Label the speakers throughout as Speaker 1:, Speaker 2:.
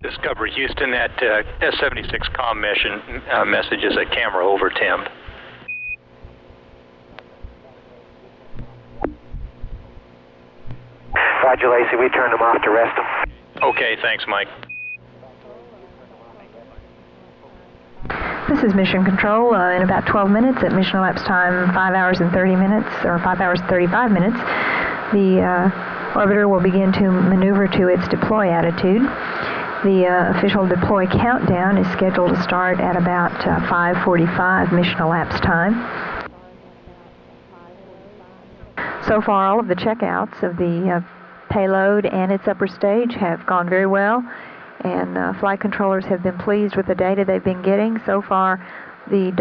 Speaker 1: Discovery Houston, that S-76 comm mission message is a camera over temp.
Speaker 2: Roger, Lacey, we turned them off to rest them.
Speaker 1: Okay, thanks, Mike.
Speaker 3: This is Mission Control. In about 12 minutes at mission elapsed time 5 hours and 30 minutes, or 5 hours and 35 minutes, the orbiter will begin to maneuver to its deploy attitude. The official deploy countdown is scheduled to start at about 5:45 mission elapsed time. So far, all of the checkouts of the payload and its upper stage have gone very well, and flight controllers have been pleased with the data they've been getting. So far, the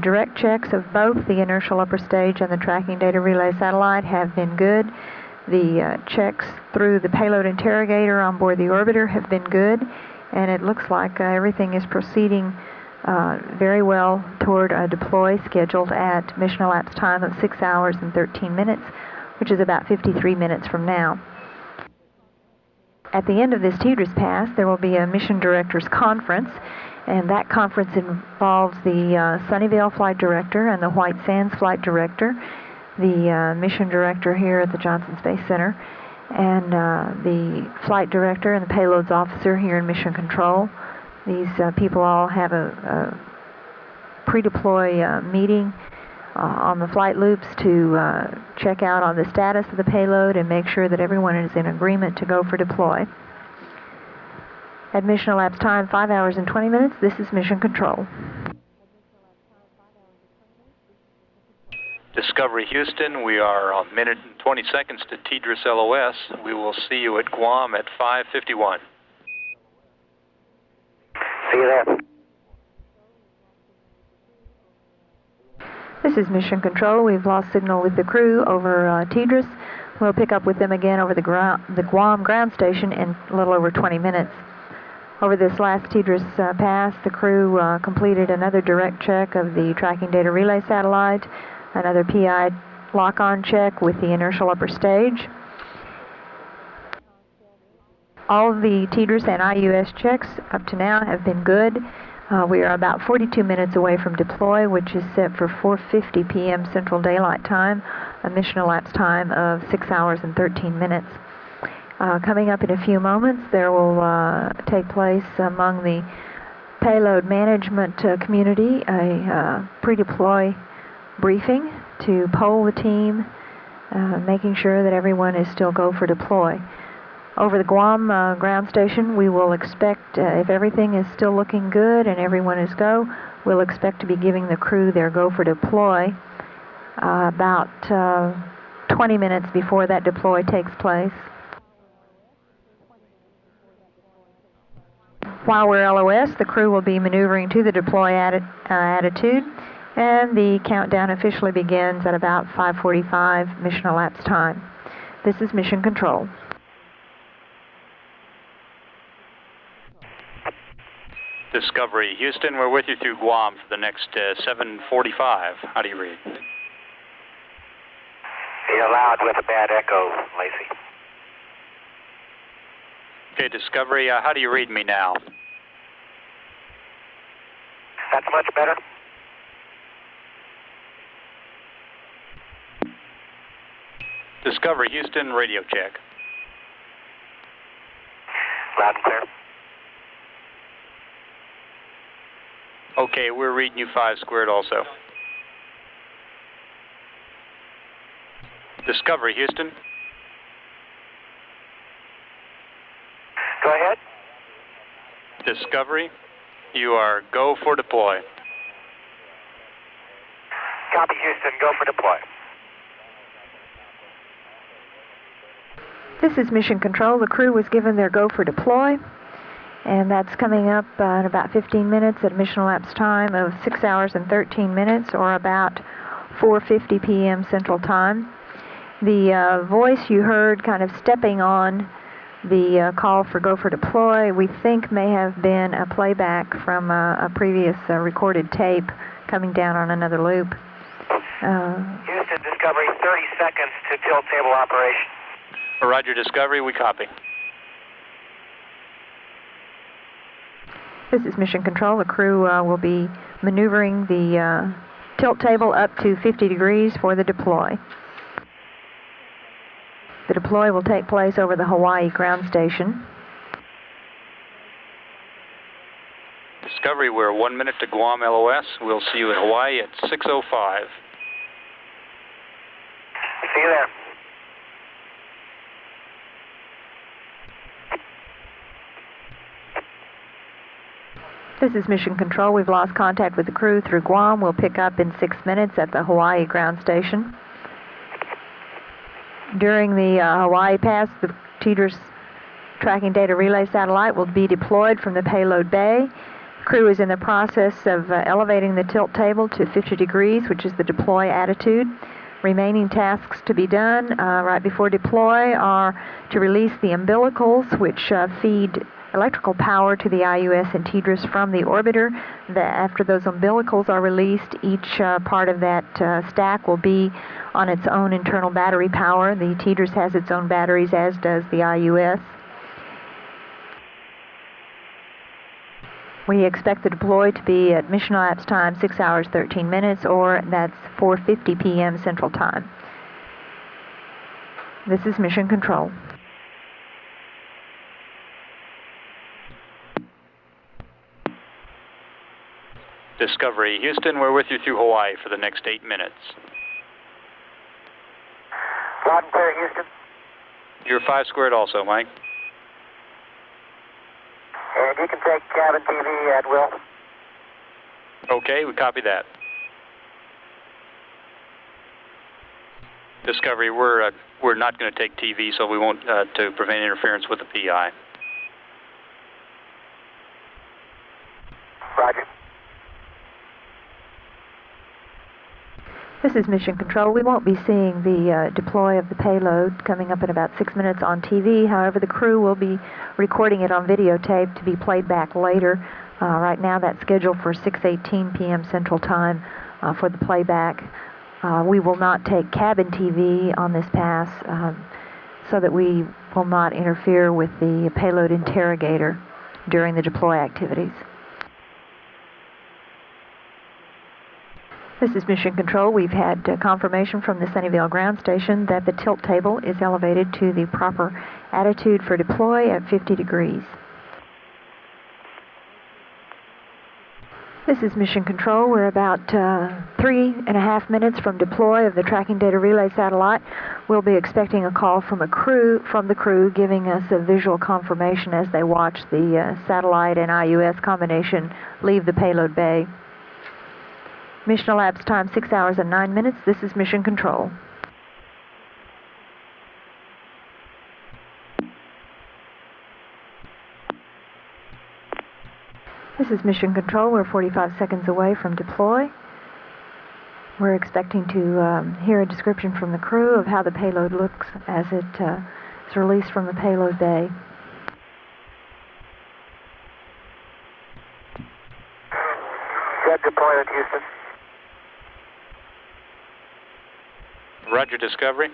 Speaker 3: direct checks of both the inertial upper stage and the tracking data relay satellite have been good. The checks through the payload interrogator on board the orbiter have been good, and it looks like everything is proceeding very well toward a deploy scheduled at mission elapsed time of 6 hours and 13 minutes, which is about 53 minutes from now. At the end of this TDRS pass, there will be a mission directors conference, and that conference involves the Sunnyvale flight director and the White Sands flight director, the mission director here at the Johnson Space Center, and the flight director and the payloads officer here in Mission Control. These people all have a pre-deploy meeting on the flight loops to check out on the status of the payload and make sure that everyone is in agreement to go for deploy. At mission elapsed time 5 hours and 20 minutes, this is Mission Control.
Speaker 1: Discovery Houston, we are a minute and 20 seconds to TDRS LOS. We will see you at Guam at 5:51.
Speaker 2: See you there.
Speaker 3: This is Mission Control. We've lost signal with the crew over TDRS. We'll pick up with them again over the Guam ground station in a little over 20 minutes. Over this last TDRS pass, the crew completed another direct check of the tracking data relay satellite, another PI lock-on check with the inertial upper stage. All of the TDRS and IUS checks up to now have been good. We are about 42 minutes away from deploy, which is set for 4:50 p.m. Central Daylight Time, a mission elapsed time of 6 hours and 13 minutes. Coming up in a few moments, there will take place among the payload management community a pre-deploy briefing to poll the team, making sure that everyone is still go for deploy. Over the Guam ground station, we will expect, if everything is still looking good and everyone is go, we'll expect to be giving the crew their go for deploy about 20 minutes before that deploy takes place. While we're LOS, the crew will be maneuvering to the deploy attitude, and the countdown officially begins at about 5:45 mission elapsed time. This is Mission Control.
Speaker 1: Discovery Houston, we're with you through Guam for the next 7:45. How do you read?
Speaker 2: You're loud with a bad echo, Lacey.
Speaker 1: Okay, Discovery, how do you read me now?
Speaker 2: That's much better.
Speaker 1: Discovery Houston, radio check.
Speaker 2: Loud and clear.
Speaker 1: Okay, we're reading you 5 squared also. Discovery Houston.
Speaker 2: Go ahead.
Speaker 1: Discovery, you are go for deploy.
Speaker 2: Copy, Houston. Go for deploy.
Speaker 3: This is Mission Control. The crew was given their go for deploy, and that's coming up in about 15 minutes at mission elapsed time of 6 hours and 13 minutes, or about 4:50 p.m. Central Time. The voice you heard kind of stepping on the call for go for deploy, we think may have been a playback from a previous recorded tape coming down on another loop.
Speaker 2: Houston, Discovery, 30 seconds to tilt table operation.
Speaker 1: Roger, Discovery, we copy.
Speaker 3: This is Mission Control. The crew will be maneuvering the tilt table up to 50 degrees for the deploy. The deploy will take place over the Hawaii ground station.
Speaker 1: Discovery, we're 1 minute to Guam LOS. We'll see you at Hawaii at 6:05.
Speaker 2: See you there.
Speaker 3: This is Mission Control. We've lost contact with the crew through Guam. We'll pick up in 6 minutes at the Hawaii ground station. During the Hawaii pass, the TDRS tracking data relay satellite will be deployed from the payload bay. The crew is in the process of elevating the tilt table to 50 degrees, which is the deploy attitude. Remaining tasks to be done right before deploy are to release the umbilicals, which feed electrical power to the IUS and TDRS from the orbiter. After those umbilicals are released, each part of that stack will be on its own internal battery power. The TDRS has its own batteries, as does the IUS. We expect the deploy to be at mission elapsed time 6 hours 13 minutes, or that's 4:50 p.m. Central Time. This is Mission Control.
Speaker 1: Discovery, Houston, we're with you through Hawaii for the next 8 minutes.
Speaker 2: Loud and clear, Houston.
Speaker 1: You're 5 squared also, Mike.
Speaker 2: And you can take cabin TV at will.
Speaker 1: Okay, we copy that. Discovery, we're not going to take TV, so we won't to prevent interference with the PI.
Speaker 2: Roger.
Speaker 3: This is Mission Control. We won't be seeing the deploy of the payload coming up in about 6 minutes on TV. However, the crew will be recording it on videotape to be played back later. Right now, that's scheduled for 6:18 p.m. Central Time for the playback. We will not take cabin TV on this pass so that we will not interfere with the payload interrogator during the deploy activities. This is Mission Control. We've had confirmation from the Sunnyvale ground station that the tilt table is elevated to the proper attitude for deploy at 50 degrees. This is Mission Control. We're about 3.5 minutes from deploy of the tracking data relay satellite. We'll be expecting a call from the crew giving us a visual confirmation as they watch the satellite and IUS combination leave the payload bay. Mission elapsed time 6 hours and 9 minutes. This is Mission Control. This is Mission Control. We're 45 seconds away from deploy. We're expecting to hear a description from the crew of how the payload looks as it is released from the payload bay.
Speaker 2: Set deployment, Houston.
Speaker 1: Roger, Discovery.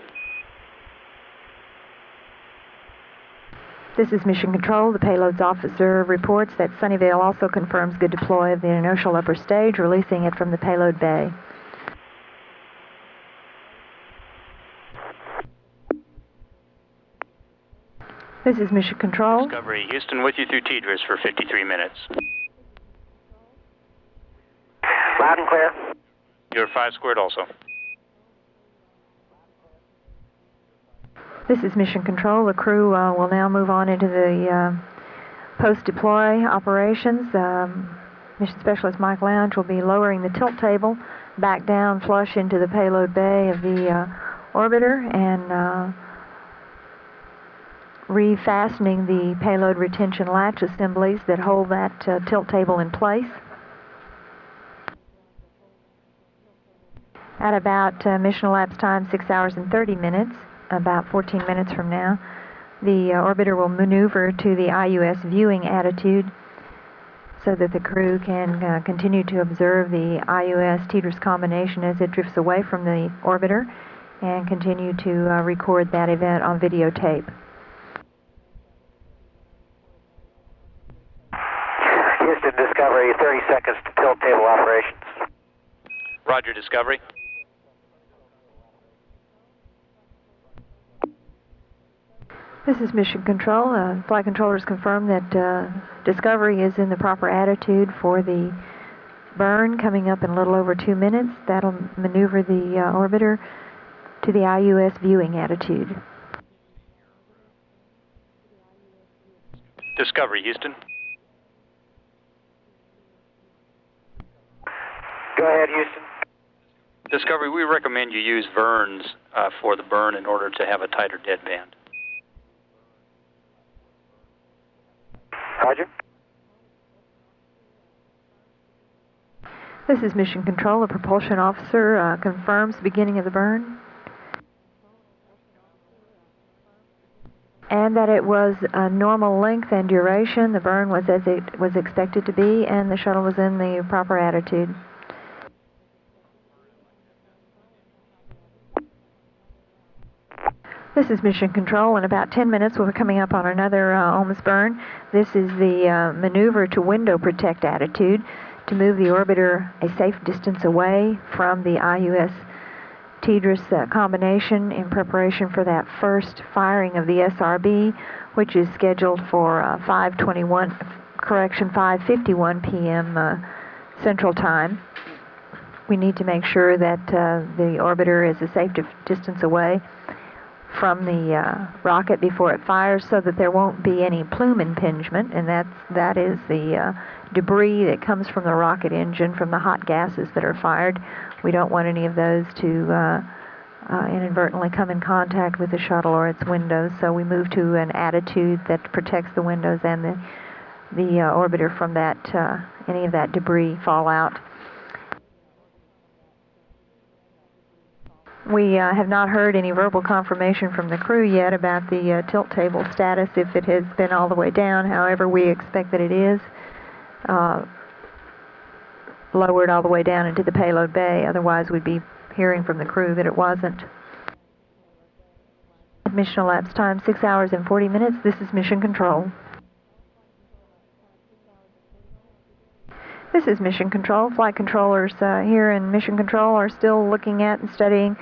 Speaker 3: This is Mission Control. The payload's officer reports that Sunnyvale also confirms good deploy of the inertial upper stage, releasing it from the payload bay. This is Mission Control.
Speaker 1: Discovery, Houston with you through TDRS for 53 minutes.
Speaker 2: Loud and clear.
Speaker 1: You're 5 squared also.
Speaker 3: This is Mission Control. The crew will now move on into the post-deploy operations. Mission Specialist Mike Lounge will be lowering the tilt table back down flush into the payload bay of the orbiter and refastening the payload retention latch assemblies that hold that tilt table in place. At about mission elapsed time 6 hours and 30 minutes, about 14 minutes from now, the orbiter will maneuver to the IUS viewing attitude so that the crew can continue to observe the IUS TDRS combination as it drifts away from the orbiter and continue to record that event on videotape.
Speaker 2: Houston, 30 seconds to tilt table operations.
Speaker 1: Roger, Discovery.
Speaker 3: This is Mission Control. Flight controllers confirm that Discovery is in the proper attitude for the burn coming up in a little over 2 minutes. That'll maneuver the orbiter to the IUS viewing attitude.
Speaker 1: Discovery, Houston.
Speaker 2: Go ahead, Houston.
Speaker 1: Discovery, we recommend you use Verns for the burn in order to have a tighter deadband.
Speaker 2: Roger.
Speaker 3: This is Mission Control. The propulsion officer confirms the beginning of the burn. And that it was a normal length and duration. The burn was as it was expected to be, and the shuttle was in the proper attitude. This is Mission Control. In about 10 minutes, we'll be coming up on another almost burn. This is the maneuver to window protect attitude to move the orbiter a safe distance away from the IUS TDRS combination in preparation for that first firing of the SRB, which is scheduled for 5:51 p.m. Central Time. We need to make sure that the orbiter is a safe distance away from the rocket before it fires, so that there won't be any plume impingement, and that is the debris that comes from the rocket engine from the hot gases that are fired. We don't want any of those to inadvertently come in contact with the shuttle or its windows, so we move to an attitude that protects the windows and the orbiter from that any of that debris fallout. We have not heard any verbal confirmation from the crew yet about the tilt table status, if it has been all the way down. However, we expect that it is lowered all the way down into the payload bay. Otherwise, we'd be hearing from the crew that it wasn't. Mission elapsed time 6 hours and 40 minutes. This is Mission Control. This is Mission Control. Flight controllers here in Mission Control are still looking at and studying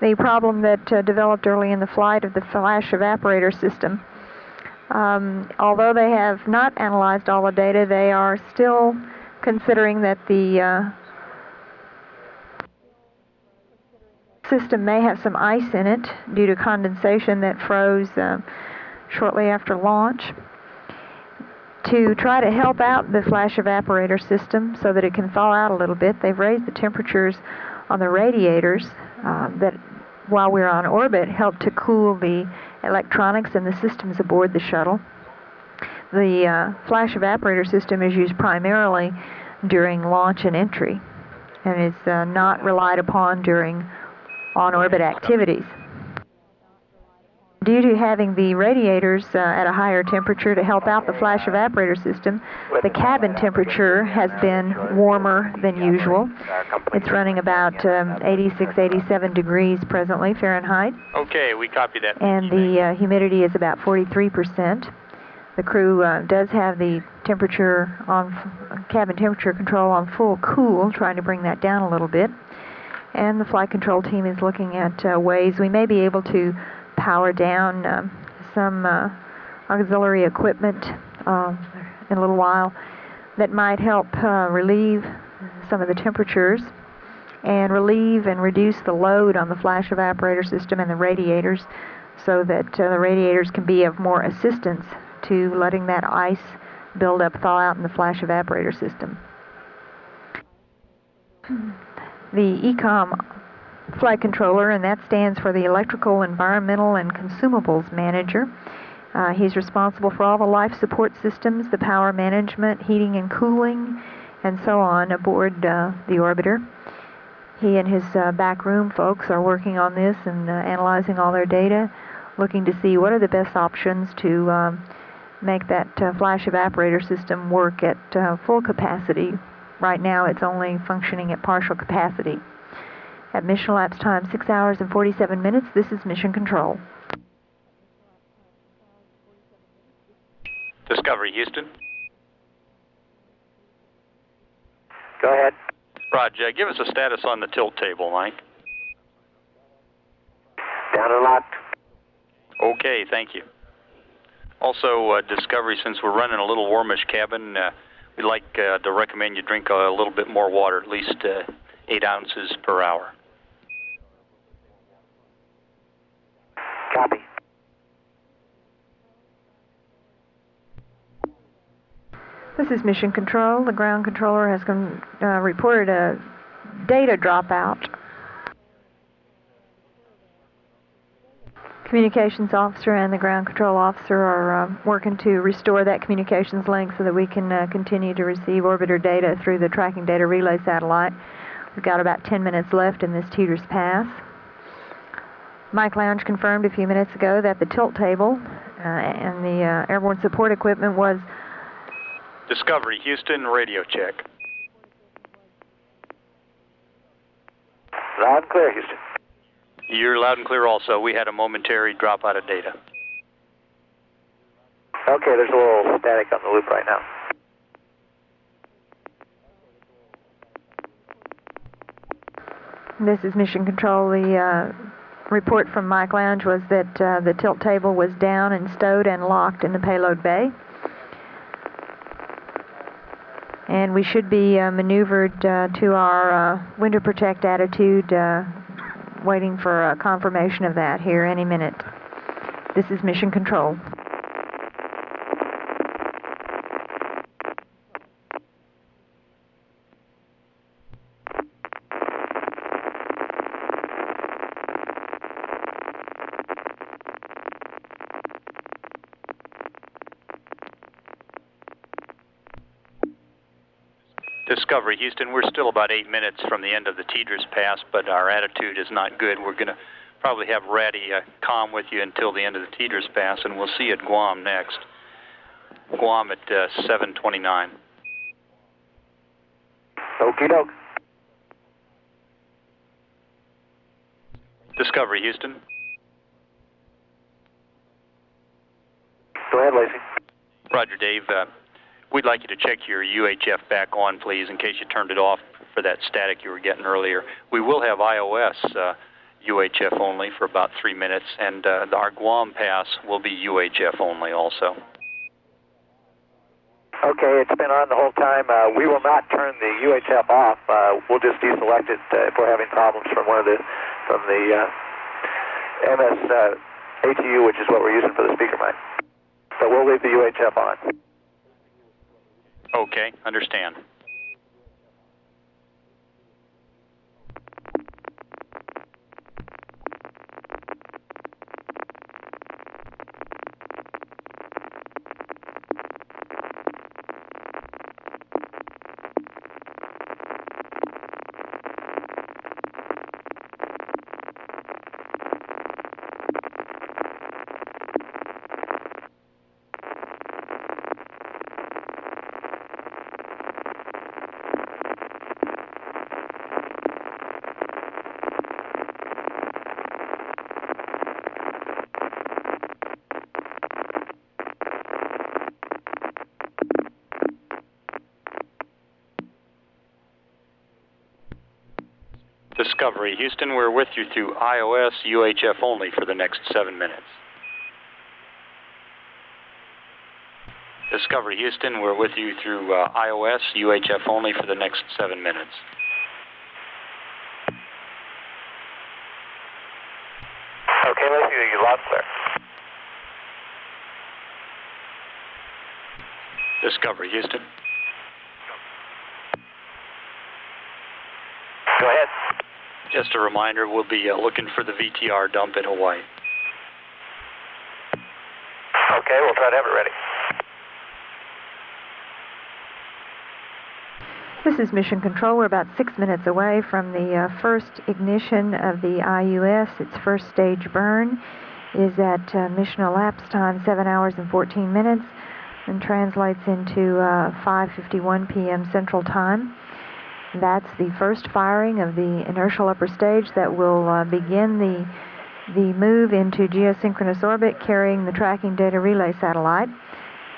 Speaker 3: the problem that developed early in the flight of the flash evaporator system. Although they have not analyzed all the data, they are still considering that the system may have some ice in it due to condensation that froze shortly after launch. To try to help out the flash evaporator system so that it can thaw out a little bit, they've raised the temperatures on the radiators that, while we're on orbit, help to cool the electronics and the systems aboard the shuttle. The flash evaporator system is used primarily during launch and entry, and is not relied upon during on-orbit activities. Due to having the radiators at a higher temperature to help out the flash evaporator system, the cabin temperature has been warmer than usual. It's running about 86, 87 degrees presently, Fahrenheit.
Speaker 1: Okay, we copy that.
Speaker 3: And the humidity is about 43%. The crew does have the temperature on cabin temperature control on full cool, trying to bring that down a little bit. And the flight control team is looking at ways we may be able to power down some auxiliary equipment in a little while that might help relieve some of the temperatures and relieve and reduce the load on the flash evaporator system and the radiators, so that the radiators can be of more assistance to letting that ice build up, thaw out in the flash evaporator system. The ECOM flight controller, and that stands for the Electrical, Environmental, and Consumables Manager. He's responsible for all the life support systems, the power management, heating and cooling, and so on aboard the orbiter. He and his backroom folks are working on this and analyzing all their data, looking to see what are the best options to make that flash evaporator system work at full capacity. Right now it's only functioning at partial capacity. At mission elapsed time 6 hours and 47 minutes, this is Mission Control.
Speaker 1: Discovery, Houston.
Speaker 2: Go ahead.
Speaker 1: Roger, give us a status on the tilt table, Mike.
Speaker 2: Down and locked.
Speaker 1: Okay, thank you. Also, Discovery, since we're running a little warmish cabin, we'd like to recommend you drink a little bit more water, at least 8 ounces per hour.
Speaker 2: Copy.
Speaker 3: This is Mission Control. The ground controller has reported a data dropout. Communications officer and the ground control officer are working to restore that communications link so that we can continue to receive orbiter data through the tracking data relay satellite. We've got about 10 minutes left in this Teeters Pass. Mike Lounge confirmed a few minutes ago that the tilt table and the airborne support equipment was...
Speaker 1: Discovery, Houston, radio check.
Speaker 2: Loud and clear, Houston.
Speaker 1: You're loud and clear also. We had a momentary drop out of data.
Speaker 2: Okay, there's a little static on the loop right now.
Speaker 3: This is Mission Control. The report from Mike Lounge was that the tilt table was down and stowed and locked in the payload bay. And we should be maneuvered to our window protect attitude, waiting for a confirmation of that here any minute. This is Mission Control.
Speaker 1: Discovery, Houston, we're still about 8 minutes from the end of the Teeters Pass, but our attitude is not good. We're going to probably have Ratty comm with you until the end of the Teeters Pass, and we'll see you at Guam next. Guam at 7:29.
Speaker 2: Okie doke.
Speaker 1: Discovery, Houston.
Speaker 2: Go ahead, Lacey.
Speaker 1: Roger, Dave. We'd like you to check your UHF back on, please, in case you turned it off for that static you were getting earlier. We will have iOS UHF only for about 3 minutes, and our Guam pass will be UHF only also.
Speaker 2: Okay, it's been on the whole time. We will not turn the UHF off. We'll just deselect it if we're having problems from the MS ATU, which is what we're using for the speaker mic. So we'll leave the UHF on.
Speaker 1: Okay, understand. Discovery, Houston, we're with you through iOS UHF only for the next 7 minutes. Discovery, Houston, we're with you through iOS UHF only for the next 7 minutes.
Speaker 2: Okay, Lacey, you're loud and clear.
Speaker 1: Discovery, Houston.
Speaker 2: Go ahead.
Speaker 1: Just a reminder, we'll be looking for the VTR dump in Hawaii.
Speaker 2: Okay, we'll try to have it ready.
Speaker 3: This is Mission Control. We're about 6 minutes away from the first ignition of the IUS. Its first stage burn is at mission elapsed time 7 hours and 14 minutes and translates into 5:51 p.m. Central Time. That's the first firing of the inertial upper stage that will begin the move into geosynchronous orbit carrying the tracking data relay satellite.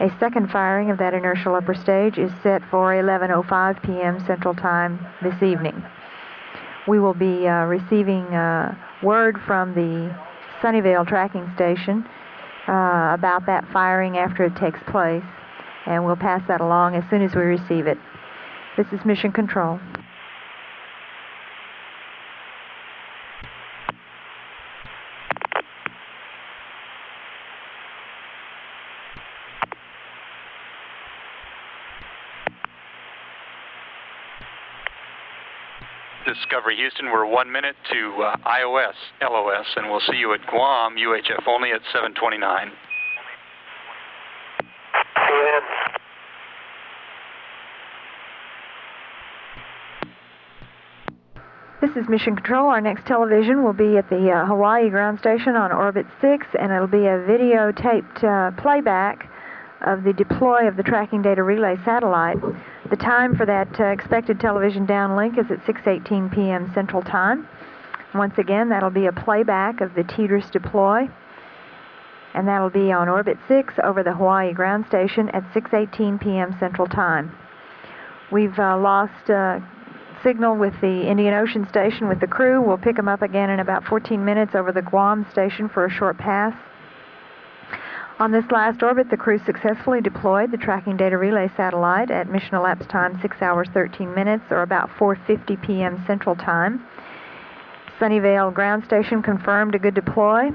Speaker 3: A second firing of that inertial upper stage is set for 11:05 p.m. Central Time this evening. We will be receiving word from the Sunnyvale tracking station about that firing after it takes place, and we'll pass that along as soon as we receive it. This is Mission Control.
Speaker 1: Discovery Houston, we're 1 minute to iOS, LOS, and we'll see you at Guam, UHF only at 7:29.
Speaker 3: This is Mission Control. Our next television will be at the Hawaii ground station on orbit 6, and it'll be a videotaped playback of the deploy of the tracking data relay satellite. The time for that expected television downlink is at 6:18 p.m. Central Time. Once again, that'll be a playback of the TDRS deploy, and that'll be on orbit 6 over the Hawaii ground station at 6:18 p.m. Central Time. We've lost signal with the Indian Ocean station with the crew. We'll pick them up again in about 14 minutes over the Guam station for a short pass. On this last orbit, the crew successfully deployed the tracking data relay satellite at mission elapsed time 6 hours 13 minutes, or about 4:50 p.m. Central Time. Sunnyvale ground station confirmed a good deploy.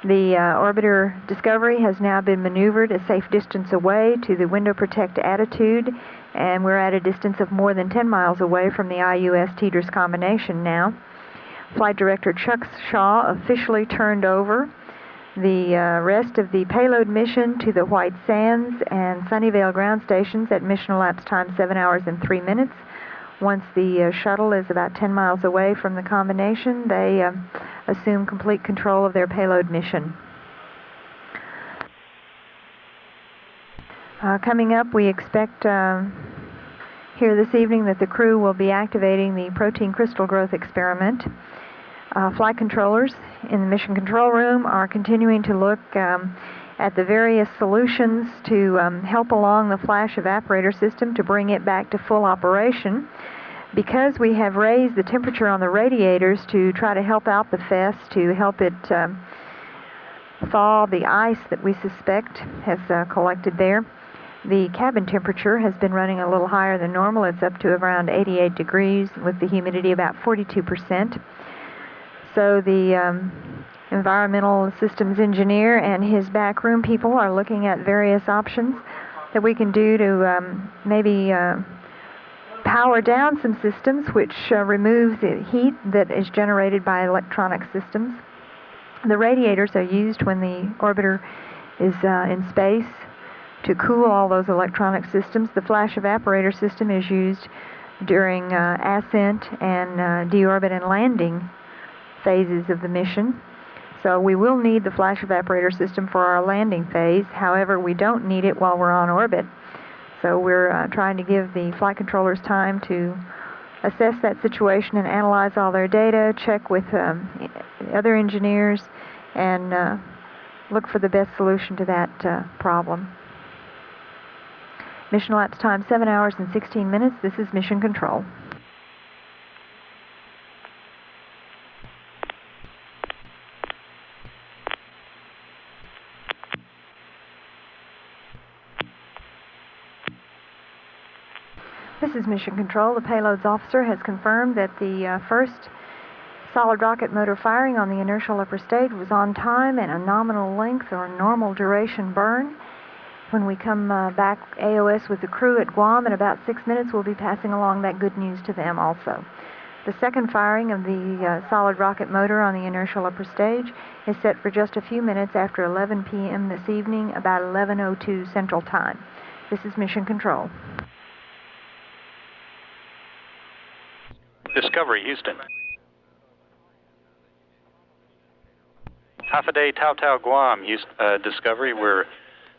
Speaker 3: The orbiter Discovery has now been maneuvered a safe distance away to the window protect attitude, and we're at a distance of more than 10 miles away from the IUS TDRS combination now. Flight Director Chuck Shaw officially turned over the rest of the payload mission to the White Sands and Sunnyvale ground stations at mission elapsed time 7 hours and 3 minutes. Once the shuttle is about 10 miles away from the combination, they assume complete control of their payload mission. Coming up, we expect here this evening that the crew will be activating the protein crystal growth experiment. Flight controllers in the mission control room are continuing to look at the various solutions to help along the flash evaporator system to bring it back to full operation. Because we have raised the temperature on the radiators to try to help out the FES, to help it thaw the ice that we suspect has collected there, the cabin temperature has been running a little higher than normal. It's up to around 88 degrees with the humidity about 42%. So the environmental systems engineer and his backroom people are looking at various options that we can do to maybe power down some systems, which removes the heat that is generated by electronic systems. The radiators are used when the orbiter is in space to cool all those electronic systems. The flash evaporator system is used during ascent and deorbit and landing phases of the mission. So we will need the flash evaporator system for our landing phase. However, we don't need it while we're on orbit. So we're trying to give the flight controllers time to assess that situation and analyze all their data, check with other engineers, and look for the best solution to that problem. Mission elapsed time 7 hours and 16 minutes. This is Mission Control. This is Mission Control. The payload's officer has confirmed that the first solid rocket motor firing on the inertial upper stage was on time and a nominal length or normal duration burn. When we come back AOS with the crew at Guam in about 6 minutes, we'll be passing along that good news to them also. The second firing of the solid rocket motor on the inertial upper stage is set for just a few minutes after 11 p.m. this evening, about 11:02 Central Time. This is Mission Control.
Speaker 1: Discovery, Houston. Half a day, Tau Guam, Discovery. We're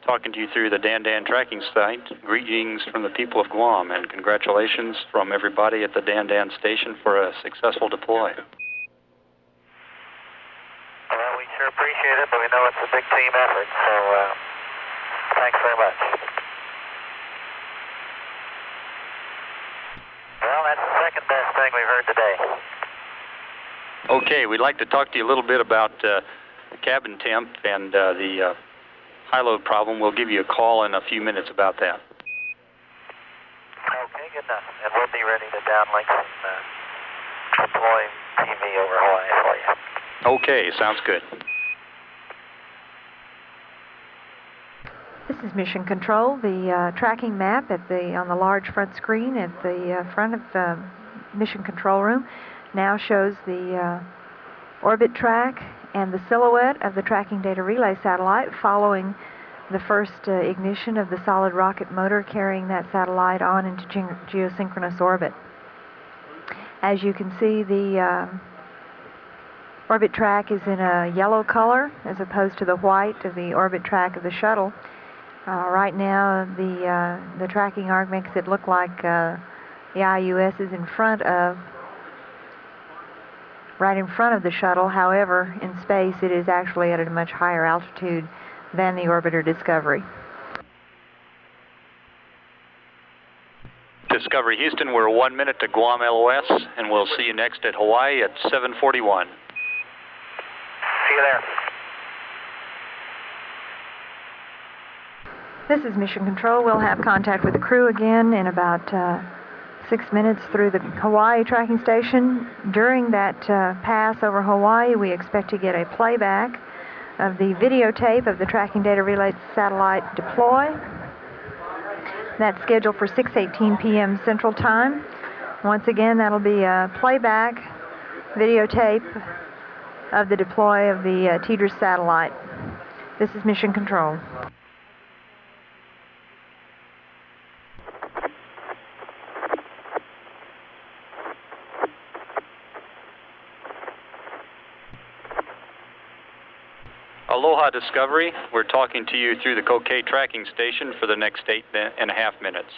Speaker 1: talking to you through the Dan tracking site. Greetings from the people of Guam, and congratulations from everybody at the Dan station for a successful deploy.
Speaker 2: Well, we sure appreciate it, but we know it's a big team effort, so Thanks very much. Well, that's the second best thing we've heard today.
Speaker 1: Okay, we'd like to talk to you a little bit about the cabin temp and the high load problem. We'll give you a call in a few minutes about that.
Speaker 2: Okay, good enough. And we'll be ready to downlink and deploy TV over Hawaii for you.
Speaker 1: Okay, sounds good.
Speaker 3: This is Mission Control. The tracking map on the large front screen at the front of the Mission Control room now shows the orbit track and the silhouette of the tracking data relay satellite following the first ignition of the solid rocket motor carrying that satellite on into geosynchronous orbit. As you can see, the orbit track is in a yellow color as opposed to the white of the orbit track of the shuttle. Right now, the tracking arc makes it look like the IUS is right in front of the shuttle. However, in space, it is actually at a much higher altitude than the orbiter Discovery.
Speaker 1: Discovery Houston, we're 1 minute to Guam LOS, and we'll see you next at Hawaii at 7:41.
Speaker 2: See you there.
Speaker 3: This is Mission Control. We'll have contact with the crew again in about 6 minutes through the Hawaii tracking station. During that pass over Hawaii, we expect to get a playback of the videotape of the tracking data relay satellite deploy. That's scheduled for 6:18 p.m. Central Time. Once again, that'll be a playback videotape of the deploy of the TDRS satellite. This is Mission Control.
Speaker 1: Aloha Discovery, we're talking to you through the Kokei tracking station for the next 8.5 minutes.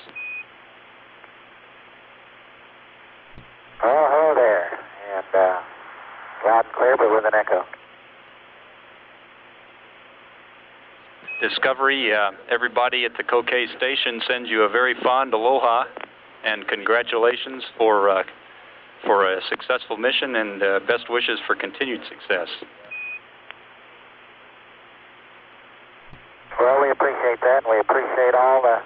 Speaker 2: Oh, hello there. And loud and clear, but with an echo.
Speaker 1: Discovery, everybody at the Kokei station sends you a very fond aloha and congratulations for a successful mission and best wishes for continued success.
Speaker 2: Well, we appreciate that, and we appreciate all the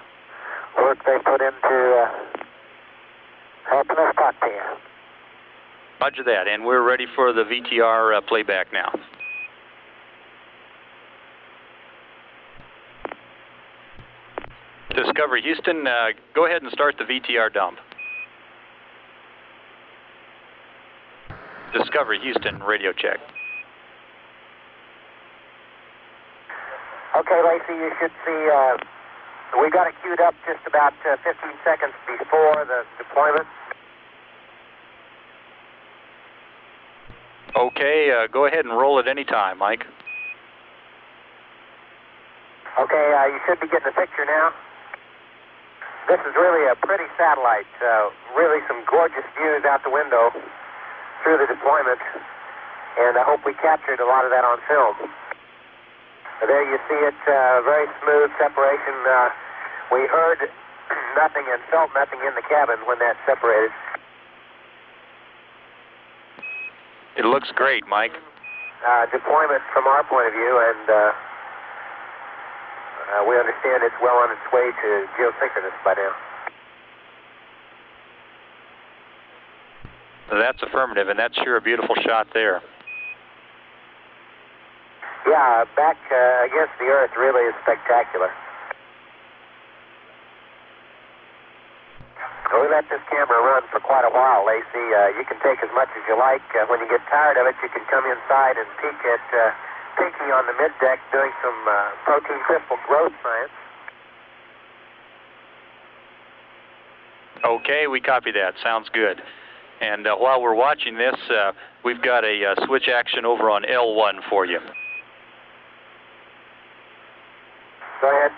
Speaker 2: work they put into helping us talk to you.
Speaker 1: Roger that, and we're ready for the VTR playback now. Discovery Houston, go ahead and start the VTR dump. Discovery Houston, radio check.
Speaker 2: Okay, Lacey, you should see, we got it queued up just about 15 seconds before the deployment.
Speaker 1: Okay, go ahead and roll at any time, Mike.
Speaker 2: Okay, you should be getting a picture now. This is really a pretty satellite, really some gorgeous views out the window through the deployment, and I hope we captured a lot of that on film. There you see it, very smooth separation. We heard nothing and felt nothing in the cabin when that separated.
Speaker 1: It looks great, Mike.
Speaker 2: Deployment from our point of view, and we understand it's well on its way to geosynchronous by now.
Speaker 1: That's affirmative, and that's sure a beautiful shot there.
Speaker 2: Yeah, back against the Earth really is spectacular. We let this camera run for quite a while, Lacey. You can take as much as you like. When you get tired of it, you can come inside and peek at Pinky on the middeck doing some protein crystal growth science.
Speaker 1: Okay, we copy that. Sounds good. And while we're watching this, we've got a switch action over on L1 for you.
Speaker 2: Go ahead.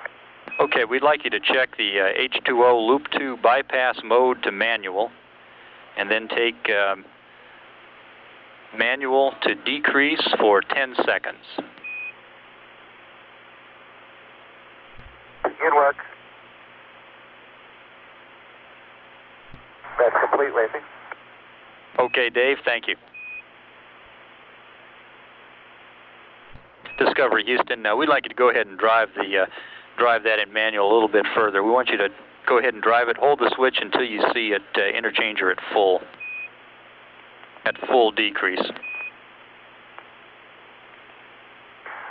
Speaker 1: Okay, we'd like you to check the H2O Loop 2 bypass mode to manual, and then take manual to decrease for 10 seconds.
Speaker 2: Good work. That's complete, Lacey.
Speaker 1: Okay, Dave, thank you. Discovery Houston, we'd like you to go ahead and drive that in manual a little bit further. We want you to go ahead and drive it. Hold the switch until you see it interchanger at full decrease.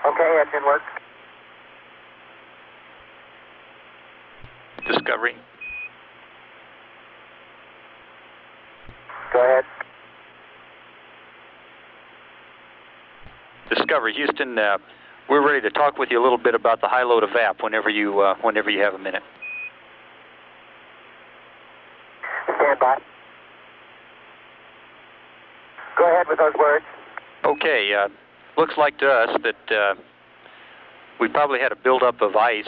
Speaker 2: Okay, that's in work.
Speaker 1: Discovery.
Speaker 2: Go ahead.
Speaker 1: Discovery Houston, we're ready to talk with you a little bit about the high load evap whenever you have a minute.
Speaker 2: Stand by. Go ahead with those words.
Speaker 1: Okay, looks like to us that we probably had a buildup of ice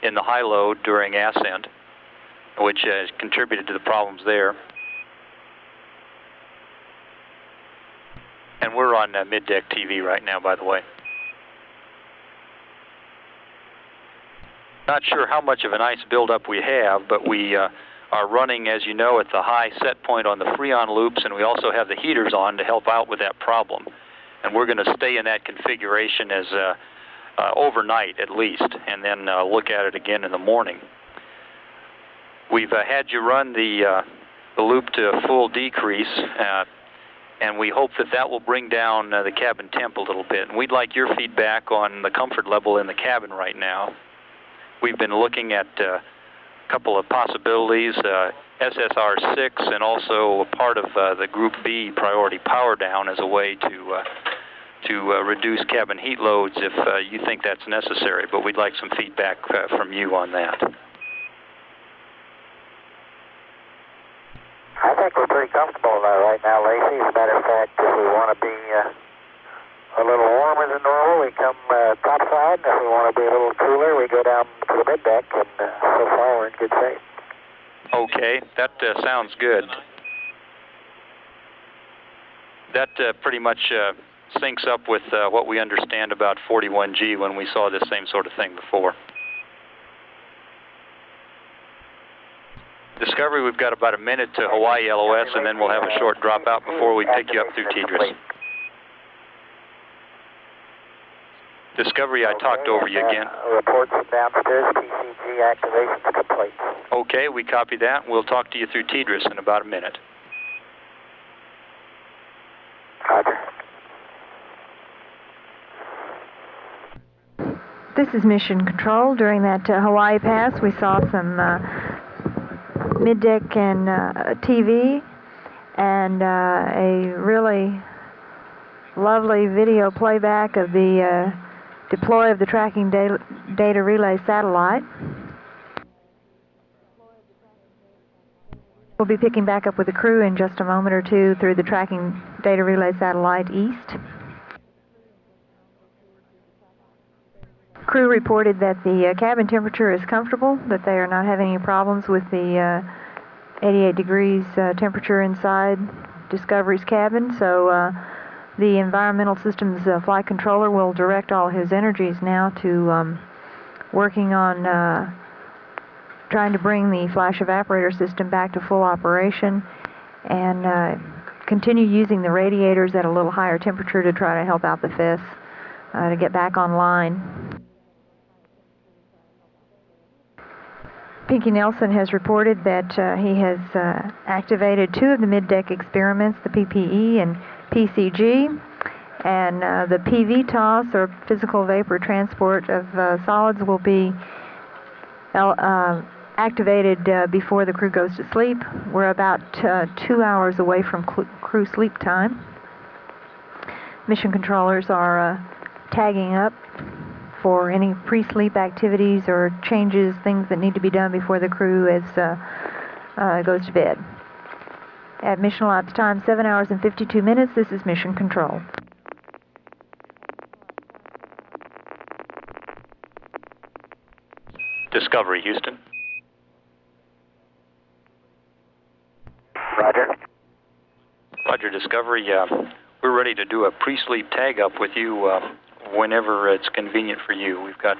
Speaker 1: in the high load during ascent, which has contributed to the problems there. And we're on mid-deck TV right now, by the way. Not sure how much of an ice buildup we have, but we are running, as you know, at the high set point on the Freon loops, and we also have the heaters on to help out with that problem. And we're going to stay in that configuration as overnight at least, and then look at it again in the morning. We've had you run the loop to full decrease, and we hope that will bring down the cabin temp a little bit. And we'd like your feedback on the comfort level in the cabin right now. We've been looking at a couple of possibilities, SSR6 and also a part of the Group B priority power down as a way to reduce cabin heat loads if you think that's necessary. But we'd like some feedback from you on that.
Speaker 2: I think we're pretty comfortable right now, Lacey. As a matter of fact, if we want to be a little warmer than normal, we come topside. If we want to be a little cooler, we go down to the mid-deck, and so far we're in good shape.
Speaker 1: Okay, that sounds good. That pretty much syncs up with what we understand about 41G when we saw this same sort of thing before. Discovery, we've got about a minute to Hawaii LOS, and then we'll have a short dropout before we pick you up through TDRS. Discovery, I talked over you again.
Speaker 2: Reports from downstairs, PCG activation complete.
Speaker 1: Okay, we copy that. We'll talk to you through TDRS in about a minute.
Speaker 2: Roger.
Speaker 3: This is Mission Control. During that Hawaii pass, we saw some mid-deck and TV, and a really lovely video playback of the deploy of the tracking data relay satellite. We'll be picking back up with the crew in just a moment or two through the tracking data relay satellite east. Crew reported that the cabin temperature is comfortable, that they are not having any problems with the 88 degrees temperature inside Discovery's cabin, so the Environmental Systems Flight Controller will direct all his energies now to working on trying to bring the flash evaporator system back to full operation and continue using the radiators at a little higher temperature to try to help out the FIS to get back online. Pinky Nelson has reported that he has activated 2 of the mid-deck experiments, the PPE and PCG, and the PV toss, or physical vapor transport of solids, will be activated before the crew goes to sleep. We're about 2 hours away from crew sleep time. Mission controllers are tagging up for any pre-sleep activities or changes, things that need to be done before the crew goes to bed. At mission elapsed time 7 hours and 52 minutes, this is Mission Control.
Speaker 1: Discovery, Houston.
Speaker 2: Roger.
Speaker 1: Roger, Discovery. We're ready to do a pre-sleep tag-up with you whenever it's convenient for you. We've got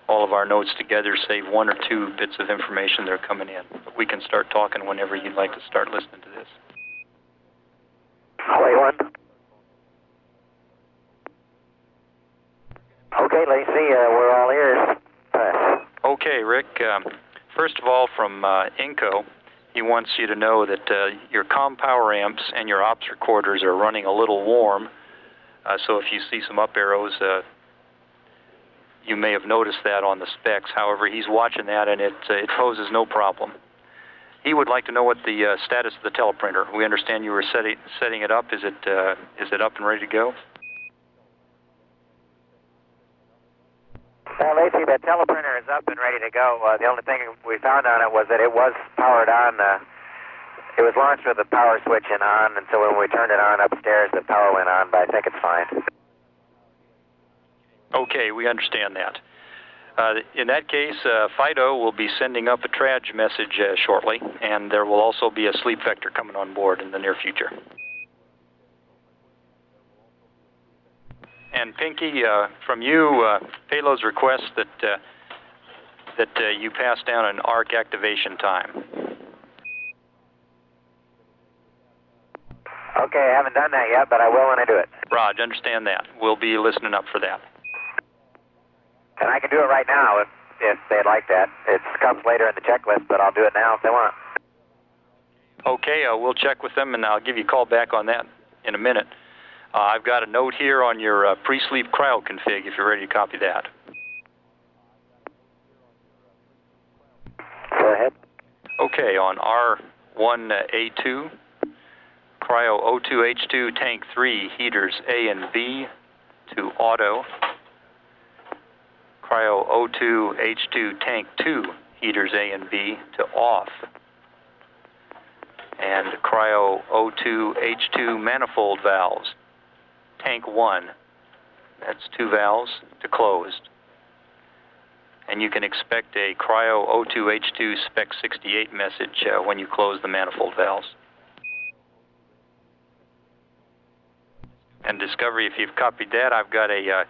Speaker 1: all of our notes together, save 1 or 2 bits of information that are coming in. But we can start talking whenever you'd like to start listening to this.
Speaker 2: Hawaii 1. Okay, Lacey, we're all ears.
Speaker 1: Okay, Rick. First of all, from INCO, he wants you to know that your comm power amps and your ops recorders are running a little warm. So if you see some up arrows, you may have noticed that on the specs. However, he's watching that, and it poses no problem. He would like to know what the status of the teleprinter. We understand you were setting it up. Is it up and ready to go?
Speaker 2: Well, Lacey, the teleprinter is up and ready to go. The only thing we found on it was that it was powered on. It was launched with the power switch on, and so when we turned it on upstairs, the power went on, but I think it's fine.
Speaker 1: Okay, we understand that. In that case, FIDO will be sending up a TRAJ message shortly, and there will also be a sleep vector coming on board in the near future. And Pinky, from you, Payload's request that you pass down an ARC activation time.
Speaker 2: Okay, I haven't done that yet, but I will when I do it.
Speaker 1: Raj, understand that. We'll be listening up for that.
Speaker 2: And I can do it right now if they'd like that. It comes later in the checklist, but I'll do it now if they want.
Speaker 1: Okay, we'll check with them, and I'll give you a call back on that in a minute. I've got a note here on your pre-sleep cryo config if you're ready to copy that.
Speaker 2: Go ahead.
Speaker 1: Okay, on R1A2, cryo O2H2 tank 3 heaters A and B to auto. Cryo O2H2 tank 2 heaters A and B to off. And cryo O2H2 manifold valves, tank 1, that's 2 valves, to closed. And you can expect a cryo O2H2 spec 68 message when you close the manifold valves. And Discovery, if you've copied that, I've got a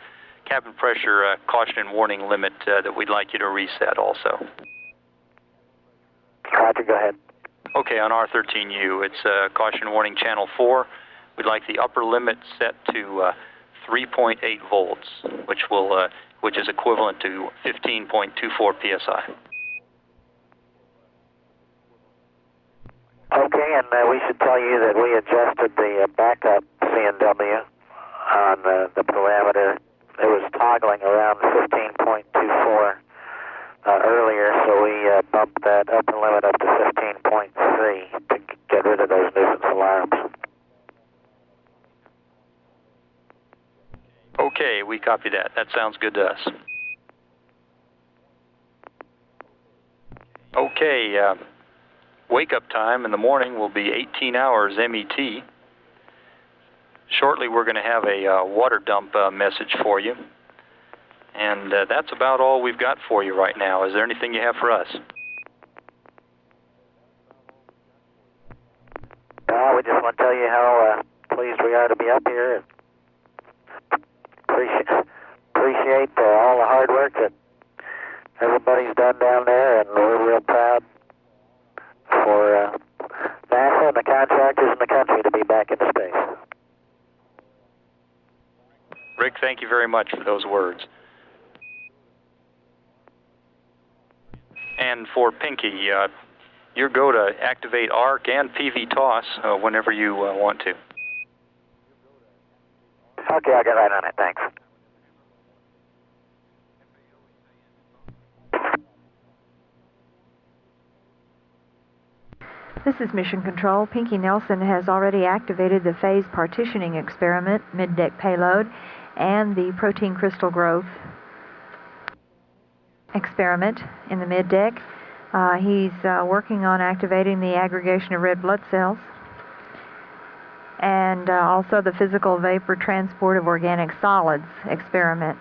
Speaker 1: cabin pressure caution and warning limit that we'd like you to reset also.
Speaker 2: Roger, go ahead.
Speaker 1: Okay, on R13U, it's caution warning channel 4. We'd like the upper limit set to 3.8 volts, which is equivalent to 15.24 psi.
Speaker 2: Okay, and we should tell you that we adjusted the backup CNW on the parameter. It was toggling around 15.24 earlier, so we bumped that upper limit up to 15.3 to get rid of those nuisance alarms.
Speaker 1: Okay, we copy that. That sounds good to us. Okay, wake-up time in the morning will be 18 hours MET. Shortly, we're going to have a water dump message for you. And that's about all we've got for you right now. Is there anything you have for us?
Speaker 2: We just want to tell you how pleased we are to be up here. Appreciate all the hard work that everybody's done down there, and we're real proud for NASA and the contractors in the country to be back into space.
Speaker 1: Rick, thank you very much for those words. And for Pinky, your go to activate ARC and PV toss whenever you want to.
Speaker 2: Okay, I'll get right on it. Thanks.
Speaker 3: This is Mission Control. Pinky Nelson has already activated the phase partitioning experiment, mid-deck payload, and the protein crystal growth experiment in the mid-deck. He's working on activating the aggregation of red blood cells and also the physical vapor transport of organic solids experiment.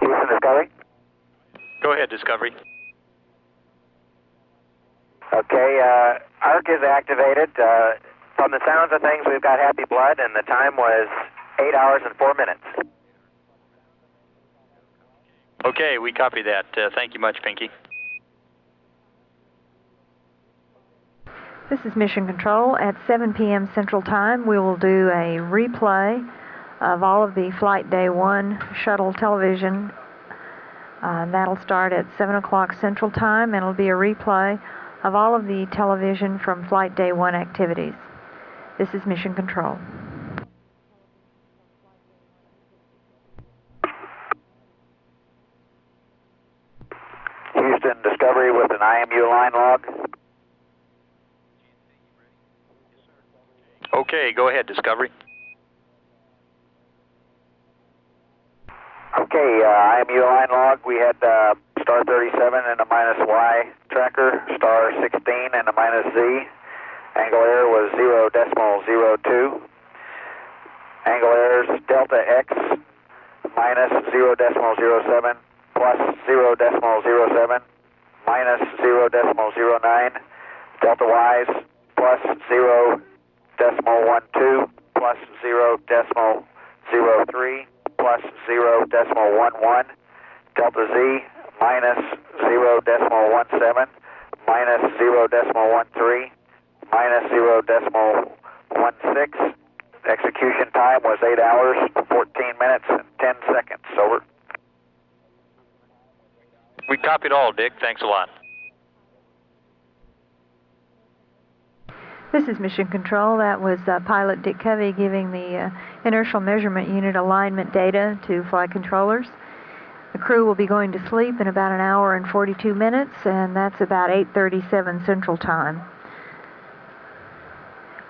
Speaker 2: Houston, Discovery?
Speaker 1: Go ahead, Discovery.
Speaker 2: Okay, ARC is activated. From the sounds of things, we've got happy blood, and the time was 8 hours and 4 minutes.
Speaker 1: Okay, we copy that. Thank you much, Pinky.
Speaker 3: This is Mission Control. At 7 p.m. Central Time, we will do a replay of all of the Flight Day 1 shuttle television. That'll start at 7 o'clock Central Time, and it'll be a replay of all of the television from Flight Day 1 activities. This is Mission Control.
Speaker 2: Houston, Discovery with an IMU line log.
Speaker 1: Okay, go ahead, Discovery.
Speaker 2: Okay, IMU line log. We had star 37 and a minus Y tracker, star 16 and a minus Z. Angle error was 0.02. Angle errors delta X minus 0.07 plus 0.07 minus 0.09. Delta Y's plus 0.12 plus 0.03 plus 0.11. Delta Z minus 0.17 minus 0.13 minus 0.16. Execution time was 8 hours, 14 minutes, and 10 seconds. Over.
Speaker 1: We copied all, Dick. Thanks a lot.
Speaker 3: This is Mission Control. That was pilot Dick Covey giving the inertial measurement unit alignment data to flight controllers. The crew will be going to sleep in about an hour and 42 minutes, and that's about 8:37 Central Time.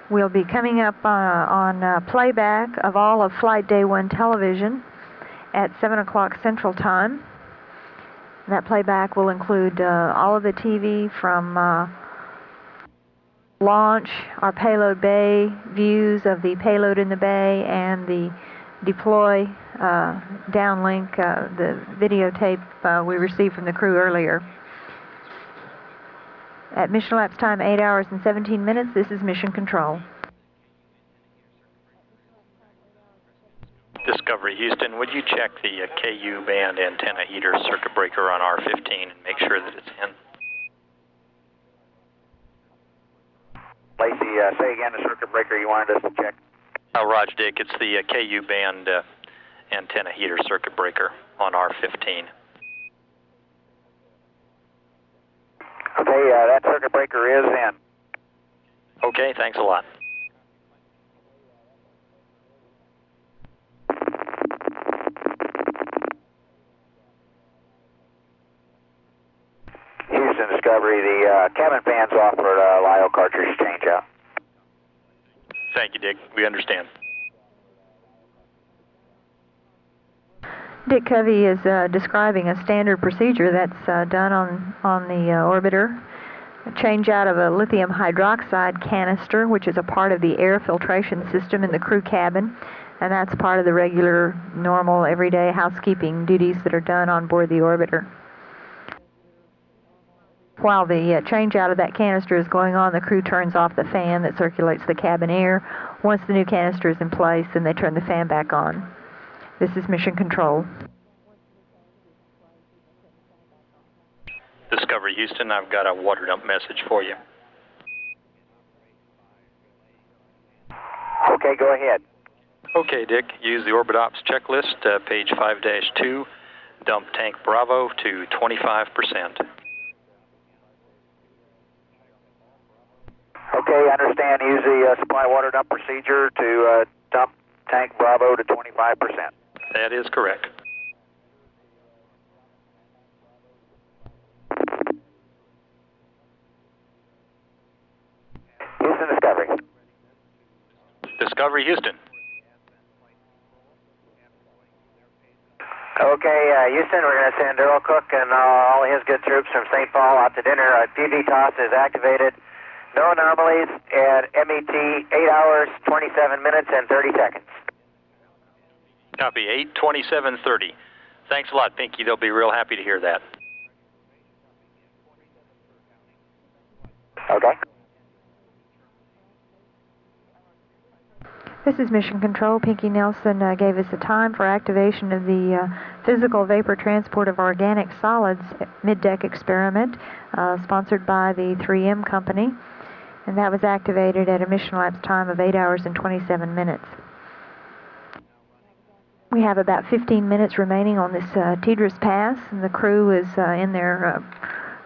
Speaker 3: We'll be coming up on playback of all of Flight Day 1 television at 7 o'clock Central Time. That playback will include all of the TV from launch, our payload bay, views of the payload in the bay, and the deploy downlink, the videotape we received from the crew earlier. At mission elapsed time 8 hours and 17 minutes, this is Mission Control.
Speaker 1: Discovery Houston, would you check the KU band antenna heater circuit breaker on R15 and make sure that it's in?
Speaker 2: Lacey, say again the circuit breaker you wanted us to check.
Speaker 1: Raj, Dick, it's the KU band antenna heater circuit breaker on R15.
Speaker 2: Okay, that circuit breaker is in.
Speaker 1: Okay, thanks a lot.
Speaker 2: Houston Discovery, the cabin fans offered a LIO cartridge changeout.
Speaker 1: Thank you, Dick. We understand.
Speaker 3: Dick Covey is describing a standard procedure that's done on the orbiter. A change out of a lithium hydroxide canister, which is a part of the air filtration system in the crew cabin, and that's part of the regular, normal, everyday housekeeping duties that are done on board the orbiter. While the change out of that canister is going on, the crew turns off the fan that circulates the cabin air. Once the new canister is in place, then they turn the fan back on. This is Mission Control.
Speaker 1: Discovery Houston, I've got a water dump message for you.
Speaker 2: Okay, go ahead.
Speaker 1: Okay, Dick, use the Orbit Ops checklist, page 5-2, dump tank Bravo to 25%.
Speaker 2: Okay, understand. Use the supply water dump procedure to dump tank Bravo to 25%.
Speaker 1: That is correct.
Speaker 2: Houston Discovery.
Speaker 1: Discovery Houston.
Speaker 2: Okay, Houston, we're going to send Earl Cook and all his good troops from St. Paul out to dinner. PV toss is activated. No anomalies at MET, 8 hours, 27 minutes, and 30 seconds.
Speaker 1: Copy, 8:27:30. Thanks a lot, Pinky. They'll be real happy to hear that.
Speaker 2: Okay.
Speaker 3: This is Mission Control. Pinky Nelson gave us a time for activation of the physical vapor transport of organic solids mid-deck experiment sponsored by the 3M company. And that was activated at a mission lapse time of 8 hours and 27 minutes. We have about 15 minutes remaining on this TDRS pass, and the crew is in their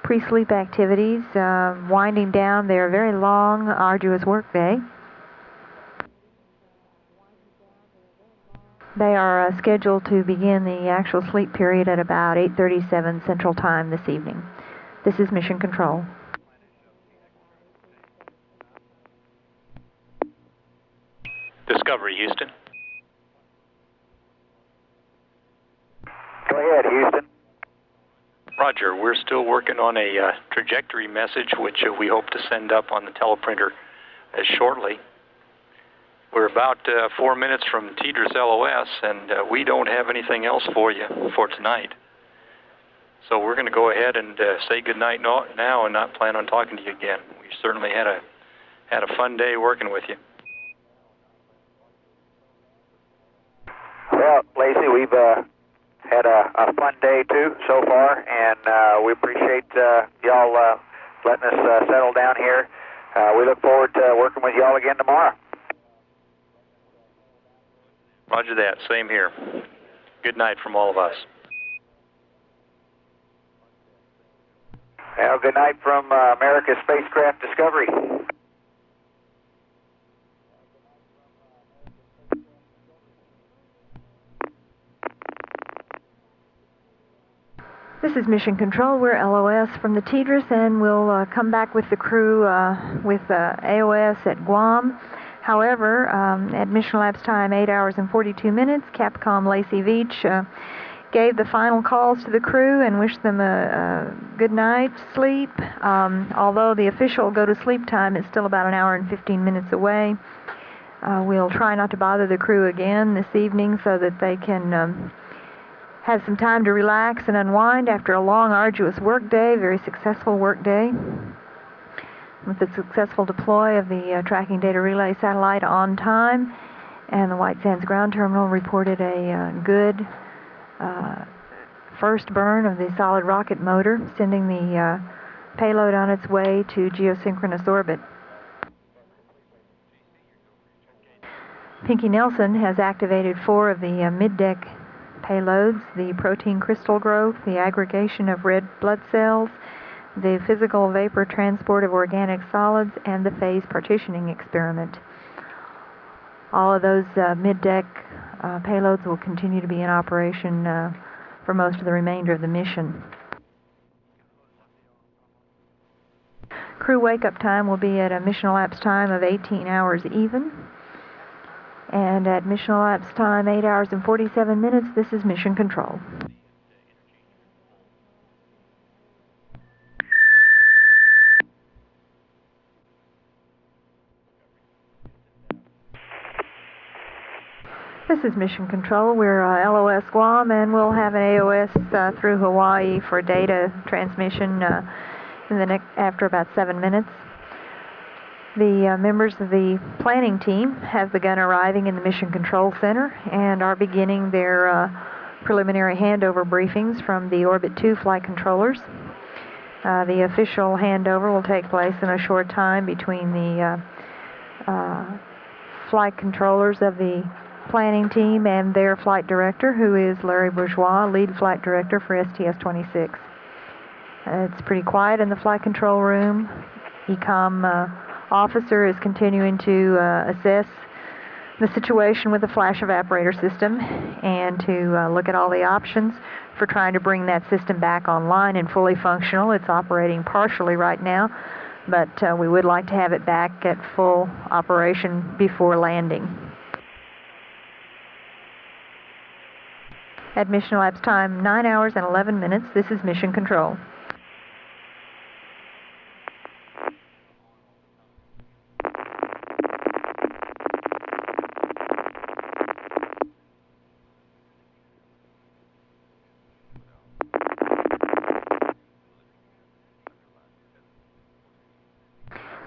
Speaker 3: pre-sleep activities, winding down their very long, arduous workday. They are scheduled to begin the actual sleep period at about 8:37 Central Time this evening. This is Mission Control.
Speaker 1: Discovery, Houston.
Speaker 2: Go ahead, Houston.
Speaker 1: Roger, we're still working on a trajectory message, which we hope to send up on the teleprinter shortly. We're about 4 minutes from TDRS LOS, and we don't have anything else for you for tonight. So we're going to go ahead and say goodnight now and not plan on talking to you again. We certainly had a fun day working with you.
Speaker 2: Well, Lacey, we've had a fun day too so far, and we appreciate y'all letting us settle down here. We look forward to working with y'all again tomorrow.
Speaker 1: Roger that. Same here. Good night from all of us.
Speaker 2: Well, good night from America's Spacecraft Discovery.
Speaker 3: This is Mission Control. We're LOS from the TDRS, and we'll come back with the crew with AOS at Guam. However, at mission lapse time 8 hours and 42 minutes, Capcom Lacey Veach gave the final calls to the crew and wished them a good night's sleep. Although the official go-to-sleep time is still about an hour and 15 minutes away, we'll try not to bother the crew again this evening so that they can have some time to relax and unwind after a long, arduous work day, very successful work day, with the successful deploy of the tracking data relay satellite on time. And the White Sands Ground Terminal reported a good first burn of the solid rocket motor, sending the payload on its way to geosynchronous orbit. Pinky Nelson has activated 4 of the mid-deck payloads: the protein crystal growth, the aggregation of red blood cells, the physical vapor transport of organic solids, and the phase partitioning experiment. All of those mid-deck payloads will continue to be in operation for most of the remainder of the mission. Crew wake-up time will be at a mission elapsed time of 18 hours even. And at mission elapsed time 8 hours and 47 minutes, this is Mission Control. This is Mission Control. We're LOS Guam, and we'll have an AOS through Hawaii for data transmission after about 7 minutes. The members of the planning team have begun arriving in the Mission Control Center and are beginning their preliminary handover briefings from the Orbit 2 flight controllers. The official handover will take place in a short time between the flight controllers of the planning team and their flight director, who is Larry Bourgeois, lead flight director for STS-26. It's pretty quiet in the flight control room. ECOM officer is continuing to assess the situation with the flash evaporator system and to look at all the options for trying to bring that system back online and fully functional. It's operating partially right now, but we would like to have it back at full operation before landing. At mission elapsed time 9 hours and 11 minutes, this is Mission Control.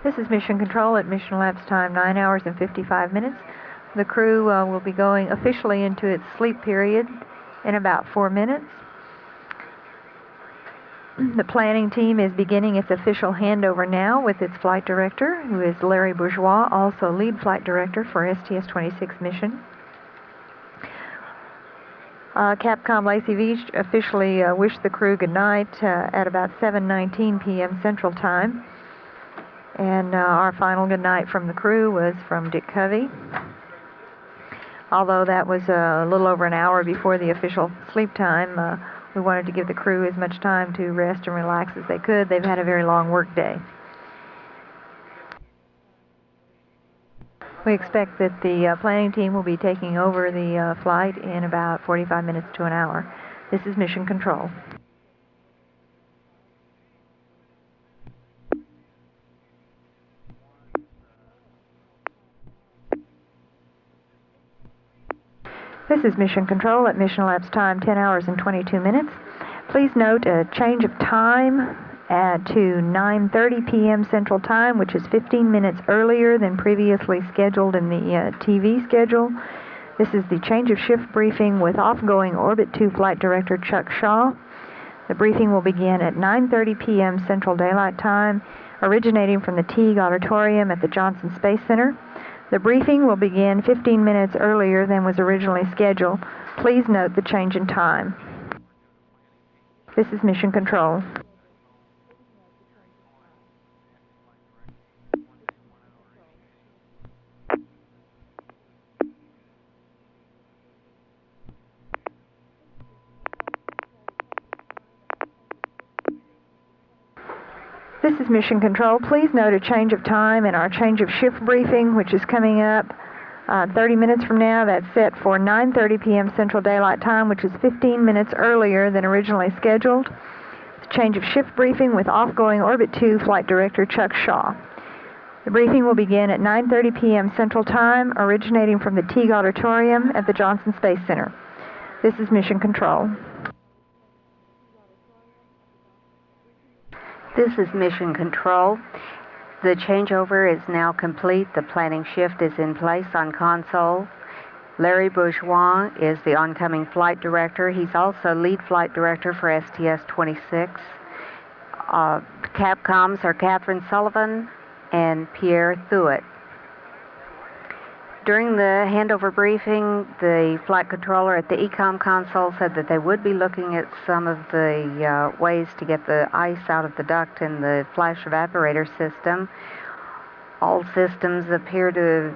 Speaker 3: This is Mission Control at mission elapsed time 9 hours and 55 minutes. The crew will be going officially into its sleep period in about 4 minutes. The planning team is beginning its official handover now with its flight director, who is Larry Bourgeois, also lead flight director for STS-26 mission. Capcom Lacey Veach officially wished the crew good night at about 7:19 p.m. Central Time. And our final good night from the crew was from Dick Covey. Although that was a little over an hour before the official sleep time, we wanted to give the crew as much time to rest and relax as they could. They've had a very long work day. We expect that the planning team will be taking over the flight in about 45 minutes to an hour. This is Mission Control. This is Mission Control at mission elapsed time 10 hours and 22 minutes. Please note a change of time to 9:30 p.m. Central Time, which is 15 minutes earlier than previously scheduled in the TV schedule. This is the change of shift briefing with off-going Orbit 2 Flight Director Chuck Shaw. The briefing will begin at 9:30 p.m. Central Daylight Time, originating from the Teague Auditorium at the Johnson Space Center. The briefing will begin 15 minutes earlier than was originally scheduled. Please note the change in time. This is Mission Control. This is Mission Control. Please note a change of time in our change of shift briefing, which is coming up 30 minutes from now. That's set for 9:30 p.m. Central Daylight Time, which is 15 minutes earlier than originally scheduled. The change of shift briefing with off-going Orbit 2 Flight Director Chuck Shaw. The briefing will begin at 9:30 p.m. Central Time, originating from the Teague Auditorium at the Johnson Space Center. This is Mission Control.
Speaker 4: This is Mission Control. The changeover is now complete. The planning shift is in place on console. Larry Bourgeois is the oncoming flight director. He's also lead flight director for STS-26. Capcoms are Catherine Sullivan and Pierre Thuet. During the handover briefing, the flight controller at the ECOM console said that they would be looking at some of the ways to get the ice out of the duct in the flash evaporator system. All systems appear to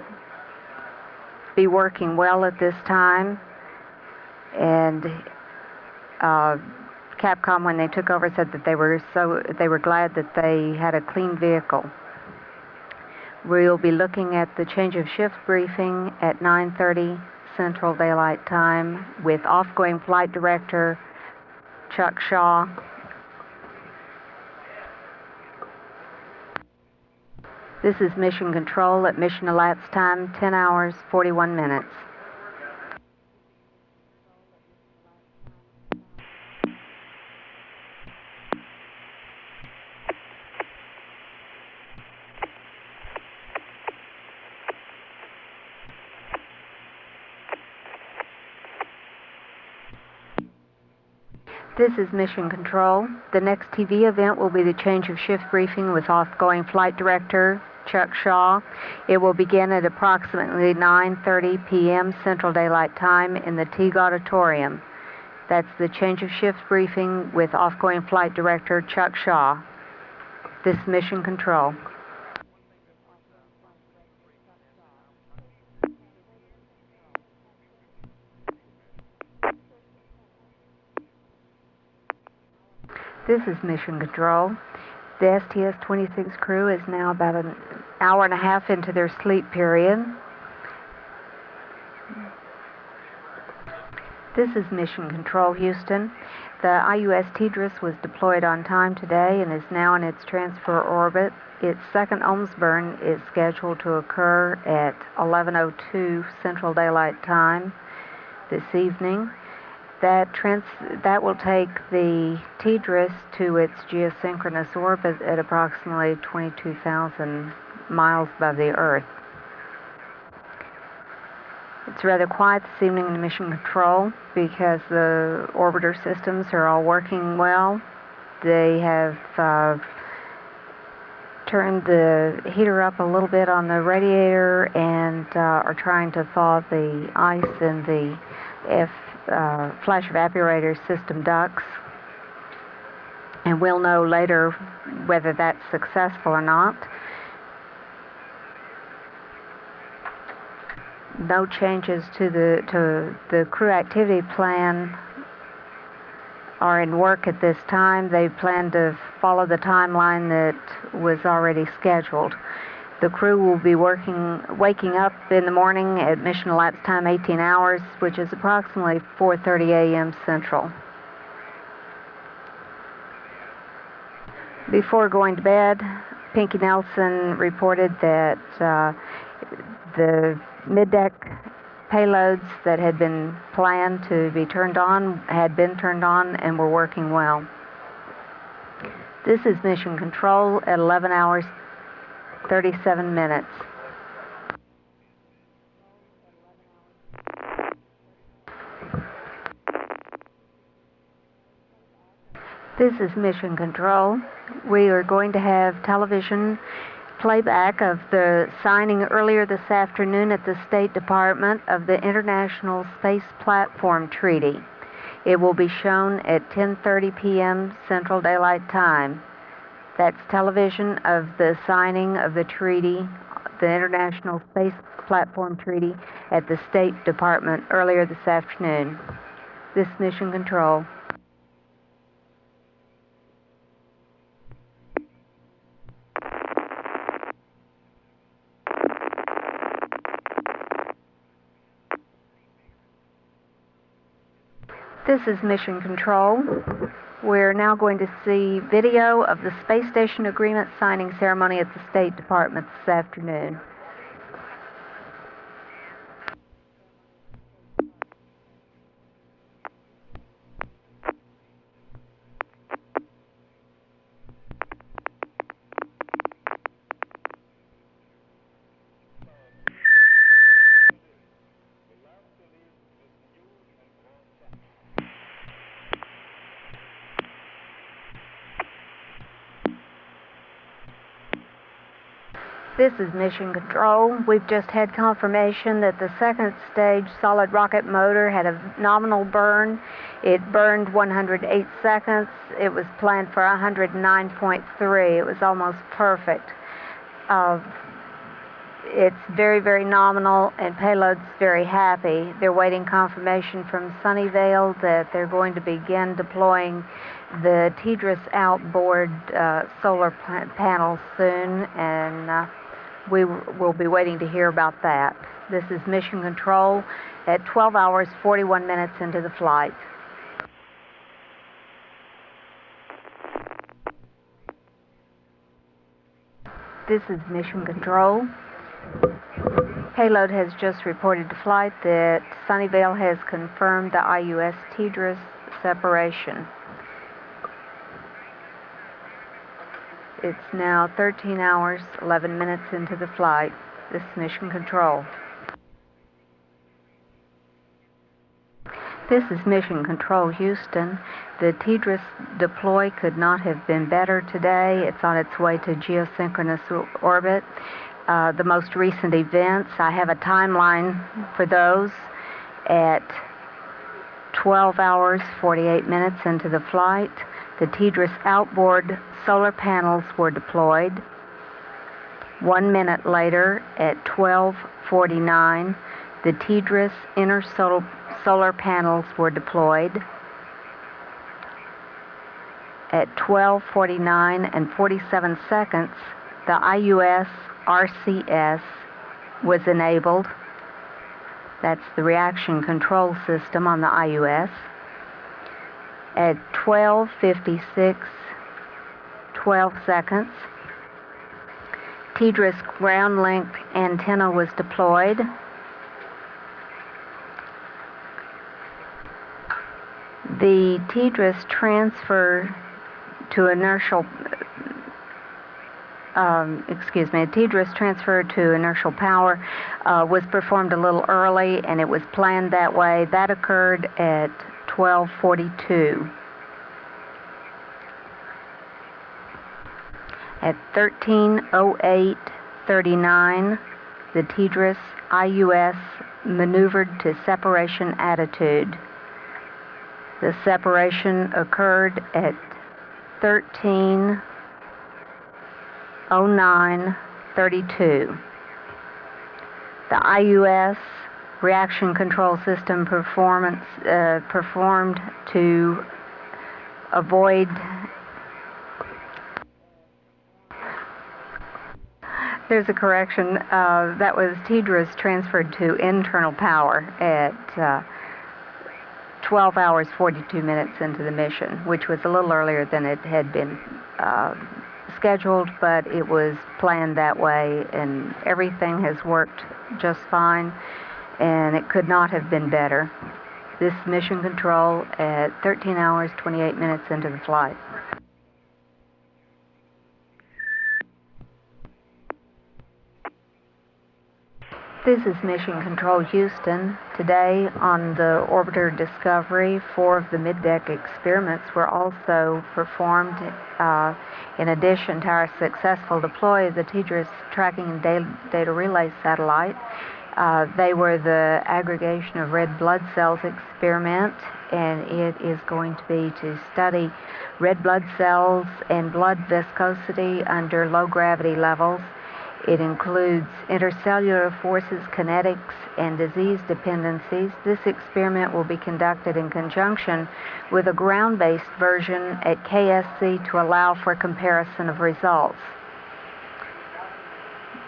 Speaker 4: be working well at this time, and Capcom, when they took over, said that they were glad that they had a clean vehicle. We'll be looking at the change of shift briefing at 9:30 Central Daylight Time with off-going flight director Chuck Shaw. This is Mission Control at mission elapsed time 10 hours 41 minutes. This is Mission Control. The next TV event will be the change of shift briefing with off-going flight director Chuck Shaw. It will begin at approximately 9:30 p.m. Central Daylight Time in the Teague Auditorium. That's the change of shift briefing with off-going flight director Chuck Shaw. This is Mission Control. This is Mission Control. The STS-26 crew is now about an hour and a half into their sleep period. This is Mission Control, Houston. The IUS Tidris was deployed on time today and is now in its transfer orbit. Its second ohms burn is scheduled to occur at 11:02 Central Daylight Time this evening. That will take the Tidris to its geosynchronous orbit at approximately 22,000 miles above the Earth. It's rather quiet this evening in Mission Control because the orbiter systems are all working well. They have turned the heater up a little bit on the radiator and are trying to thaw the ice in the flash evaporator system ducts. And we'll know later whether that's successful or not. No changes to the crew activity plan are in work at this time. They plan to follow the timeline that was already scheduled. The crew will be waking up in the morning at mission elapsed time 18 hours, which is approximately 4:30 a.m. Central. Before going to bed, Pinky Nelson reported that the mid-deck payloads that had been planned to be turned on had been turned on and were working well. This is Mission Control at 11 hours 37 minutes. This is Mission Control. We are going to have television playback of the signing earlier this afternoon at the State Department of the International Space Platform Treaty. It will be shown at 10:30 p.m. Central Daylight Time. That's television of the signing of the treaty, the International Space Platform Treaty, at the State Department earlier this afternoon. This is Mission Control. This is Mission Control. We're now going to see video of the Space Station Agreement signing ceremony at the State Department this afternoon. This is Mission Control. We've just had confirmation that the second stage solid rocket motor had a nominal burn. It burned 108 seconds. It was planned for 109.3. It was almost perfect. It's very, very nominal, and payload's very happy. They're waiting confirmation from Sunnyvale that they're going to begin deploying the TDRS outboard solar panel soon, and we will be waiting to hear about that. This is Mission Control at 12 hours 41 minutes into the flight. This is Mission Control. Payload has just reported to flight that Sunnyvale has confirmed the IUS TDRS separation. It's now 13 hours, 11 minutes into the flight. This is Mission Control. This is Mission Control, Houston. The TDRS deploy could not have been better today. It's on its way to geosynchronous orbit. The most recent events, I have a timeline for those. At 12 hours, 48 minutes into the flight, the TDRS outboard solar panels were deployed. 1 minute later, at 12:49, the TDRS inner solar panels were deployed. At 12:49 and 47 seconds, the IUS RCS was enabled. That's the reaction control system on the IUS. At 12:56, 12 seconds, TDRS ground length antenna was deployed. The TDRS transfer to inertial TDRS transfer to inertial power was performed a little early, and it was planned that way. That occurred at 12:42. At 13:08:39, the TDRS IUS maneuvered to separation attitude. The separation occurred at 13:09:32. The IUS reaction control system performed to avoid there's a correction. That was TDRS transferred to internal power at 12 hours 42 minutes into the mission, which was a little earlier than it had been scheduled, but it was planned that way, and everything has worked just fine, and it could not have been better. This mission control at 13 hours 28 minutes into the flight. This is Mission Control Houston. Today on the Orbiter Discovery, 4 of the mid-deck experiments were also performed in addition to our successful deploy of the TDRS Tracking and Data Relay Satellite. They were the aggregation of red blood cells experiment, and it is going to be to study red blood cells and blood viscosity under low gravity levels. It includes intercellular forces, kinetics, and disease dependencies. This experiment will be conducted in conjunction with a ground-based version at KSC to allow for comparison of results.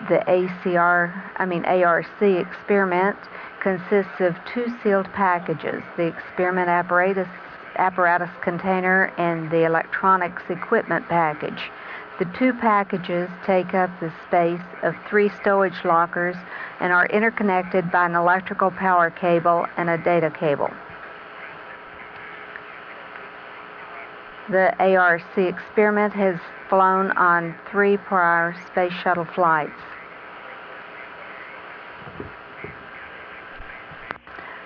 Speaker 4: The ARC experiment consists of 2 sealed packages, the experiment apparatus container and the electronics equipment package. The 2 packages take up the space of 3 stowage lockers and are interconnected by an electrical power cable and a data cable. The ARC experiment has flown on 3 prior Space Shuttle flights.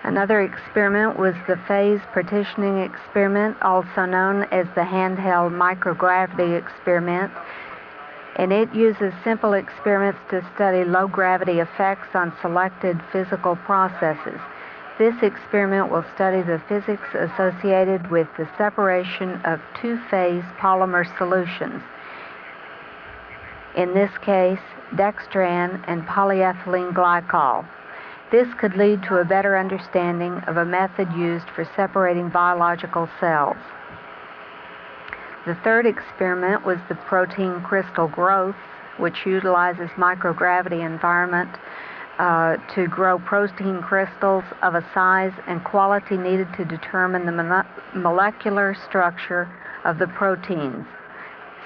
Speaker 4: Another experiment was the phase partitioning experiment, also known as the handheld microgravity experiment, and it uses simple experiments to study low gravity effects on selected physical processes. This experiment will study the physics associated with the separation of 2-phase polymer solutions. In this case, dextran and polyethylene glycol. This could lead to a better understanding of a method used for separating biological cells. The third experiment was the protein crystal growth, which utilizes microgravity environment to grow protein crystals of a size and quality needed to determine the molecular structure of the proteins.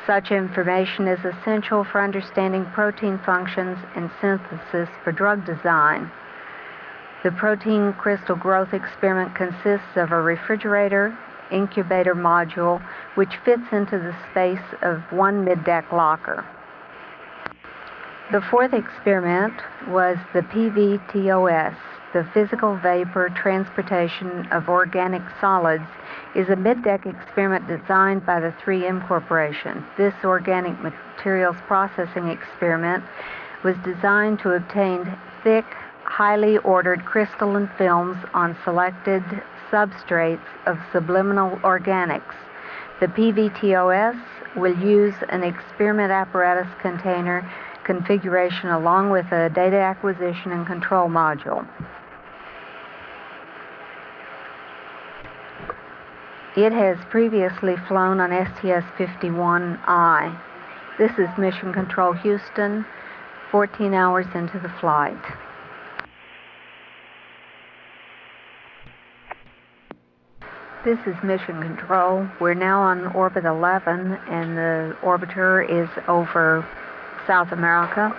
Speaker 4: Such information is essential for understanding protein functions and synthesis for drug design. The protein crystal growth experiment consists of a refrigerator incubator module which fits into the space of 1 mid-deck locker. The fourth experiment was the PVTOS, the Physical Vapor Transportation of Organic Solids, is a mid-deck experiment designed by the 3M Corporation. This organic materials processing experiment was designed to obtain thick, highly ordered crystalline films on selected substrates of subliminal organics. The PVTOS will use an experiment apparatus container configuration along with a data acquisition and control module. It has previously flown on STS-21I. This is Mission Control Houston, 14 hours into the flight. This is Mission Control. We're now on orbit 11, and the orbiter is over South America.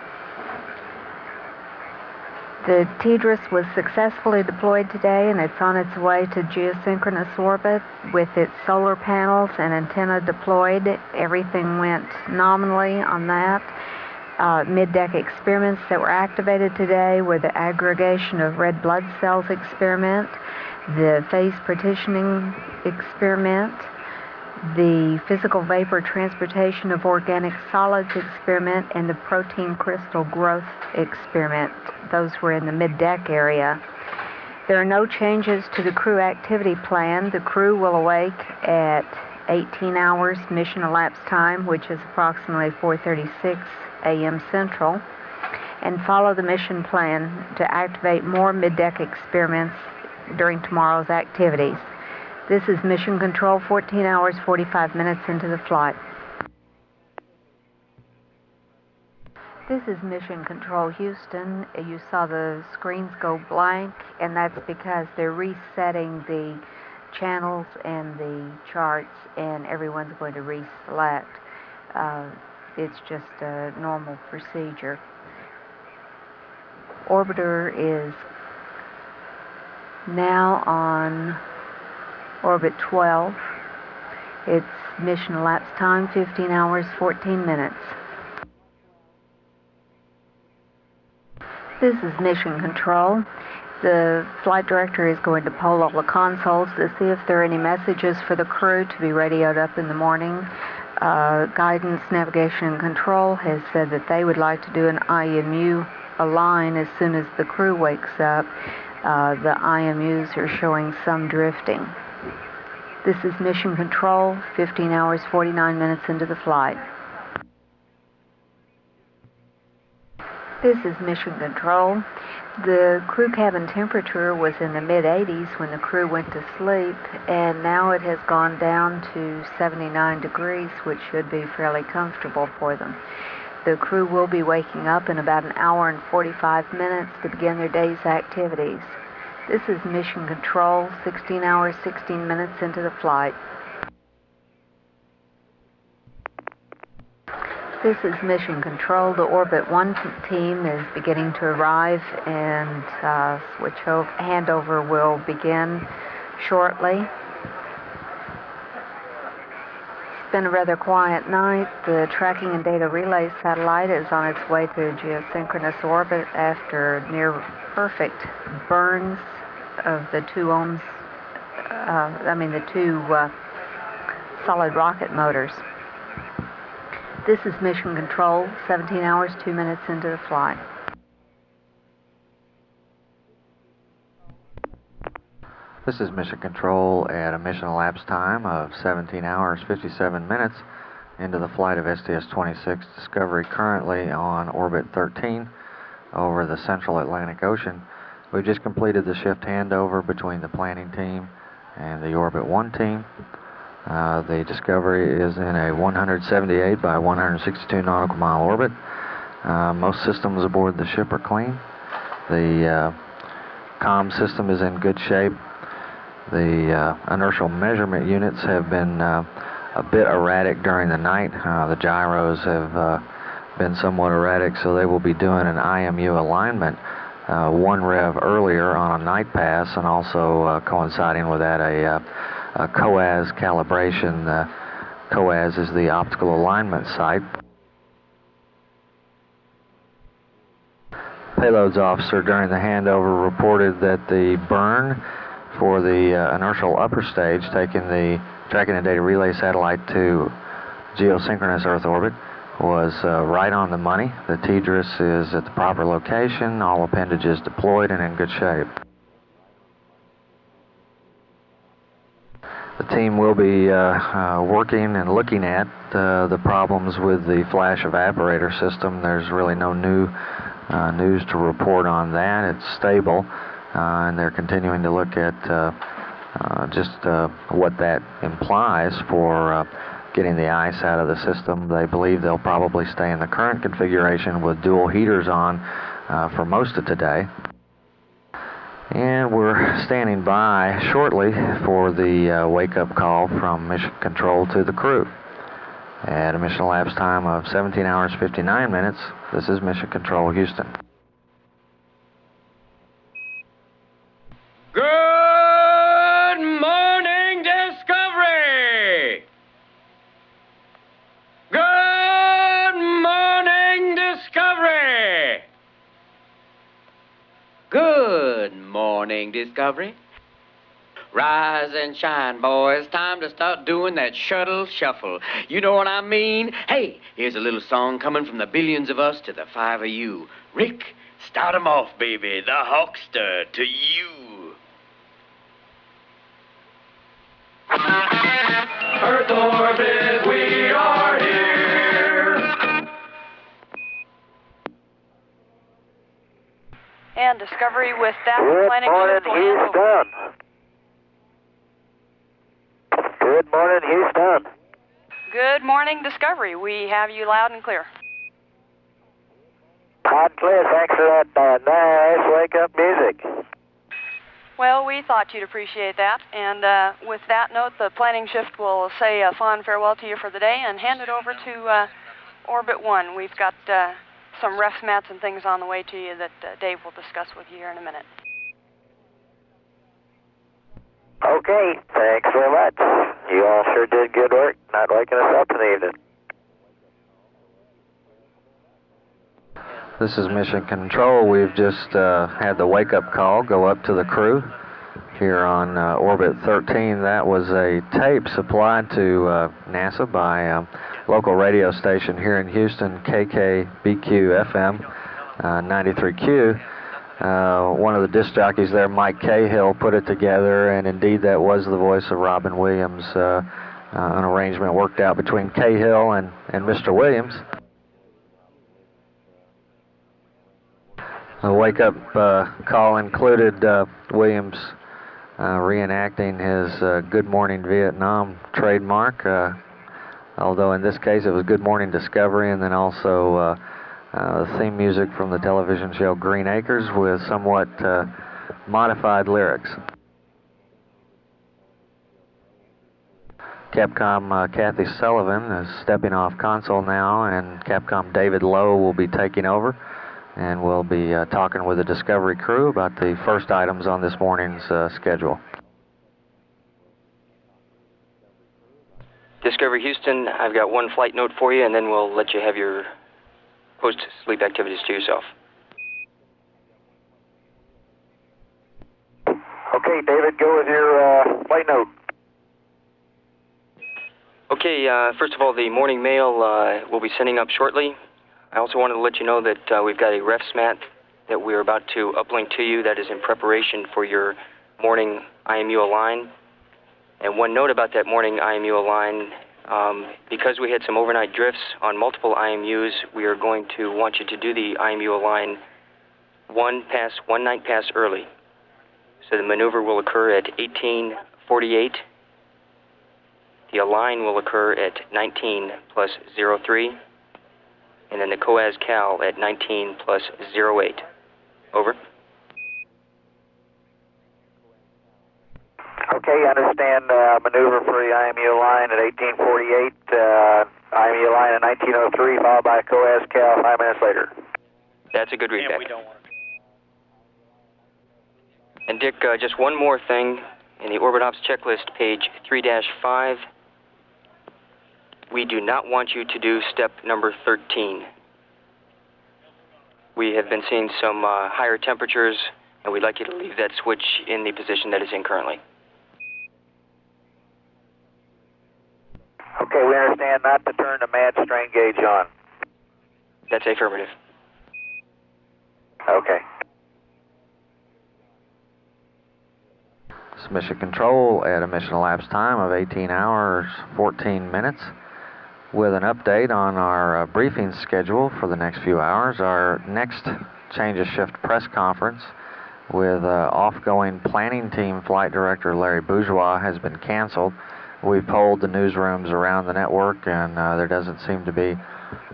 Speaker 4: The TDRS was successfully deployed today, and it's on its way to geosynchronous orbit with its solar panels and antenna deployed. Everything went nominally on that. Mid-deck experiments that were activated today were the aggregation of red blood cells experiment, the phase partitioning experiment, the physical vapor transportation of organic solids experiment, and the protein crystal growth experiment. Those were in the mid-deck area. There are no changes to the crew activity plan. The crew will awake at 18 hours mission elapsed time, which is approximately 4:36 a.m. Central, and follow the mission plan to activate more mid-deck experiments during tomorrow's activities. This is Mission Control, 14 hours, 45 minutes into the flight. This is Mission Control, Houston. You saw the screens go blank, and that's because they're resetting the channels and the charts, and everyone's going to reselect. It's just a normal procedure. Orbiter is now on orbit 12. Its mission elapsed time 15 hours 14 minutes. This is Mission Control. The flight director is going to poll all the consoles to see if there are any messages for the crew to be radioed up in the morning. Guidance, Navigation, and Control has said that they would like to do an IMU align as soon as the crew wakes up. The IMUs are showing some drifting. This is Mission Control, 15 hours, 49 minutes into the flight. This is Mission Control. The crew cabin temperature was in the mid-80s when the crew went to sleep, and now it has gone down to 79 degrees, which should be fairly comfortable for them. The crew will be waking up in about an hour and 45 minutes to begin their day's activities. This is Mission Control, 16 hours, 16 minutes into the flight. This is Mission Control. The Orbit 1 team is beginning to arrive, and handover will begin shortly. It's been a rather quiet night. The Tracking and Data Relay satellite is on its way to geosynchronous orbit after near perfect burns of the two solid rocket motors. This is Mission Control, 17 hours, 2 minutes into the flight.
Speaker 5: This is Mission Control at a mission elapsed time of 17 hours, 57 minutes into the flight of STS-26 Discovery, currently on orbit 13 over the central Atlantic Ocean. We've just completed the shift handover between the planning team and the Orbit 1 team. The Discovery is in a 178 by 162 nautical mile orbit. Most systems aboard the ship are clean. The comm system is in good shape. The inertial measurement units have been a bit erratic during the night. The gyros have been somewhat erratic, so they will be doing an IMU alignment 1 rev earlier on a night pass, and also coinciding with that a COAS calibration. COAS is the optical alignment site. Payloads officer during the handover reported that the burn for the inertial upper stage, taking the Tracking and Data Relay satellite to geosynchronous Earth orbit, was right on the money. The TDRS is at the proper location, all appendages deployed and in good shape. The team will be working and looking at the problems with the flash evaporator system. There's really no new news to report on that. It's stable, and they're continuing to look at just what that implies for getting the ice out of the system. They believe they'll probably stay in the current configuration with dual heaters on for most of today. And we're standing by shortly for the wake-up call from Mission Control to the crew. At a mission elapsed time of 17 hours, 59 minutes, this is Mission Control, Houston.
Speaker 6: Good morning, Discovery! Good morning, Discovery! morning, Discovery. Rise and shine, boys. Time to start doing that shuttle shuffle. You know what I mean? Hey, here's a little song coming from the billions of us to the 5 of you. Rick, start 'em off, baby. The Hawkster to you. Earth orbit, we are here.
Speaker 7: And Discovery with that
Speaker 2: Good
Speaker 7: planning
Speaker 2: morning,
Speaker 7: shift will handle.
Speaker 2: Houston. Good morning, Houston.
Speaker 7: Good morning, Discovery. We have you loud and clear.
Speaker 2: Loud and clear. Thanks for that nice wake-up music.
Speaker 7: Well, we thought you'd appreciate that. And with that note, the planning shift will say a fond farewell to you for the day and hand it over to Orbit 1. We've got some ref mats and things on the way to you that Dave will discuss with you here in a minute.
Speaker 2: Okay, thanks very much. You all sure did good work not waking us up in the evening.
Speaker 5: This is Mission Control. We've just had the wake-up call go up to the crew here on Orbit 13. That was a tape supplied to NASA by a local radio station here in Houston, KKBQ FM 93Q. One of the disc jockeys there, Mike Cahill, put it together, and indeed that was the voice of Robin Williams. An arrangement worked out between Cahill and Mr. Williams. The wake-up call included Williams reenacting his Good Morning Vietnam trademark, although in this case it was Good Morning Discovery, and then also the theme music from the television show Green Acres with somewhat modified lyrics. Capcom Kathy Sullivan is stepping off console now, and Capcom David Lowe will be taking over, and we'll be talking with the Discovery crew about the first items on this morning's schedule.
Speaker 8: Discovery Houston, I've got one flight note for you, and then we'll let you have your post-sleep activities to yourself.
Speaker 2: Okay, David, go with your flight note.
Speaker 8: Okay, first of all, the morning mail will be sending up shortly. I also wanted to let you know that we've got a refs mat that we're about to uplink to you that is in preparation for your morning IMU align. And one note about that morning IMU align, because we had some overnight drifts on multiple IMUs, we are going to want you to do the IMU align one night pass early. So the maneuver will occur at 18:48. The align will occur at 19 plus 03. And then the COAS Cal at 19 plus 08. Over.
Speaker 2: Okay, understand maneuver for the IMU line at 18:48, IMU line at 19:03, followed by COAS Cal 5 minutes later.
Speaker 8: That's a good readback.
Speaker 1: And we don't want to.
Speaker 8: And Dick, just one more thing. In the Orbit Ops checklist, page 3-5, we do not want you to do step number 13. We have been seeing some higher temperatures, and we'd like you to leave that switch in the position that it's in currently.
Speaker 2: Okay, we understand not to turn the mad strain gauge on.
Speaker 8: That's affirmative.
Speaker 2: Okay.
Speaker 5: This is Mission Control at a mission elapsed time of 18 hours, 14 minutes. With an update on our briefing schedule for the next few hours. Our next change of shift press conference with off-going planning team flight director Larry Bourgeois has been canceled. We've polled the newsrooms around the network, and there doesn't seem to be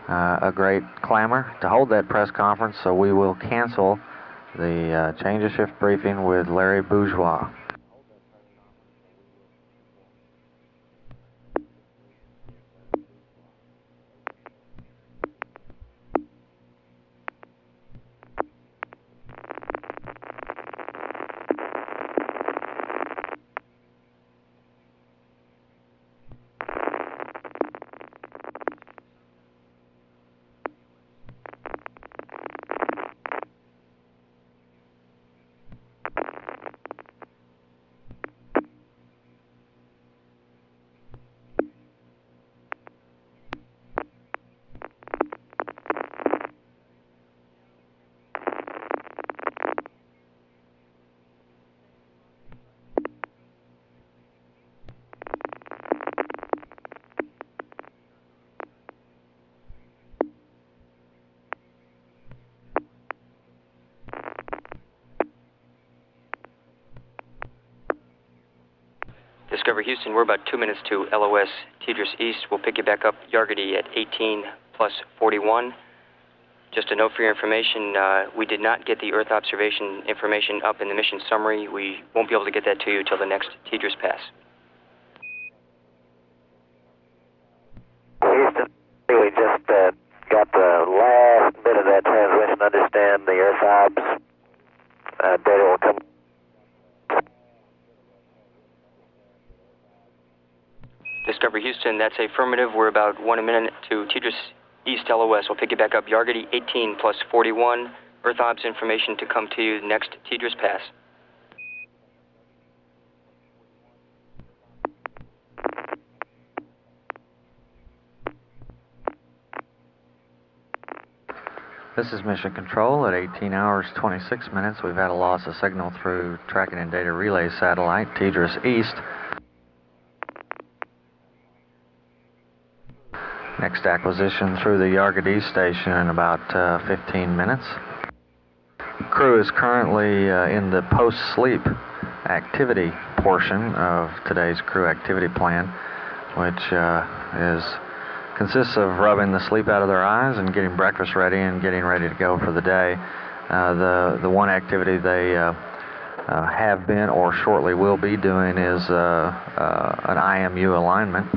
Speaker 5: a great clamor to hold that press conference, so we will cancel the change of shift briefing with Larry Bourgeois.
Speaker 8: Discovery Houston, we're about 2 minutes to LOS Tidris East. We'll pick you back up Yargady at 18 plus 41. Just a note for your information, we did not get the Earth observation information up in the mission summary. We won't be able to get that to you till the next Tidris pass.
Speaker 2: Houston, we just got the last bit of that transmission. Understand the Earth obs data will come.
Speaker 8: Discovery Houston, that's affirmative. We're about 1 minute to Tidris East LOS. We'll pick you back up Yargady 18 plus 41. Earth obs information to come to you next Tidris pass.
Speaker 5: This is Mission Control at 18 hours 26 minutes. We've had a loss of signal through tracking and data relay satellite, Tidris East. Next acquisition through the Yargady station in about 15 minutes. Crew is currently in the post-sleep activity portion of today's crew activity plan, which consists of rubbing the sleep out of their eyes and getting breakfast ready and getting ready to go for the day. The one activity they have been or shortly will be doing is an IMU alignment.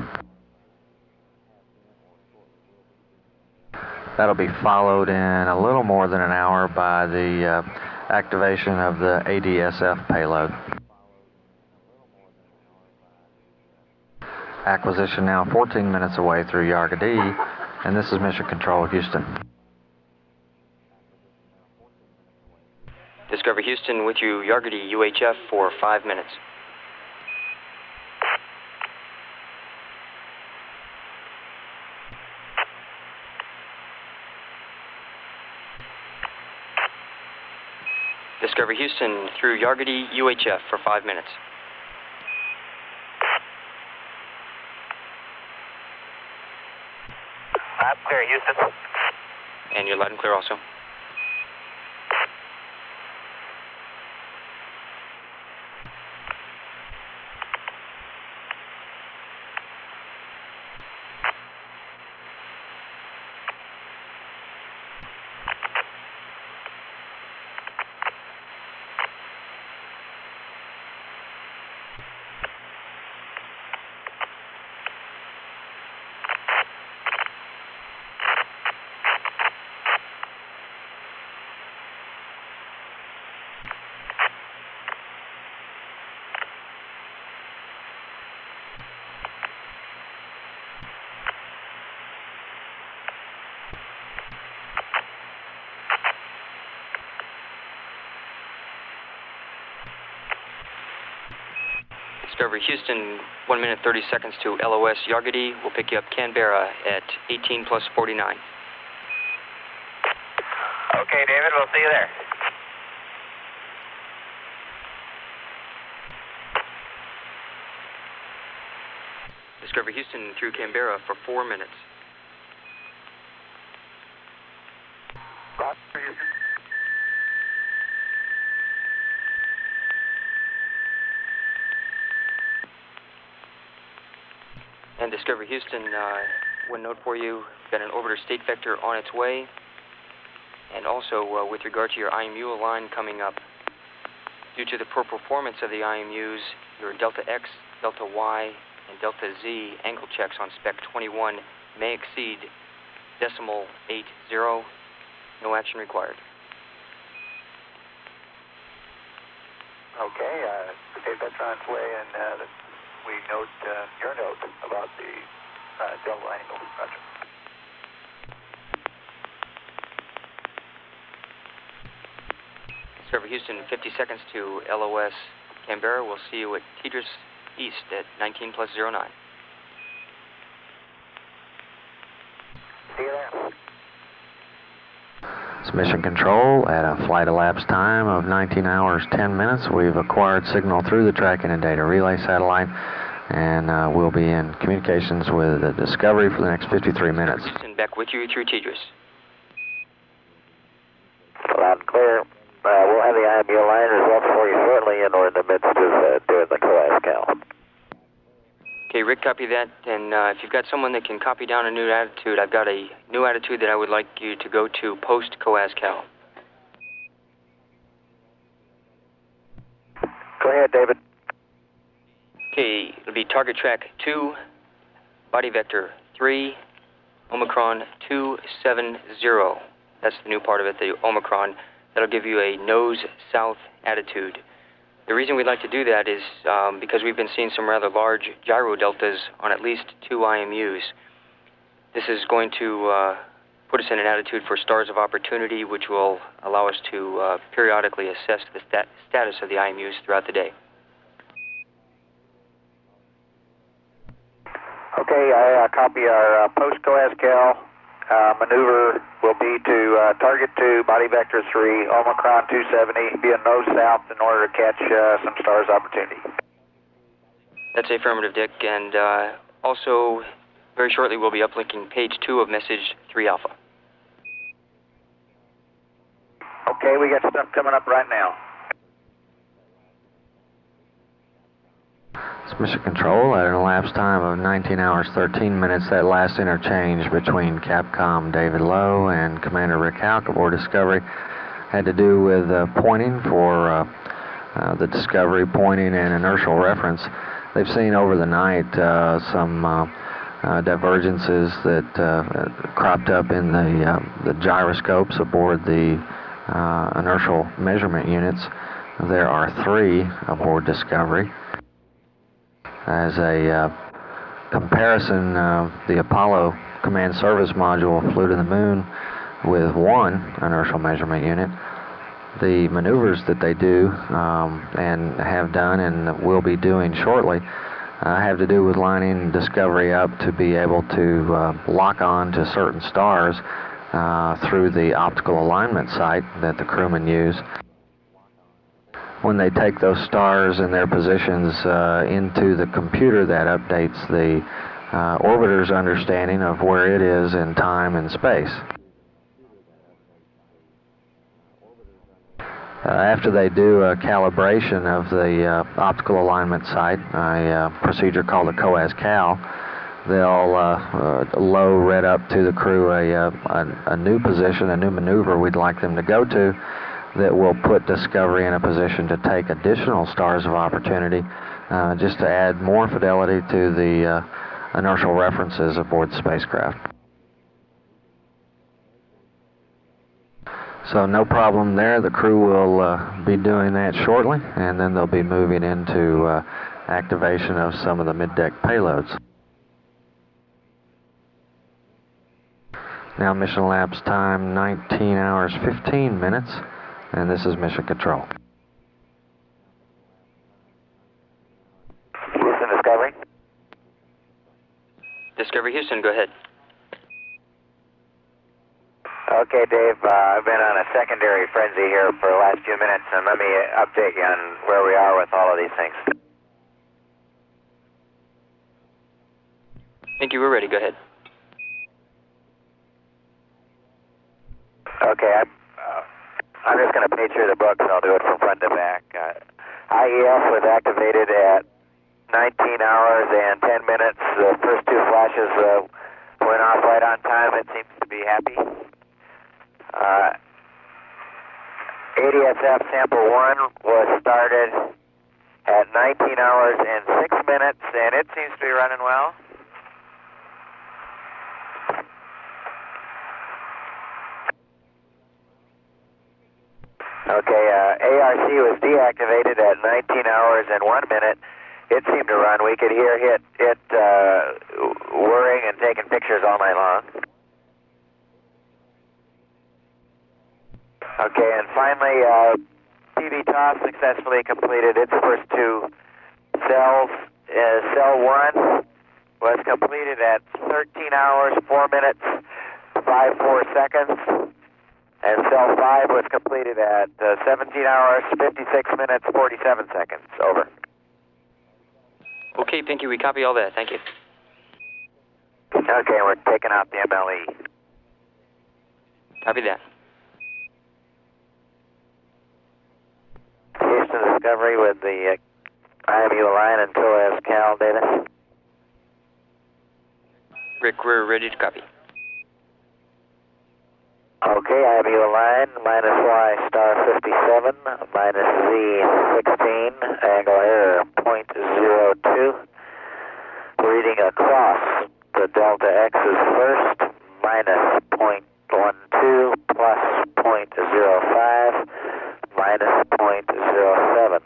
Speaker 5: That'll be followed in a little more than an hour by the activation of the ADSF payload. Acquisition now 14 minutes away through Yargady, and this is Mission Control Houston.
Speaker 8: Discovery Houston with you, Yargady UHF for 5 minutes. Discovery Houston through Yargady UHF for 5 minutes.
Speaker 2: I'm clear, Houston.
Speaker 8: And you're loud and clear also. Discovery Houston, 1 minute 30 seconds to LOS Yargady. We'll pick you up Canberra at 18 plus 49.
Speaker 2: Okay, David, we'll see you there.
Speaker 8: Discovery Houston through Canberra for 4 minutes. And Discovery Houston, one note for you, got an orbiter state vector on its way. And also, with regard to your IMU line coming up, due to the poor performance of the IMUs, your Delta X, Delta Y, and Delta Z angle checks on Spec 21 may exceed decimal 80. No action required.
Speaker 2: Okay, state vector on its way, and we note your note about the Delta angle. Roger.
Speaker 8: Discovery Houston, 50 seconds to LOS Canberra. We'll see you at Tidris East at 19 plus 09.
Speaker 2: See you there.
Speaker 5: It's Mission Control at a flight elapsed time of 19 hours 10 minutes. We've acquired signal through the tracking and data relay satellite, and we'll be in communications with the Discovery for the next 53 minutes.
Speaker 8: Houston, back with you through Tidris.
Speaker 2: Loud and clear. We'll have the IMU line results for you shortly, and we're in the midst of doing the COAS cal.
Speaker 8: Okay, Rick, copy that. And if you've got someone that can copy down a new attitude, I've got a new attitude that I would like you to go to post-COAS-CAL.
Speaker 2: Go ahead, David.
Speaker 8: Okay, it'll be target track 2, body vector 3, Omicron 270. That's the new part of it, the Omicron. That'll give you a nose-south attitude. The reason we'd like to do that is because we've been seeing some rather large gyro deltas on at least 2 IMUs. This is going to put us in an attitude for stars of opportunity, which will allow us to periodically assess the status of the IMUs throughout the day.
Speaker 2: Okay, I copy our post-COAS-CAL. Maneuver will be to target 2, body vector 3, Omicron 270, be a nose south in order to catch some stars opportunity.
Speaker 8: That's affirmative, Dick. And also, very shortly, we'll be uplinking page 2 of message 3 alpha.
Speaker 2: Okay, we got stuff coming up right now.
Speaker 5: It's Mission Control at an elapsed time of 19 hours 13 minutes. That last interchange between Capcom David Lowe and Commander Rick Houck aboard Discovery had to do with pointing for the Discovery, pointing and inertial reference. They've seen over the night some divergences that cropped up in the gyroscopes aboard the inertial measurement units. There are 3 aboard Discovery. As a comparison, the Apollo Command Service Module flew to the moon with 1 inertial measurement unit. The maneuvers that they do and have done and will be doing shortly have to do with lining Discovery up to be able to lock on to certain stars through the optical alignment site that the crewmen use. When they take those stars and their positions into the computer, that updates the orbiter's understanding of where it is in time and space. After they do a calibration of the optical alignment site, a procedure called a COAS-CAL, they'll Lowe read up to the crew a new position, a new maneuver we'd like them to go to, that will put Discovery in a position to take additional stars of opportunity, just to add more fidelity to the inertial references aboard the spacecraft. So no problem there. The crew will be doing that shortly, and then they'll be moving into activation of some of the mid-deck payloads. Now mission elapsed time 19 hours 15 minutes. And this is Mission Control.
Speaker 2: Houston, Discovery.
Speaker 8: Discovery Houston, go ahead.
Speaker 2: Okay, Dave, I've been on a secondary frenzy here for the last few minutes, and let me update you on where we are with all of these things.
Speaker 8: Thank you, we're ready, go ahead.
Speaker 2: Okay, I'm just going to page through the books, and I'll do it from front to back. IEF was activated at 19 hours and 10 minutes. The first 2 flashes went off right on time. It seems to be happy. ADSF sample 1 was started at 19 hours and 6 minutes, and it seems to be running well. Okay, ARC was deactivated at 19 hours and 1 minute. It seemed to run. We could hear it whirring and taking pictures all night long. Okay, and finally, PV TOS successfully completed its first 2 cells. Cell 1 was completed at 13 hours, 4 minutes, 54 seconds. And cell 5 was completed at 17 hours, 56 minutes, 47 seconds. Over.
Speaker 8: Okay, thank you. We copy all that. Thank you.
Speaker 2: Okay, we're taking out the MLE.
Speaker 8: Copy that.
Speaker 2: Houston Discovery with the IMU line and COAS-CAL data.
Speaker 8: Rick, we're ready to copy.
Speaker 2: Okay, I have you aligned, minus Y star 57, minus Z 16, angle error .02. Reading across, the delta X is first, minus .12, plus .05, minus .07.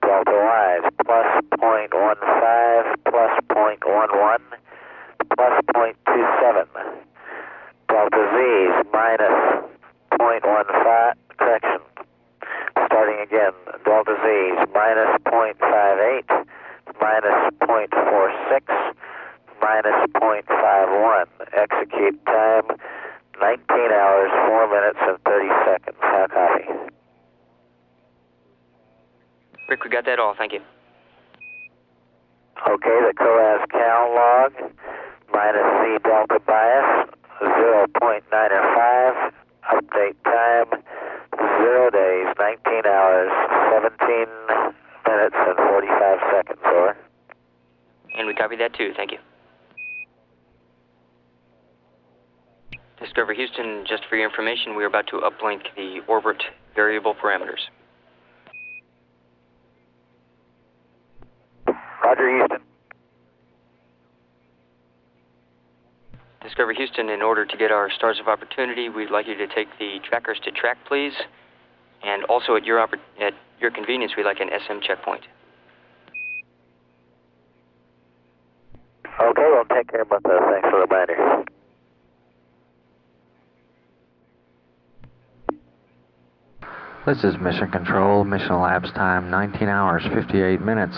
Speaker 2: Delta Y is plus .15, plus .11, plus .27. Delta Z is minus .15, correction, starting again, Delta Z is minus .58, minus .46, minus .51, execute time 19 hours, 4 minutes and 30 seconds, how copy?
Speaker 8: Rick, we got that all, thank you.
Speaker 2: Okay, the COAS cal log, minus Z delta bias, 0.95, update time, 0 days, 19 hours, 17 minutes and 45 seconds, over.
Speaker 8: And we copy that too, thank you. Discovery Houston, just for your information, we're about to uplink the orbit variable parameters.
Speaker 2: Roger, Houston.
Speaker 8: Discovery Houston, in order to get our stars of opportunity, we'd like you to take the trackers to track, please. And also at your convenience, we'd like an SM checkpoint.
Speaker 2: Okay, we'll take care of both those. Thanks for the reminder.
Speaker 5: This is Mission Control. Mission elapsed time 19 hours, 58 minutes.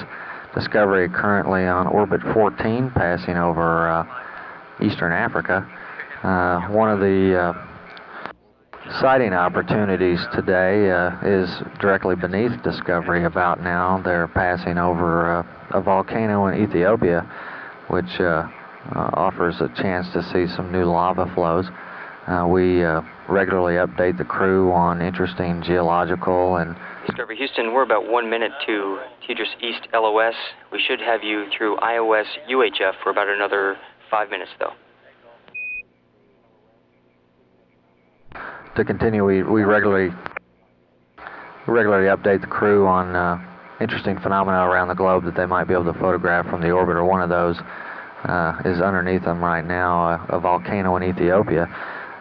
Speaker 5: Discovery currently on orbit 14, passing over Eastern Africa. One of the sighting opportunities today is directly beneath Discovery about now. They're passing over a volcano in Ethiopia, which offers a chance to see some new lava flows. We regularly update the crew on interesting geological and...
Speaker 8: Discovery Houston, we're about 1 minute to TDRS East LOS. We should have you through iOS UHF for about another 5 minutes, though.
Speaker 5: To continue, we regularly update the crew on interesting phenomena around the globe that they might be able to photograph from the orbiter. One of those is underneath them right now, a volcano in Ethiopia.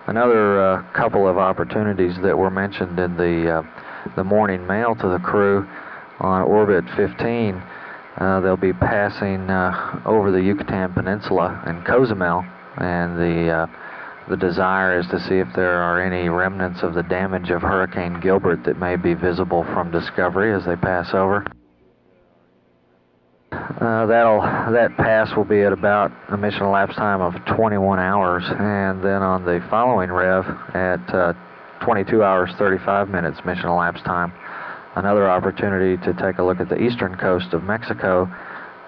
Speaker 5: Another couple of opportunities that were mentioned in the morning mail to the crew on orbit 15. They'll be passing over the Yucatan Peninsula in Cozumel, and the desire is to see if there are any remnants of the damage of Hurricane Gilbert that may be visible from Discovery as they pass over. That pass will be at about a mission elapsed time of 21 hours, and then on the following rev at 22 hours 35 minutes mission elapsed time. Another opportunity to take a look at the eastern coast of Mexico,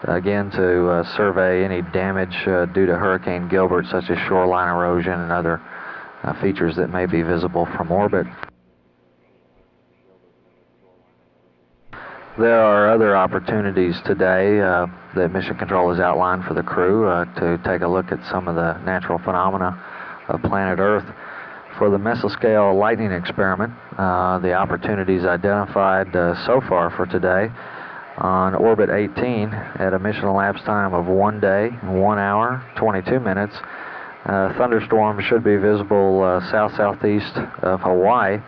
Speaker 5: again to survey any damage due to Hurricane Gilbert, such as shoreline erosion and other features that may be visible from orbit. There are other opportunities today that Mission Control has outlined for the crew to take a look at some of the natural phenomena of planet Earth. For the mesoscale lightning experiment, the opportunities identified so far for today on orbit 18 at a mission elapsed time of 1 day, 1 hour, 22 minutes. Thunderstorms should be visible south-southeast of Hawaii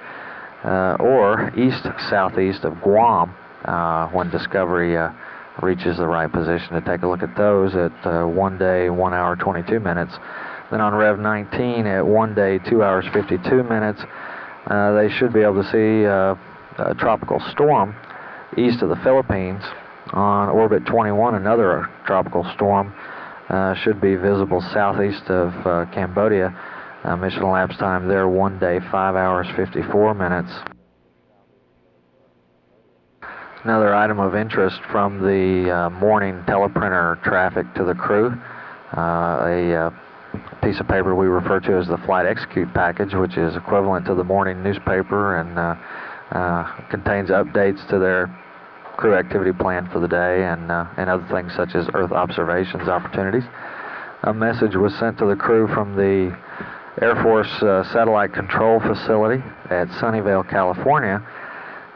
Speaker 5: or east-southeast of Guam when Discovery reaches the right position to take a look at those at 1 day, 1 hour, 22 minutes. Then on Rev 19 at 1 day, 2 hours, 52 minutes, they should be able to see a tropical storm east of the Philippines. On orbit 21, another tropical storm should be visible southeast of Cambodia. Mission elapsed time there 1 day, 5 hours, 54 minutes. Another item of interest from the morning teleprinter traffic to the crew, a piece of paper we refer to as the flight execute package, which is equivalent to the morning newspaper and contains updates to their crew activity plan for the day and other things such as Earth observations opportunities. a message was sent to the crew from the Air Force Satellite Control Facility at Sunnyvale, California,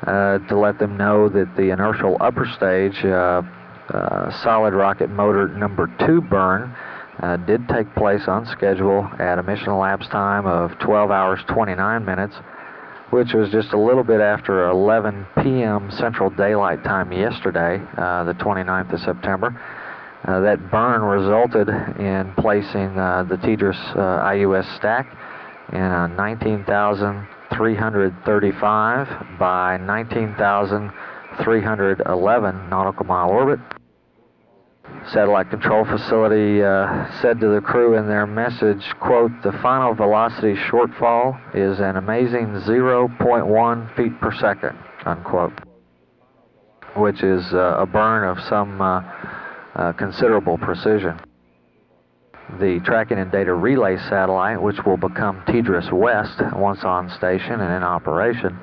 Speaker 5: to let them know that the inertial upper stage solid rocket motor number 2 burn did take place on schedule at a mission elapsed time of 12 hours 29 minutes, which was just a little bit after 11 p.m. Central Daylight Time yesterday, the 29th of September. That burn resulted in placing the TDRS IUS stack in a 19,335 by 19,311 nautical mile orbit. Satellite Control Facility said to the crew in their message, quote, "The final velocity shortfall is an amazing 0.1 feet per second," unquote, which is a burn of some considerable precision. The tracking and data relay satellite, which will become TDRS West once on station and in operation,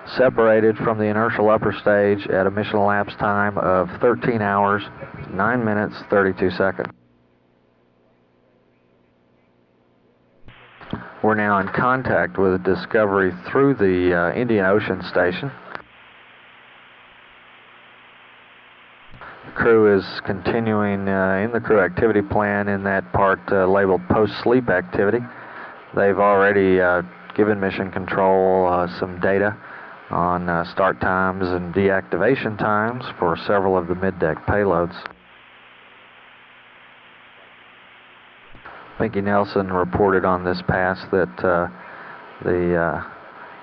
Speaker 5: separated from the inertial upper stage at a mission elapsed time of 13 hours, 9 minutes, 32 seconds. We're now in contact with Discovery through the Indian Ocean Station. The crew is continuing in the crew activity plan in that part labeled post-sleep activity. They've already given Mission Control some data on start times and deactivation times for several of the mid-deck payloads. Pinky Nelson reported on this pass that the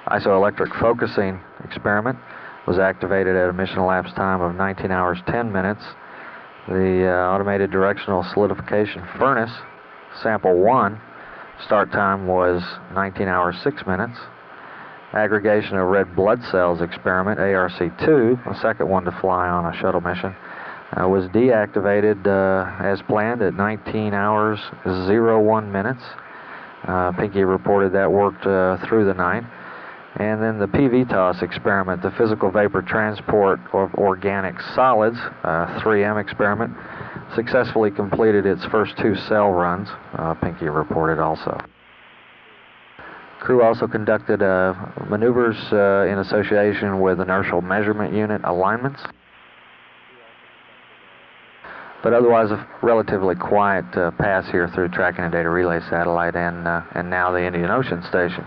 Speaker 5: isoelectric focusing experiment was activated at a mission elapsed time of 19 hours 10 minutes. The automated directional solidification furnace, sample 1, start time was 19 hours 6 minutes. Aggregation of red blood cells experiment, ARC-2, the second one to fly on a shuttle mission, was deactivated as planned at 19 hours 01 minutes. Pinky reported that worked through the night. And then the PVTOS experiment, the physical vapor transport of organic solids, 3M experiment, successfully completed its first 2 cell runs, Pinky reported also. Crew also conducted maneuvers in association with inertial measurement unit alignments, but otherwise a relatively quiet pass here through tracking and data relay satellite and now the Indian Ocean Station.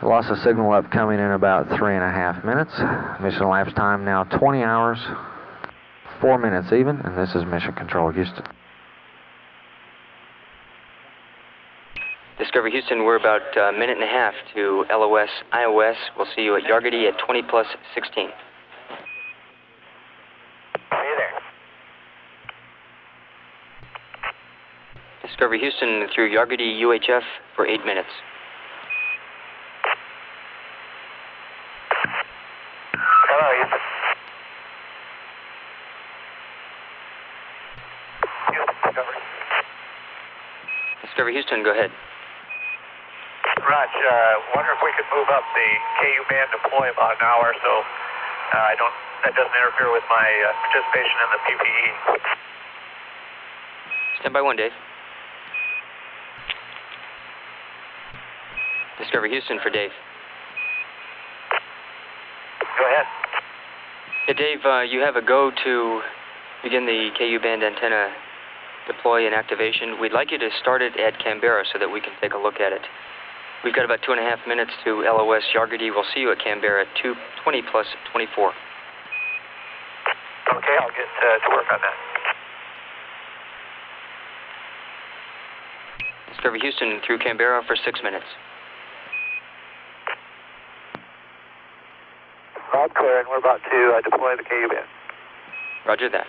Speaker 5: Loss of signal upcoming in about 3.5 minutes. Mission elapsed time now 20 hours, 4 minutes even, and this is Mission Control Houston.
Speaker 8: Discovery Houston, we're about a minute and a half to LOS IOS. We'll see you at Yargity at 20 plus 16.
Speaker 2: See you there.
Speaker 8: Discovery Houston through Yargity UHF for 8 minutes.
Speaker 2: Hello, Houston. Houston, Discovery.
Speaker 8: Discovery Houston, go ahead.
Speaker 2: Raj, wonder if we could move up the KU band deploy about an hour so that doesn't interfere with my participation in the PPE.
Speaker 8: Stand by 1, Dave. Discovery Houston for Dave.
Speaker 2: Go ahead.
Speaker 8: Yeah, Dave, you have a go to begin the KU band antenna deploy and activation. We'd like you to start it at Canberra so that we can take a look at it. We've got about 2.5 minutes to LOS Yargity. We'll see you at Canberra at 20 plus 24.
Speaker 2: Okay, I'll get to work on that.
Speaker 8: Discovery Houston through Canberra for 6 minutes.
Speaker 2: Loud clear, and we're about to deploy the KU band.
Speaker 8: Roger that.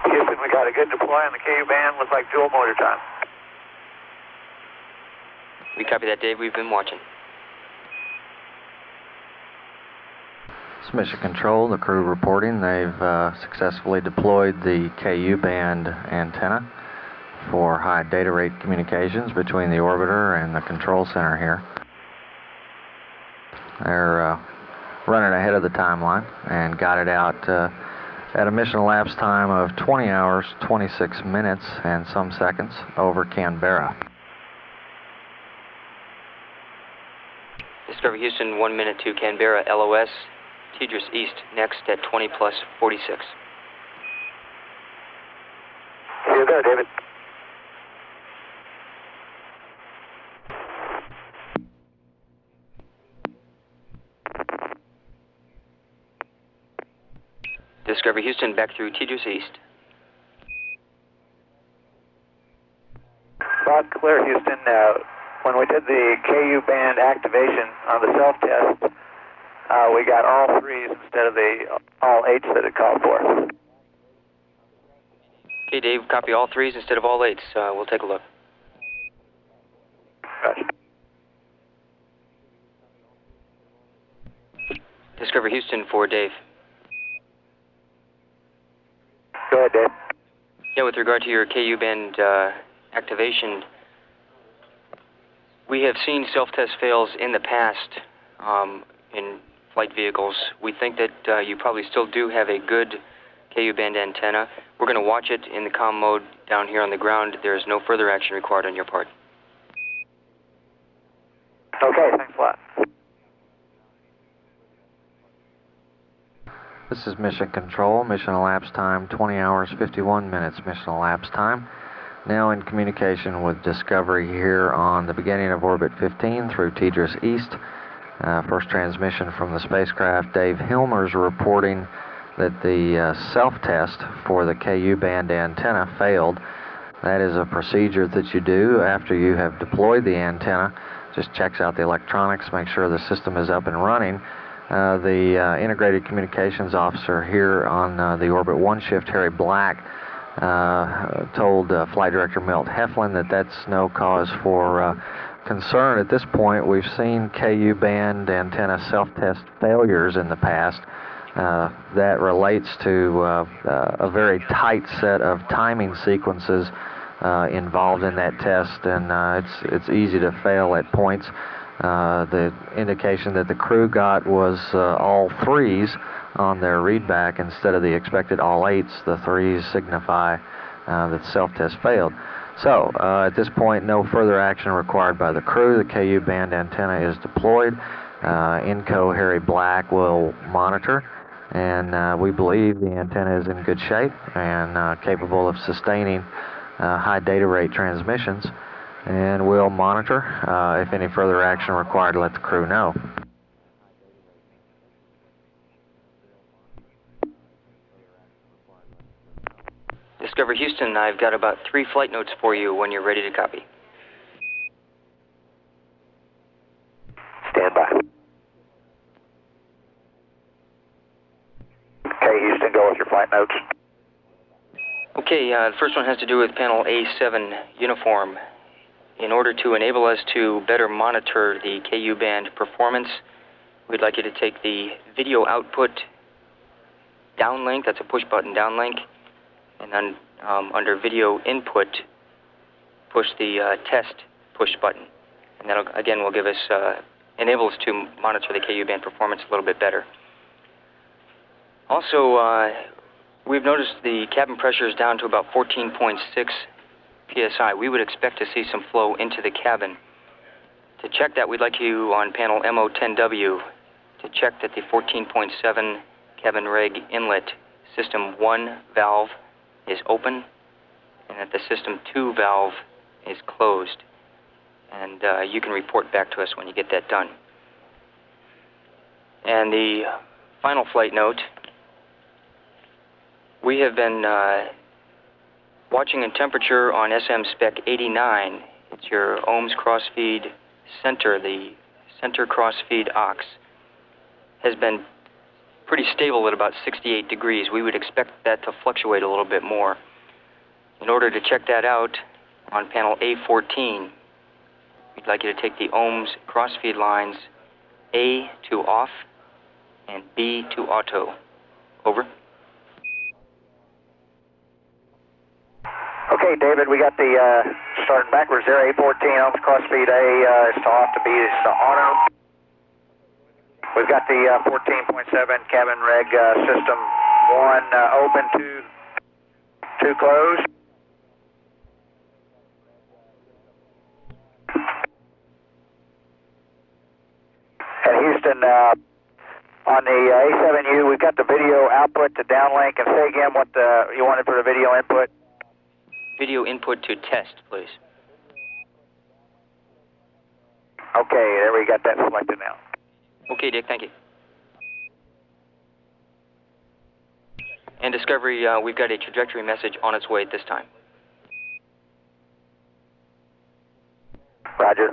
Speaker 2: Houston, we got a good deploy on the KU band. Looks like dual motor time.
Speaker 8: We copy that, Dave. We've been watching.
Speaker 5: It's Mission Control, the crew reporting. They've successfully deployed the KU band antenna for high data rate communications between the orbiter and the control center here. They're running ahead of the timeline and got it out at a mission elapsed time of 20 hours, 26 minutes, and some seconds over Canberra.
Speaker 8: Discovery Houston, 1 minute to Canberra, LOS, Tidris East, next at 20 plus 46.
Speaker 2: See you there, David.
Speaker 8: Discovery Houston, back through Tidris East.
Speaker 2: Loud clear, Houston. When we did the KU band activation on the self-test, we got all threes instead of the all eights that it called for.
Speaker 8: Okay, Dave, copy all threes instead of all eights. We'll take a look.
Speaker 2: Gotcha.
Speaker 8: Discovery Houston for Dave.
Speaker 2: Go ahead, Dave.
Speaker 8: Yeah, with regard to your KU band activation, we have seen self-test fails in the past in flight vehicles. We think that you probably still do have a good KU band antenna. We're going to watch it in the comm mode down here on the ground. There is no further action required on your part.
Speaker 2: Okay, thanks a lot.
Speaker 5: This is Mission Control. Mission elapsed time 20 hours, 51 minutes. Mission elapsed time. Now in communication with Discovery here on the beginning of orbit 15 through Tidris East. First transmission from the spacecraft. Dave Hilmer's reporting that the self-test for the KU band antenna failed. That is a procedure that you do after you have deployed the antenna. Just checks out the electronics, make sure the system is up and running. The integrated communications officer here on the orbit 1 shift, Harry Black, told Flight Director Milt Heflin that that's no cause for concern at this point. We've seen KU band antenna self-test failures in the past. That relates to a very tight set of timing sequences involved in that test, and it's easy to fail at points. The indication that the crew got was all threes on their readback instead of the expected all eights. The threes signify that self-test failed. So at this point, no further action required by the crew. The KU band antenna is deployed. INCO Harry Black will monitor, and we believe the antenna is in good shape and capable of sustaining high data rate transmissions. And we'll monitor. If any further action required, let the crew know.
Speaker 8: Discovery Houston, I've got about 3 flight notes for you when you're ready to copy.
Speaker 2: Stand by. Okay, Houston, go with your flight notes.
Speaker 8: Okay, the first one has to do with panel A7 uniform. In order to enable us to better monitor the KU band performance, we'd like you to take the video output downlink, that's a push button downlink, and then under video input, push the test push button. And that again will give us, enable us to monitor the KU band performance a little bit better. Also, we've noticed the cabin pressure is down to about 14.6 PSI. We would expect to see some flow into the cabin. To check that, we'd like you on panel MO10W to check that the 14.7 cabin reg inlet system 1 valve is open and that the system 2 valve is closed. And you can report back to us when you get that done. And the final flight note, we have been watching in temperature on SM spec 89. It's your ohms crossfeed center. The center crossfeed aux has been pretty stable at about 68 degrees. We would expect that to fluctuate a little bit more. In order to check that out, on panel A14, we'd like you to take the ohms crossfeed lines A to off and B to auto. Over.
Speaker 2: Okay, David, we got the starting backwards there. A14 ohms crossfeed A is to off, to B is to auto. We've got the 14.7 cabin reg system 1 open, 2 closed. And Houston, on the A7U, we've got the video output to downlink, and say again what you wanted for the video input.
Speaker 8: Video input to test, please.
Speaker 2: Okay, there we got that selected now.
Speaker 8: Okay, Dick, thank you. And Discovery, we've got a trajectory message on its way at this time.
Speaker 2: Roger.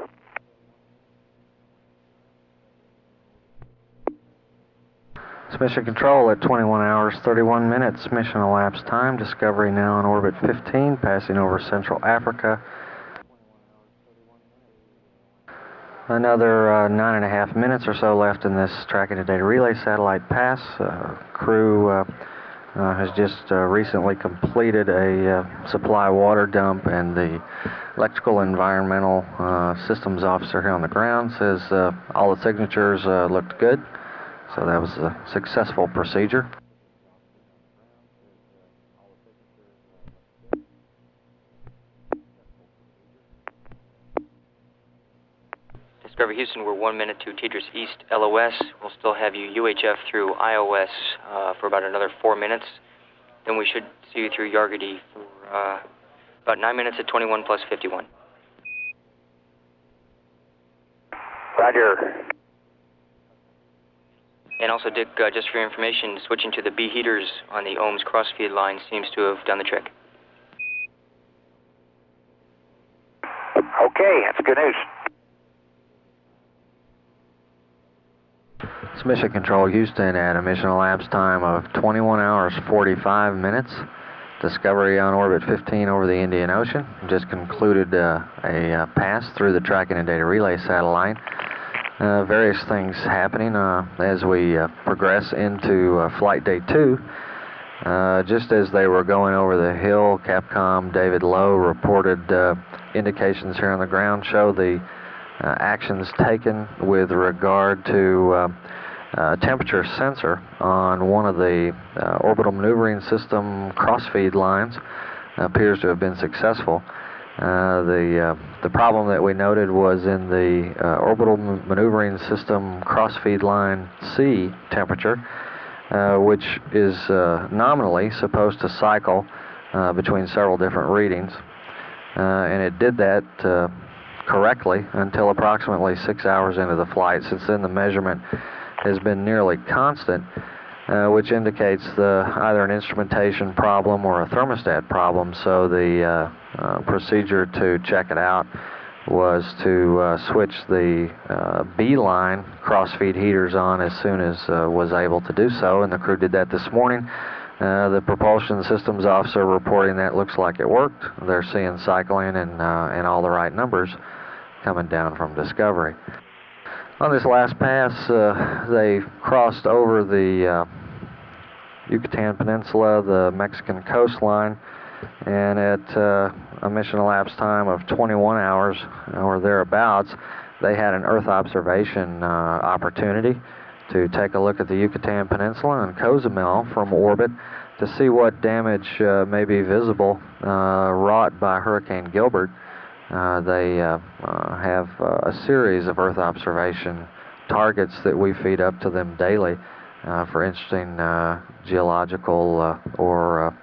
Speaker 5: It's Mission Control at 21 hours 31 minutes. Mission elapsed time. Discovery now on orbit 15, passing over Central Africa. Another 9.5 minutes or so left in this tracking and data relay satellite pass. Crew has just recently completed a supply water dump, and the electrical environmental systems officer here on the ground says all the signatures looked good. So that was a successful procedure.
Speaker 8: Discovery Houston, we're 1 minute to TDRS East LOS. We'll still have you UHF through IOS for about another 4 minutes. Then we should see you through Yargady for about 9 minutes at 21 plus 51.
Speaker 2: Roger.
Speaker 8: And also, Dick, just for your information, switching to the B heaters on the ohms crossfeed line seems to have done the trick.
Speaker 2: Okay, that's good news.
Speaker 5: It's Mission Control Houston at a mission elapsed time of 21 hours 45 minutes. Discovery on orbit 15 over the Indian Ocean. Just concluded a pass through the tracking and data relay satellite. Various things happening as we progress into flight day 2. Just as they were going over the hill, Capcom David Lowe reported indications here on the ground show the actions taken with regard to temperature sensor on one of the orbital maneuvering system crossfeed lines. Appears to have been successful. The problem that we noted was in the orbital maneuvering system crossfeed line C temperature, which is nominally supposed to cycle between several different readings, and it did that correctly until approximately 6 hours into the flight. Since then, the measurement has been nearly constant, which indicates either an instrumentation problem or a thermostat problem. So the procedure to check it out was to switch the B line crossfeed heaters on as soon as was able to do so, and the crew did that this morning. The propulsion systems officer reporting that looks like it worked. They're seeing cycling and all the right numbers coming down from Discovery. On this last pass, they crossed over the Yucatan Peninsula, the Mexican coastline, and at a mission elapsed time of 21 hours or thereabouts, they had an Earth observation opportunity to take a look at the Yucatan Peninsula and Cozumel from orbit to see what damage may be visible wrought by Hurricane Gilbert. They have a series of Earth observation targets that we feed up to them daily for interesting geological or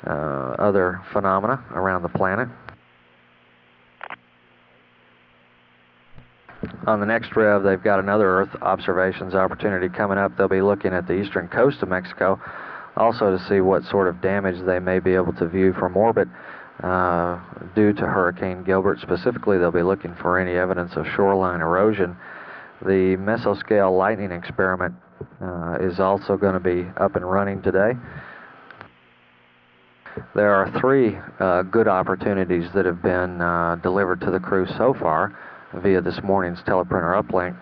Speaker 5: other phenomena around the planet. On the next rev, they've got another Earth observations opportunity coming up. They'll be looking at the eastern coast of Mexico, also to see what sort of damage they may be able to view from orbit due to Hurricane Gilbert. Specifically, they'll be looking for any evidence of shoreline erosion. The mesoscale lightning experiment is also going to be up and running today. There are 3 good opportunities that have been delivered to the crew so far via this morning's teleprinter uplink.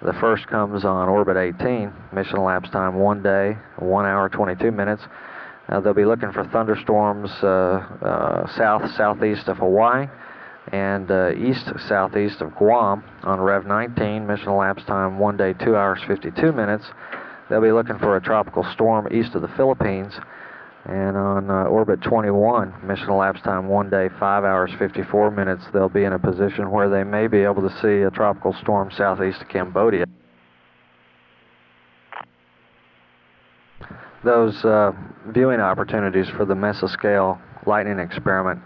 Speaker 5: The first comes on orbit 18, mission elapsed time 1 day, 1 hour 22 minutes. They'll be looking for thunderstorms south-southeast of Hawaii and east-southeast of Guam on Rev 19, mission elapsed time 1 day, 2 hours 52 minutes. they'll be looking for a tropical storm east of the Philippines. And on orbit 21, mission elapsed time 1 day, 5 hours, 54 minutes, they'll be in a position where they may be able to see a tropical storm southeast of Cambodia. Those viewing opportunities for the mesoscale lightning experiment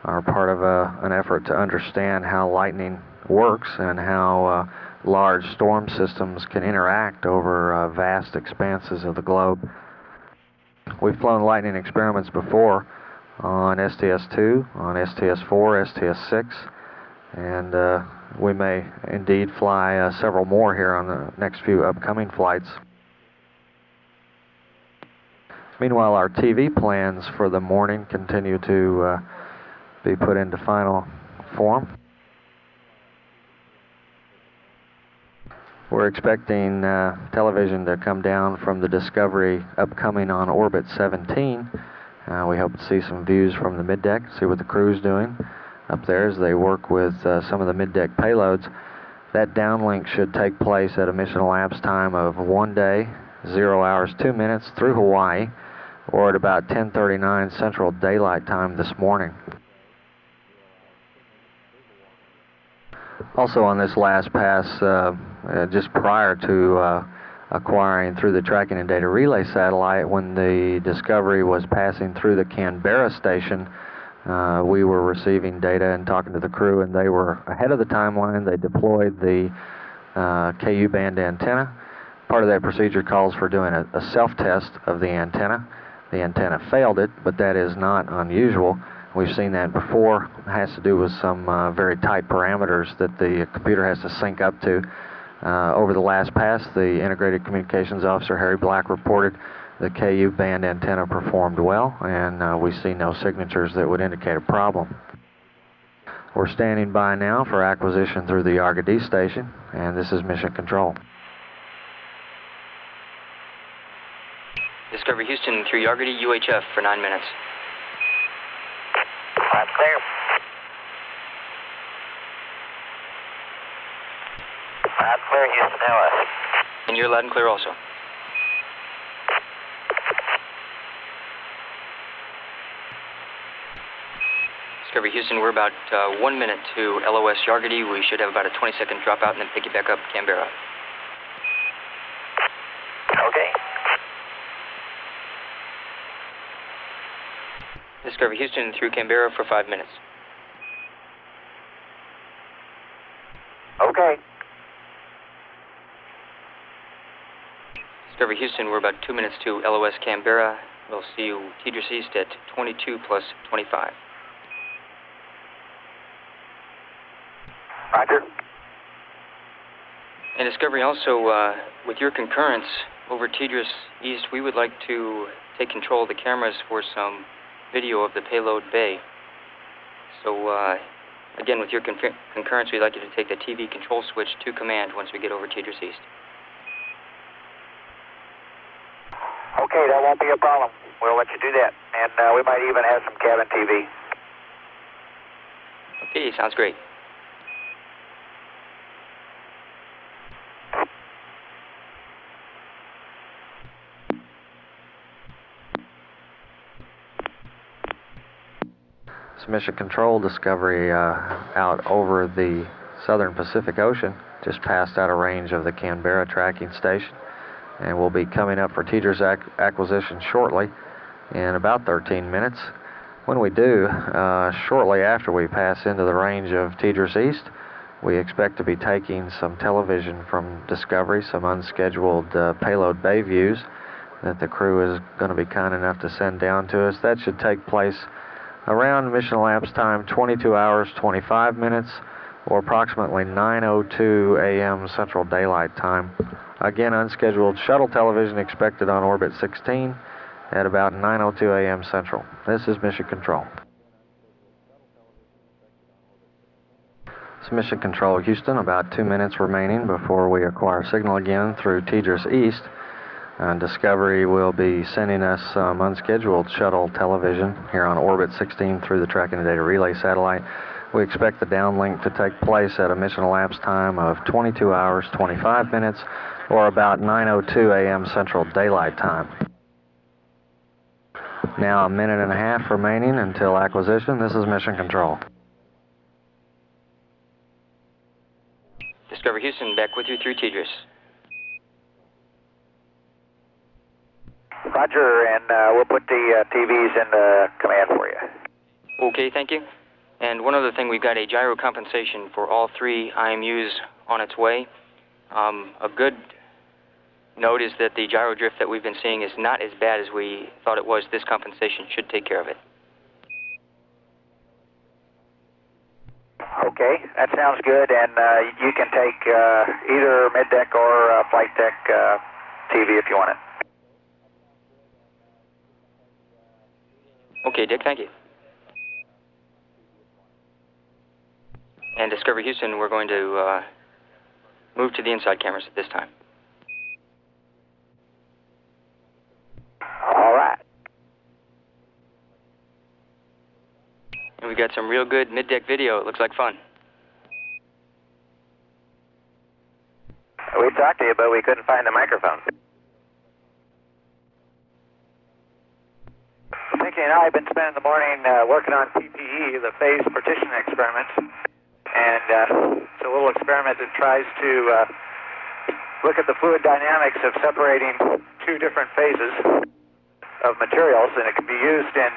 Speaker 5: are part of an effort to understand how lightning works and how large storm systems can interact over vast expanses of the globe. We've flown lightning experiments before on STS-2, on STS-4, STS-6, and we may indeed fly several more here on the next few upcoming flights. Meanwhile, our TV plans for the morning continue to be put into final form. We're expecting television to come down from the Discovery upcoming on orbit 17. We hope to see some views from the middeck, see what the crew's doing up there as they work with some of the middeck payloads. That downlink should take place at a mission elapsed time of 1 day, 0 hours, 2 minutes through Hawaii, or at about 10:39 Central Daylight Time this morning. Also on this last pass, just prior to acquiring through the tracking and data relay satellite, when the Discovery was passing through the Canberra station, we were receiving data and talking to the crew, and they were ahead of the timeline. They deployed the KU band antenna. Part of that procedure calls for doing a self-test of the antenna. The antenna failed it, but that is not unusual. We've seen that before. It has to do with some very tight parameters that the computer has to sync up to. Over the last pass, the Integrated Communications Officer, Harry Black, reported the KU band antenna performed well, and we see no signatures that would indicate a problem. We're standing by now for acquisition through the Argody station, and this is Mission Control.
Speaker 8: Discovery Houston through Argody, UHF for 9 minutes.
Speaker 2: I'm clear. I'm clear, Houston. How are you?
Speaker 8: And you're loud and clear also. Discovery Houston, we're about 1 minute to LOS Argody. We should have about a 20-second dropout and then pick you back up Canberra.
Speaker 2: Okay.
Speaker 8: Discovery Houston through Canberra for 5 minutes.
Speaker 2: Okay.
Speaker 8: Discovery Houston, we're about 2 minutes to LOS Canberra. We'll see you TDRS East at 22 plus 25.
Speaker 2: Roger.
Speaker 8: And Discovery, also, with your concurrence over TDRS East, we would like to take control of the cameras for some video of the payload bay. So, again, with your concurrence, we'd like you to take the TV control switch to command once we get over TDRS East.
Speaker 2: Okay, that won't be a problem. We'll let you do that. And we might even have some cabin TV.
Speaker 8: Okay, sounds great.
Speaker 5: Mission Control, Discovery out over the southern Pacific Ocean, just passed out of range of the Canberra tracking station, and we'll be coming up for TDRS acquisition shortly in about 13 minutes. When we do, shortly after we pass into the range of TDRS East, we expect to be taking some television from Discovery, some unscheduled payload bay views that the crew is going to be kind enough to send down to us. That should take place around mission elapsed time 22 hours 25 minutes, or approximately 9:02 a.m. Central Daylight Time. Again, unscheduled shuttle television expected on orbit 16 at about 9:02 a.m. Central. This is Mission Control. It's Mission Control Houston, about 2 minutes remaining before we acquire signal again through TDRS East. Discovery will be sending us some unscheduled shuttle television here on orbit 16 through the tracking and data relay satellite. We expect the downlink to take place at a mission elapsed time of 22 hours 25 minutes, or about 9:02 a.m. Central Daylight Time. Now 1.5 minutes remaining until acquisition. This is Mission Control.
Speaker 8: Discovery Houston, back with you through TDRS.
Speaker 2: Roger, and we'll put the TVs in the command for you.
Speaker 8: Okay, thank you. And one other thing, we've got a gyro compensation for all 3 IMUs on its way. A good note is that the gyro drift that we've been seeing is not as bad as we thought it was. This compensation should take care of it.
Speaker 2: Okay, that sounds good, and you can take either mid-deck or flight deck TV if you want it.
Speaker 8: Okay, Dick, thank you. And Discovery Houston, we're going to move to the inside cameras at this time.
Speaker 2: All right.
Speaker 8: And we got some real good mid-deck video. It looks like fun.
Speaker 2: We talked to you, but we couldn't find the microphone. Pinky and I have been spending the morning working on PPE, the phase partition experiment. And it's a little experiment that tries to look at the fluid dynamics of separating 2 different phases of materials, and it can be used in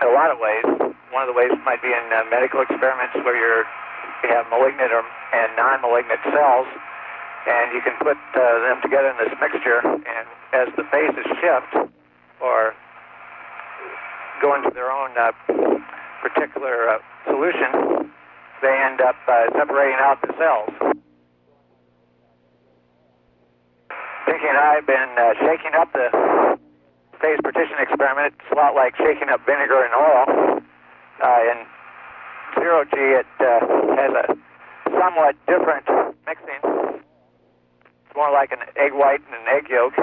Speaker 2: a lot of ways. One of the ways might be in medical experiments where you have malignant and non-malignant cells, and you can put them together in this mixture, and as the phases shift or go into their own particular solution, they end up separating out the cells. Pinky and I have been shaking up the phase partition experiment. It's a lot like shaking up vinegar and oil. In 0G, it has a somewhat different mixing. It's more like an egg white and an egg yolk.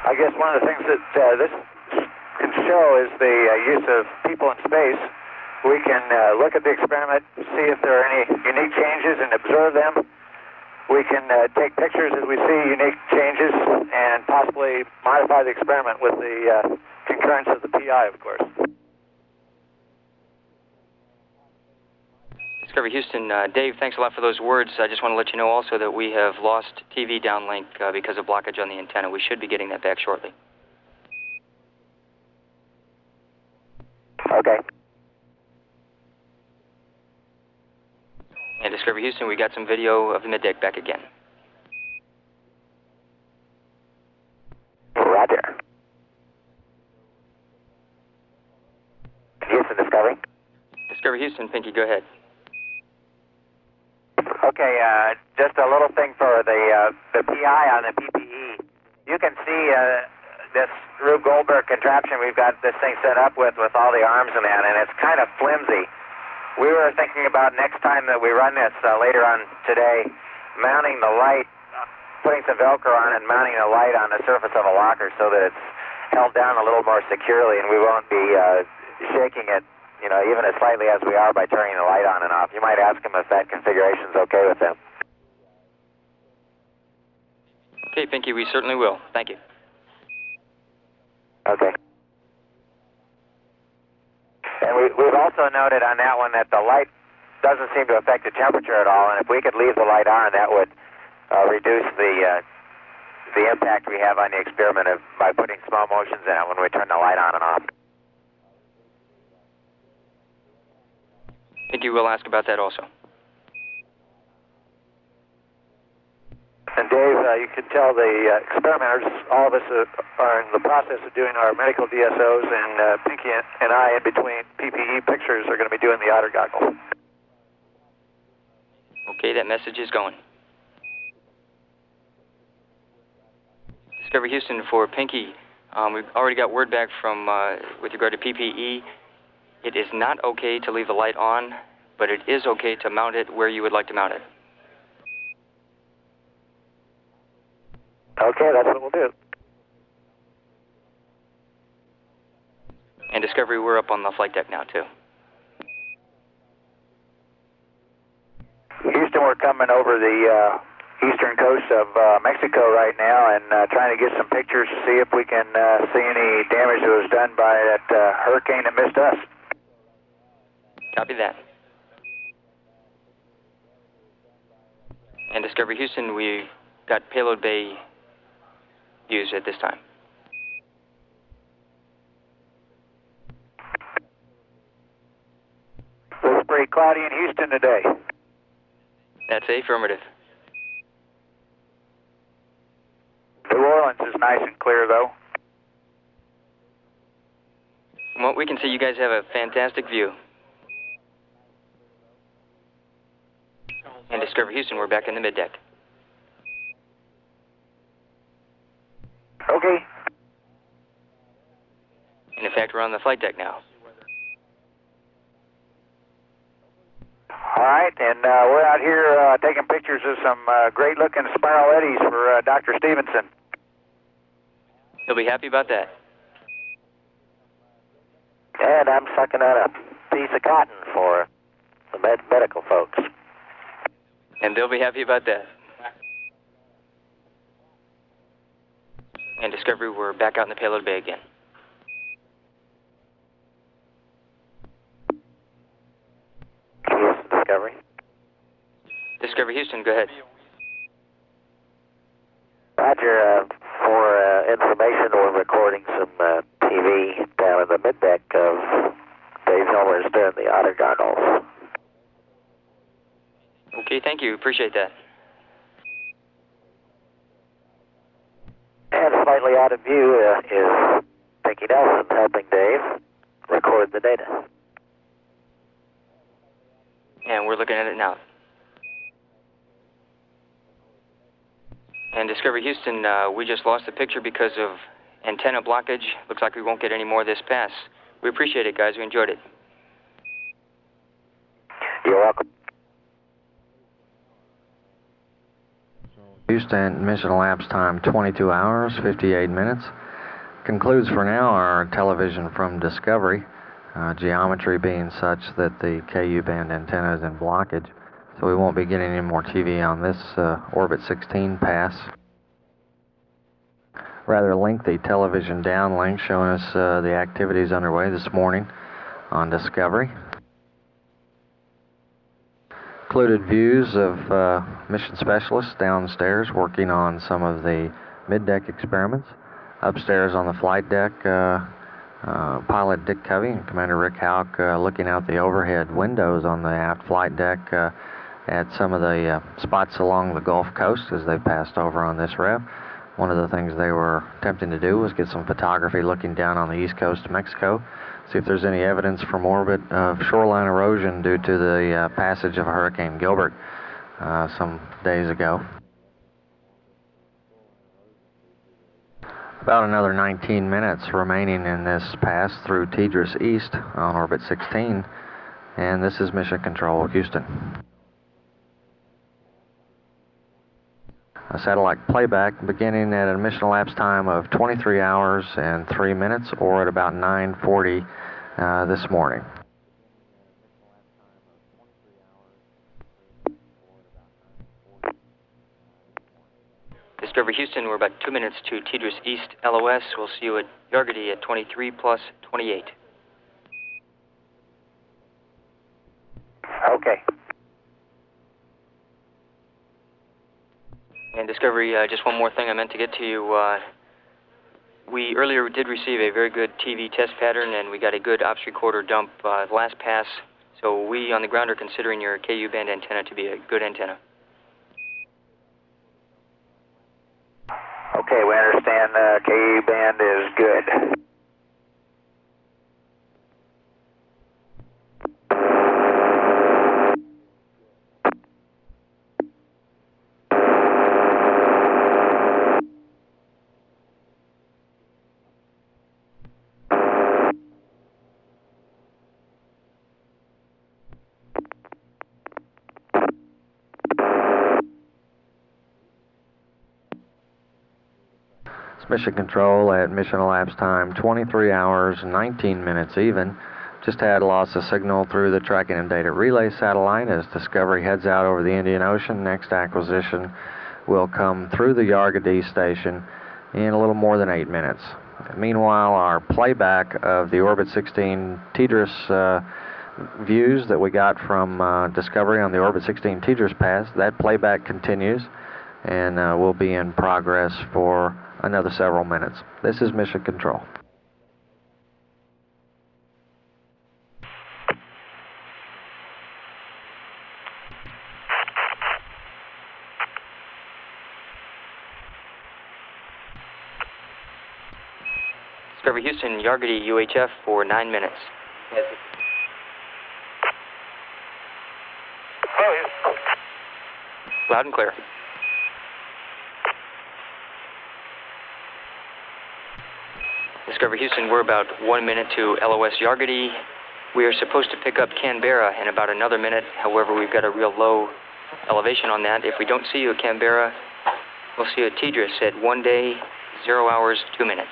Speaker 2: I guess one of the things that this can show is the use of people in space. We can look at the experiment, see if there are any unique changes and observe them. We can take pictures as we see unique changes and possibly modify the experiment with the concurrence of the PI, of course.
Speaker 8: Discovery Houston, Dave, thanks a lot for those words. I just want to let you know also that we have lost TV downlink because of blockage on the antenna. We should be getting that back shortly.
Speaker 2: Okay.
Speaker 8: And Discovery Houston, we got some video of the mid-deck back again.
Speaker 2: Roger. Houston, Discovery.
Speaker 8: Discovery Houston, Pinky, go ahead.
Speaker 2: Okay, just a little thing for the PI on the PPE. You can see this Rube Goldberg contraption we've got this thing set up with all the arms and that, and it's kind of flimsy. We were thinking about next time that we run this later on today, mounting the light, putting some Velcro on it and mounting the light on the surface of a locker so that it's held down a little more securely and we won't be shaking it, you know, even as slightly as we are by turning the light on and off. You might ask him if that configuration's okay with him.
Speaker 8: Okay, Pinky, we certainly will. Thank you.
Speaker 2: Okay. And we've also noted on that one that the light doesn't seem to affect the temperature at all, and if we could leave the light on, that would reduce the impact we have on the experiment by putting small motions in it when we turn the light on and off.
Speaker 8: I think you will ask about that also.
Speaker 2: And Dave, you can tell the experimenters, all of us are in the process of doing our medical DSOs, and Pinky and I, in between PPE pictures, are going to be doing the otter goggle.
Speaker 8: Okay, that message is going. Discovery Houston, for Pinky, we've already got word back from, with regard to PPE. It is not okay to leave the light on, but it is okay to mount it where you would like to mount it.
Speaker 2: Okay, that's what we'll do.
Speaker 8: And Discovery, we're up on the flight deck now, too.
Speaker 2: we're coming over the eastern coast of Mexico right now and trying to get some pictures to see if we can see any damage that was done by that hurricane that missed us.
Speaker 8: Copy that. And Discovery Houston, we got payload bay views at this time.
Speaker 2: It's pretty cloudy in Houston today.
Speaker 8: That's affirmative.
Speaker 2: New Orleans is nice and clear, though.
Speaker 8: From what we can see, you guys have a fantastic view. And Discovery Houston, we're back in the middeck.
Speaker 2: Okay.
Speaker 8: And in fact, we're on the flight deck now.
Speaker 2: All right, and we're out here taking pictures of some great-looking spiral eddies for Dr. Stevenson.
Speaker 8: He'll be happy about that.
Speaker 2: And I'm sucking on a piece of cotton for the medical folks.
Speaker 8: And they'll be happy about that. And Discovery, we're back out in the payload bay again.
Speaker 2: Yes, Discovery.
Speaker 8: Discovery Houston, go ahead.
Speaker 2: Roger, for information, we're recording some TV down in the middeck of Dave Homer's doing the Otter Goggles.
Speaker 8: Okay, thank you. Appreciate that.
Speaker 2: And slightly out of view is Pinky Nelson helping Dave record the data.
Speaker 8: And we're looking at it now. And Discovery Houston, we just lost the picture because of antenna blockage. Looks like we won't get any more this pass. We appreciate it, guys. We enjoyed it.
Speaker 2: You're welcome.
Speaker 5: Houston, mission elapsed time 22 hours, 58 minutes. Concludes for now our television from Discovery, geometry being such that the KU band antenna is in blockage, so we won't be getting any more TV on this Orbit 16 pass. Rather lengthy television downlink showing us the activities underway this morning on Discovery. Included views of mission specialists downstairs working on some of the middeck experiments. Upstairs on the flight deck, pilot Dick Covey and Commander Rick Houck looking out the overhead windows on the aft flight deck at some of the spots along the Gulf Coast as they passed over on this rev. One of the things they were attempting to do was get some photography looking down on the east coast of Mexico, see if there's any evidence from orbit of shoreline erosion due to the passage of Hurricane Gilbert some days ago. About another 19 minutes remaining in this pass through Tidris East on Orbit 16, and this is Mission Control, Houston. A satellite playback beginning at a mission elapsed time of 23 hours and 3 minutes, or at about 9:40 this morning.
Speaker 8: Discovery Houston, we're about 2 minutes to Tidris East LOS. We'll see you at Yargady at 23 plus 28.
Speaker 2: Okay.
Speaker 8: And Discovery, just one more thing I meant to get to you. We earlier did receive a very good TV test pattern, and we got a good ops recorder dump last pass. So we on the ground are considering your KU band antenna to be a good antenna.
Speaker 2: Okay, we understand KU band is good.
Speaker 5: Mission Control at mission elapsed time 23 hours, 19 minutes even Just had loss of signal through the tracking and data relay satellite as Discovery heads out over the Indian Ocean. Next acquisition will come through the Yargadee station in a little more than 8 minutes. Meanwhile, our playback of the Orbit 16 TDRS views that we got from Discovery on the Orbit 16 TDRS pass, that playback continues and will be in progress for another several minutes. This is Mission Control.
Speaker 8: Discovery Houston, Yargadee UHF for 9 minutes. Loud and clear. Discovery Houston, we're about 1 minute to LOS Yargadee. We are supposed to pick up Canberra in about another minute. However, we've got a real low elevation on that. If we don't see you at Canberra, we'll see you at TDRS at 1 day, 0 hours, 2 minutes.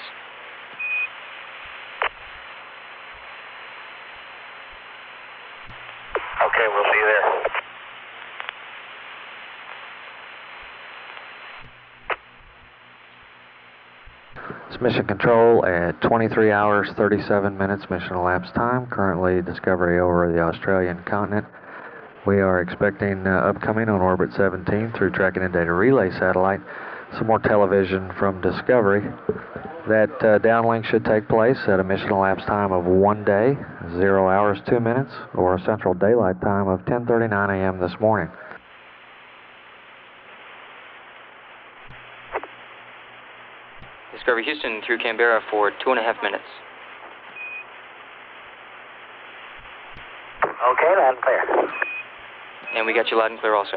Speaker 2: Okay, we'll see you there.
Speaker 5: It's Mission Control at 23 hours, 37 minutes mission elapsed time. Currently Discovery over the Australian continent. We are expecting upcoming on Orbit 17 through tracking and data relay satellite some more television from Discovery. That downlink should take place at a mission elapsed time of 1 day, 0 hours, 2 minutes, or a central daylight time of 10:39 a.m. this morning.
Speaker 8: Discovery Houston through Canberra for 2.5 minutes.
Speaker 2: Okay, loud and clear.
Speaker 8: And we got you loud and clear also.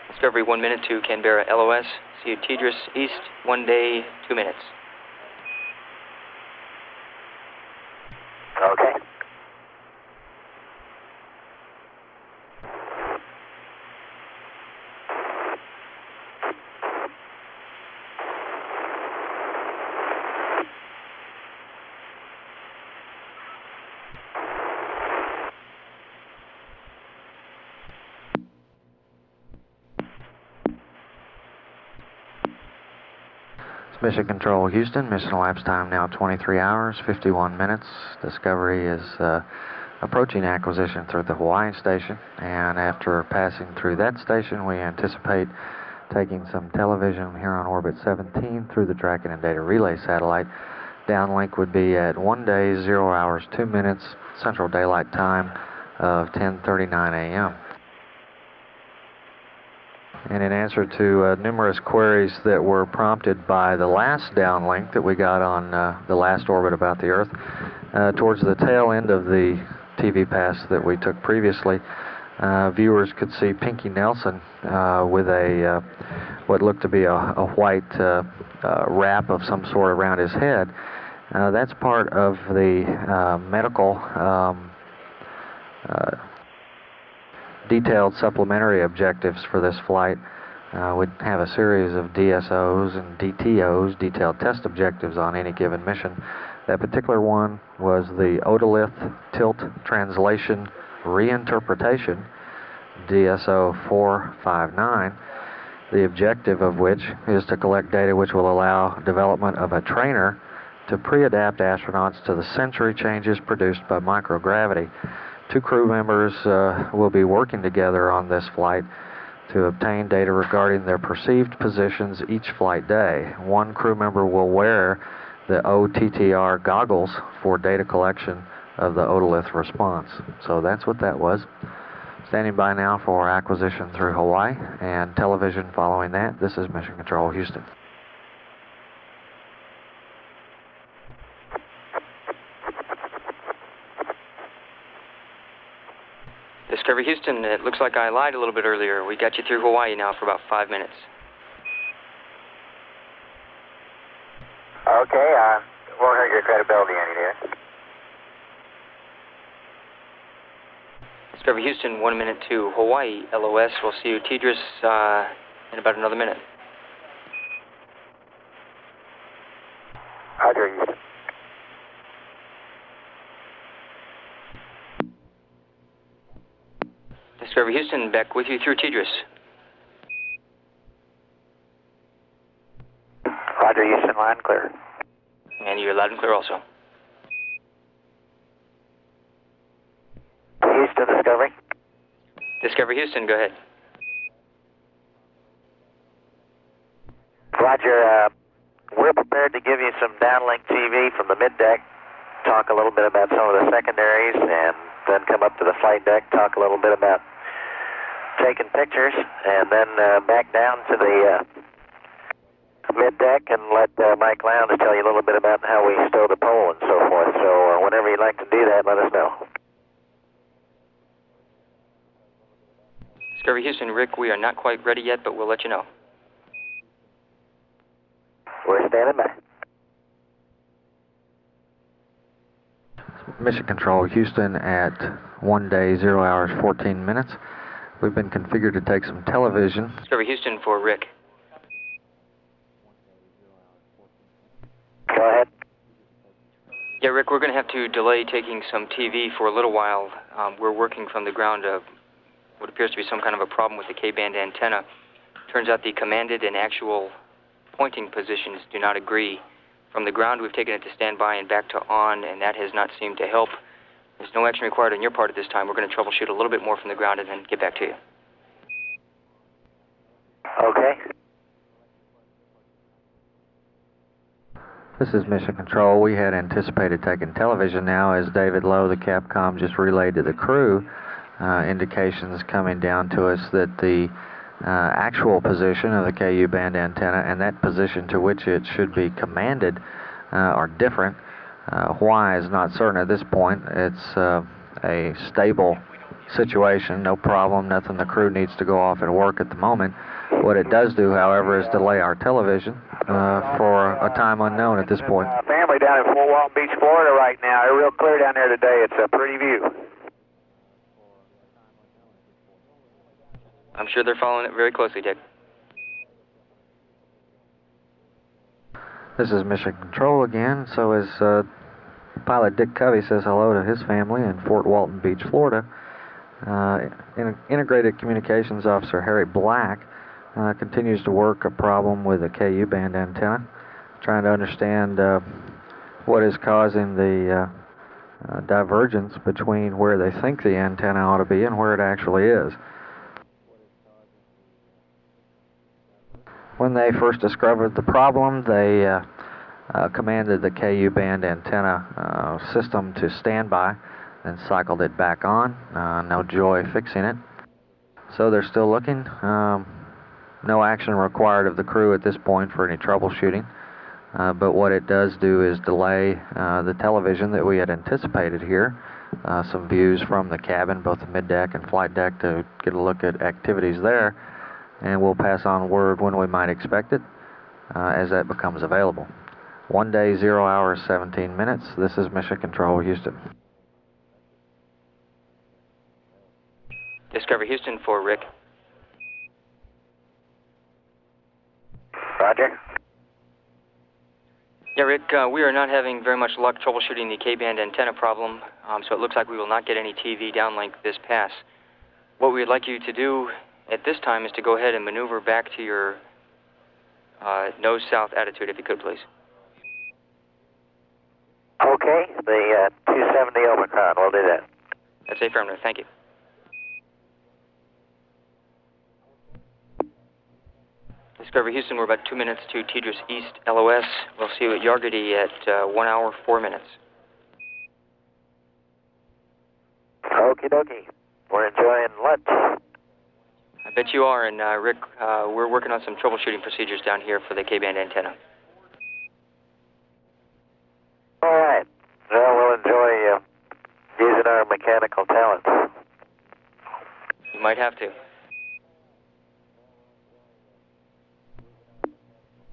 Speaker 8: Discovery 1 minute to Canberra LOS. See you TDRS East, 1 day, 2 minutes.
Speaker 2: Okay.
Speaker 5: Mission Control Houston, mission elapsed time now 23 hours, 51 minutes. Discovery is approaching acquisition through the Hawaiian station, and after passing through that station, we anticipate taking some television here on Orbit 17 through the tracking and data relay satellite. Downlink would be at 1 day, 0 hours, 2 minutes, Central Daylight Time of 10:39 a.m. And in answer to numerous queries that were prompted by the last downlink that we got on the last orbit about the Earth, towards the tail end of the TV pass that we took previously, viewers could see Pinky Nelson with a what looked to be a white wrap of some sort around his head. That's part of the medical detailed supplementary objectives for this flight. We'd have a series of DSOs and DTOs, detailed test objectives, on any given mission. That particular one was the otolith tilt translation reinterpretation, DSO 459, the objective of which is to collect data which will allow development of a trainer to pre-adapt astronauts to the sensory changes produced by microgravity. 2 crew members will be working together on this flight to obtain data regarding their perceived positions each flight day. 1 crew member will wear the OTTR goggles for data collection of the otolith response. So that's what that was. Standing by now for acquisition through Hawaii and television following that. This is Mission Control Houston.
Speaker 8: Discovery Houston, it looks like I lied a little bit earlier. We got you through Hawaii now for about 5 minutes.
Speaker 2: Okay, won't hurt your credibility any there.
Speaker 8: Discovery Houston, 1 minute to Hawaii LOS. We'll see you TDRS in about another minute.
Speaker 2: Roger, Houston.
Speaker 8: Discovery Houston, back with you through TDRS.
Speaker 2: Roger, Houston, line clear.
Speaker 8: And you're loud and clear also.
Speaker 2: Houston, Discovery.
Speaker 8: Discovery Houston, go ahead.
Speaker 2: Roger, we're prepared to give you some downlink TV from the mid-deck, talk a little bit about some of the secondaries, and then come up to the flight deck, talk a little bit about taking pictures, and then back down to the mid-deck and let Mike Lowndes tell you a little bit about how we stow the pole and so forth. So whenever you'd like to do that, let us know.
Speaker 8: Discovery Houston, Rick, we are not quite ready yet, but we'll let you know.
Speaker 2: We're standing by.
Speaker 5: Mission Control, Houston at 1 day, 0 hours, 14 minutes. We've been configured to take some television.
Speaker 8: Discovery Houston for Rick.
Speaker 2: Go ahead.
Speaker 8: Yeah, Rick, we're going to have to delay taking some TV for a little while. We're working from the ground of what appears to be some kind of a problem with the K-band antenna. Turns out the commanded and actual pointing positions do not agree. From the ground, we've taken it to standby and back to on, and that has not seemed to help. There's no action required on your part at this time. We're going to troubleshoot a little bit more from the ground and then get back to you.
Speaker 2: Okay.
Speaker 5: This is Mission Control. We had anticipated taking television now as David Lowe, the Capcom, just relayed to the crew indications coming down to us that the actual position of the KU band antenna and that position to which it should be commanded are different. Why is not certain at this point. It's a stable situation, no problem, nothing the crew needs to go off and work at the moment. What it does do, however, is delay our television for a time unknown at this point.
Speaker 2: Family down in Fort Walton Beach, Florida right now. They're real clear down there today. It's a pretty view.
Speaker 8: I'm sure they're following it very closely, Dick.
Speaker 5: This is Mission Control again. So as pilot Dick Covey says hello to his family in Fort Walton Beach, Florida, Integrated Communications Officer Harry Black continues to work a problem with the KU band antenna, trying to understand what is causing the divergence between where they think the antenna ought to be and where it actually is. When they first discovered the problem, they commanded the KU band antenna system to standby and cycled it back on. No joy fixing it. So they're still looking. No action required of the crew at this point for any troubleshooting. But what it does do is delay the television that we had anticipated here. Some views from the cabin, both the middeck and flight deck, to get a look at activities there. And we'll pass on word when we might expect it as that becomes available. 1 day, 0 hours, 17 minutes. This is Mission Control, Houston.
Speaker 8: Discovery Houston for Rick.
Speaker 2: Roger.
Speaker 8: Yeah, Rick, we are not having very much luck troubleshooting the K-band antenna problem, so it looks like we will not get any TV downlink this pass. What we'd like you to do at this time is to go ahead and maneuver back to your nose-south attitude, if you could, please.
Speaker 2: Okay, the 270 Omicron, we'll do that.
Speaker 8: That's affirmative, thank you. Discovery Houston, we're about 2 minutes to TDRS East LOS. We'll see you at Yargady at 1 hour, 4 minutes.
Speaker 2: Okie dokie. We're enjoying lunch.
Speaker 8: I bet you are, and Rick, we're working on some troubleshooting procedures down here for the K-band antenna.
Speaker 2: All right. Well, we'll enjoy using our mechanical talents.
Speaker 8: You might have to.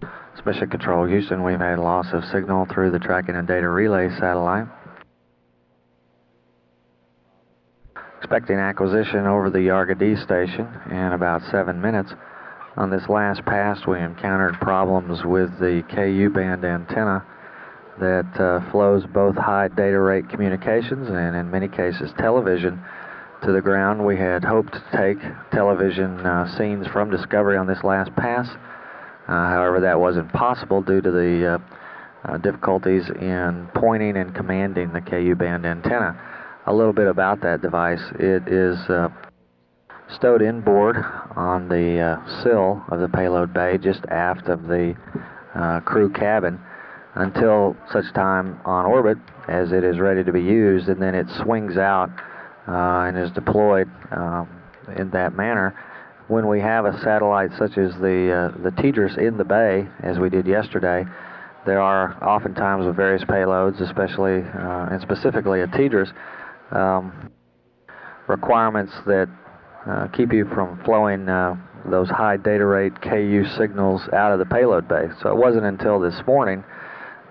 Speaker 5: It's Mission Control, Houston. We've had loss of signal through the tracking and data relay satellite. Expecting acquisition over the Yargady station in about 7 minutes. On this last pass, we encountered problems with the KU band antenna that flows both high data rate communications and in many cases television to the ground. We had hoped to take television scenes from Discovery on this last pass. However, that wasn't possible due to the difficulties in pointing and commanding the KU band antenna. A little bit about that device. It is stowed inboard on the sill of the payload bay just aft of the crew cabin until such time on orbit as it is ready to be used, and then it swings out and is deployed in that manner. When we have a satellite such as the TDRS in the bay, as we did yesterday, there are oftentimes with various payloads, especially and specifically a TDRS, requirements that keep you from flowing those high data rate KU signals out of the payload bay. So it wasn't until this morning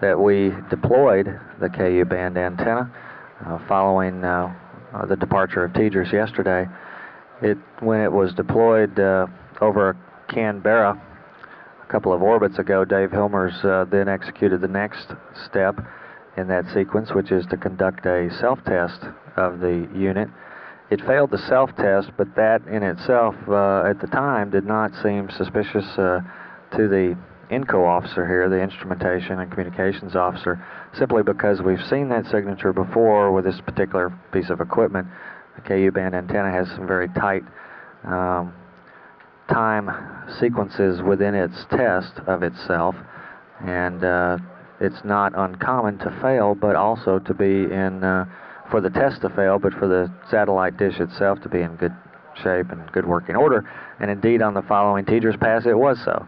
Speaker 5: that we deployed the KU band antenna following the departure of TDRS yesterday. When it was deployed over Canberra a couple of orbits ago, Dave Hilmers then executed the next step in that sequence, which is to conduct a self-test of the unit. It failed the self-test, but that in itself at the time did not seem suspicious to the INCO officer here, the Instrumentation and Communications Officer, simply because we've seen that signature before with this particular piece of equipment. The KU band antenna has some very tight time sequences within its test of itself, and it's not uncommon to fail, but also to be in, for the test to fail, but for the satellite dish itself to be in good shape and good working order. And indeed, on the following TDRS pass, it was so.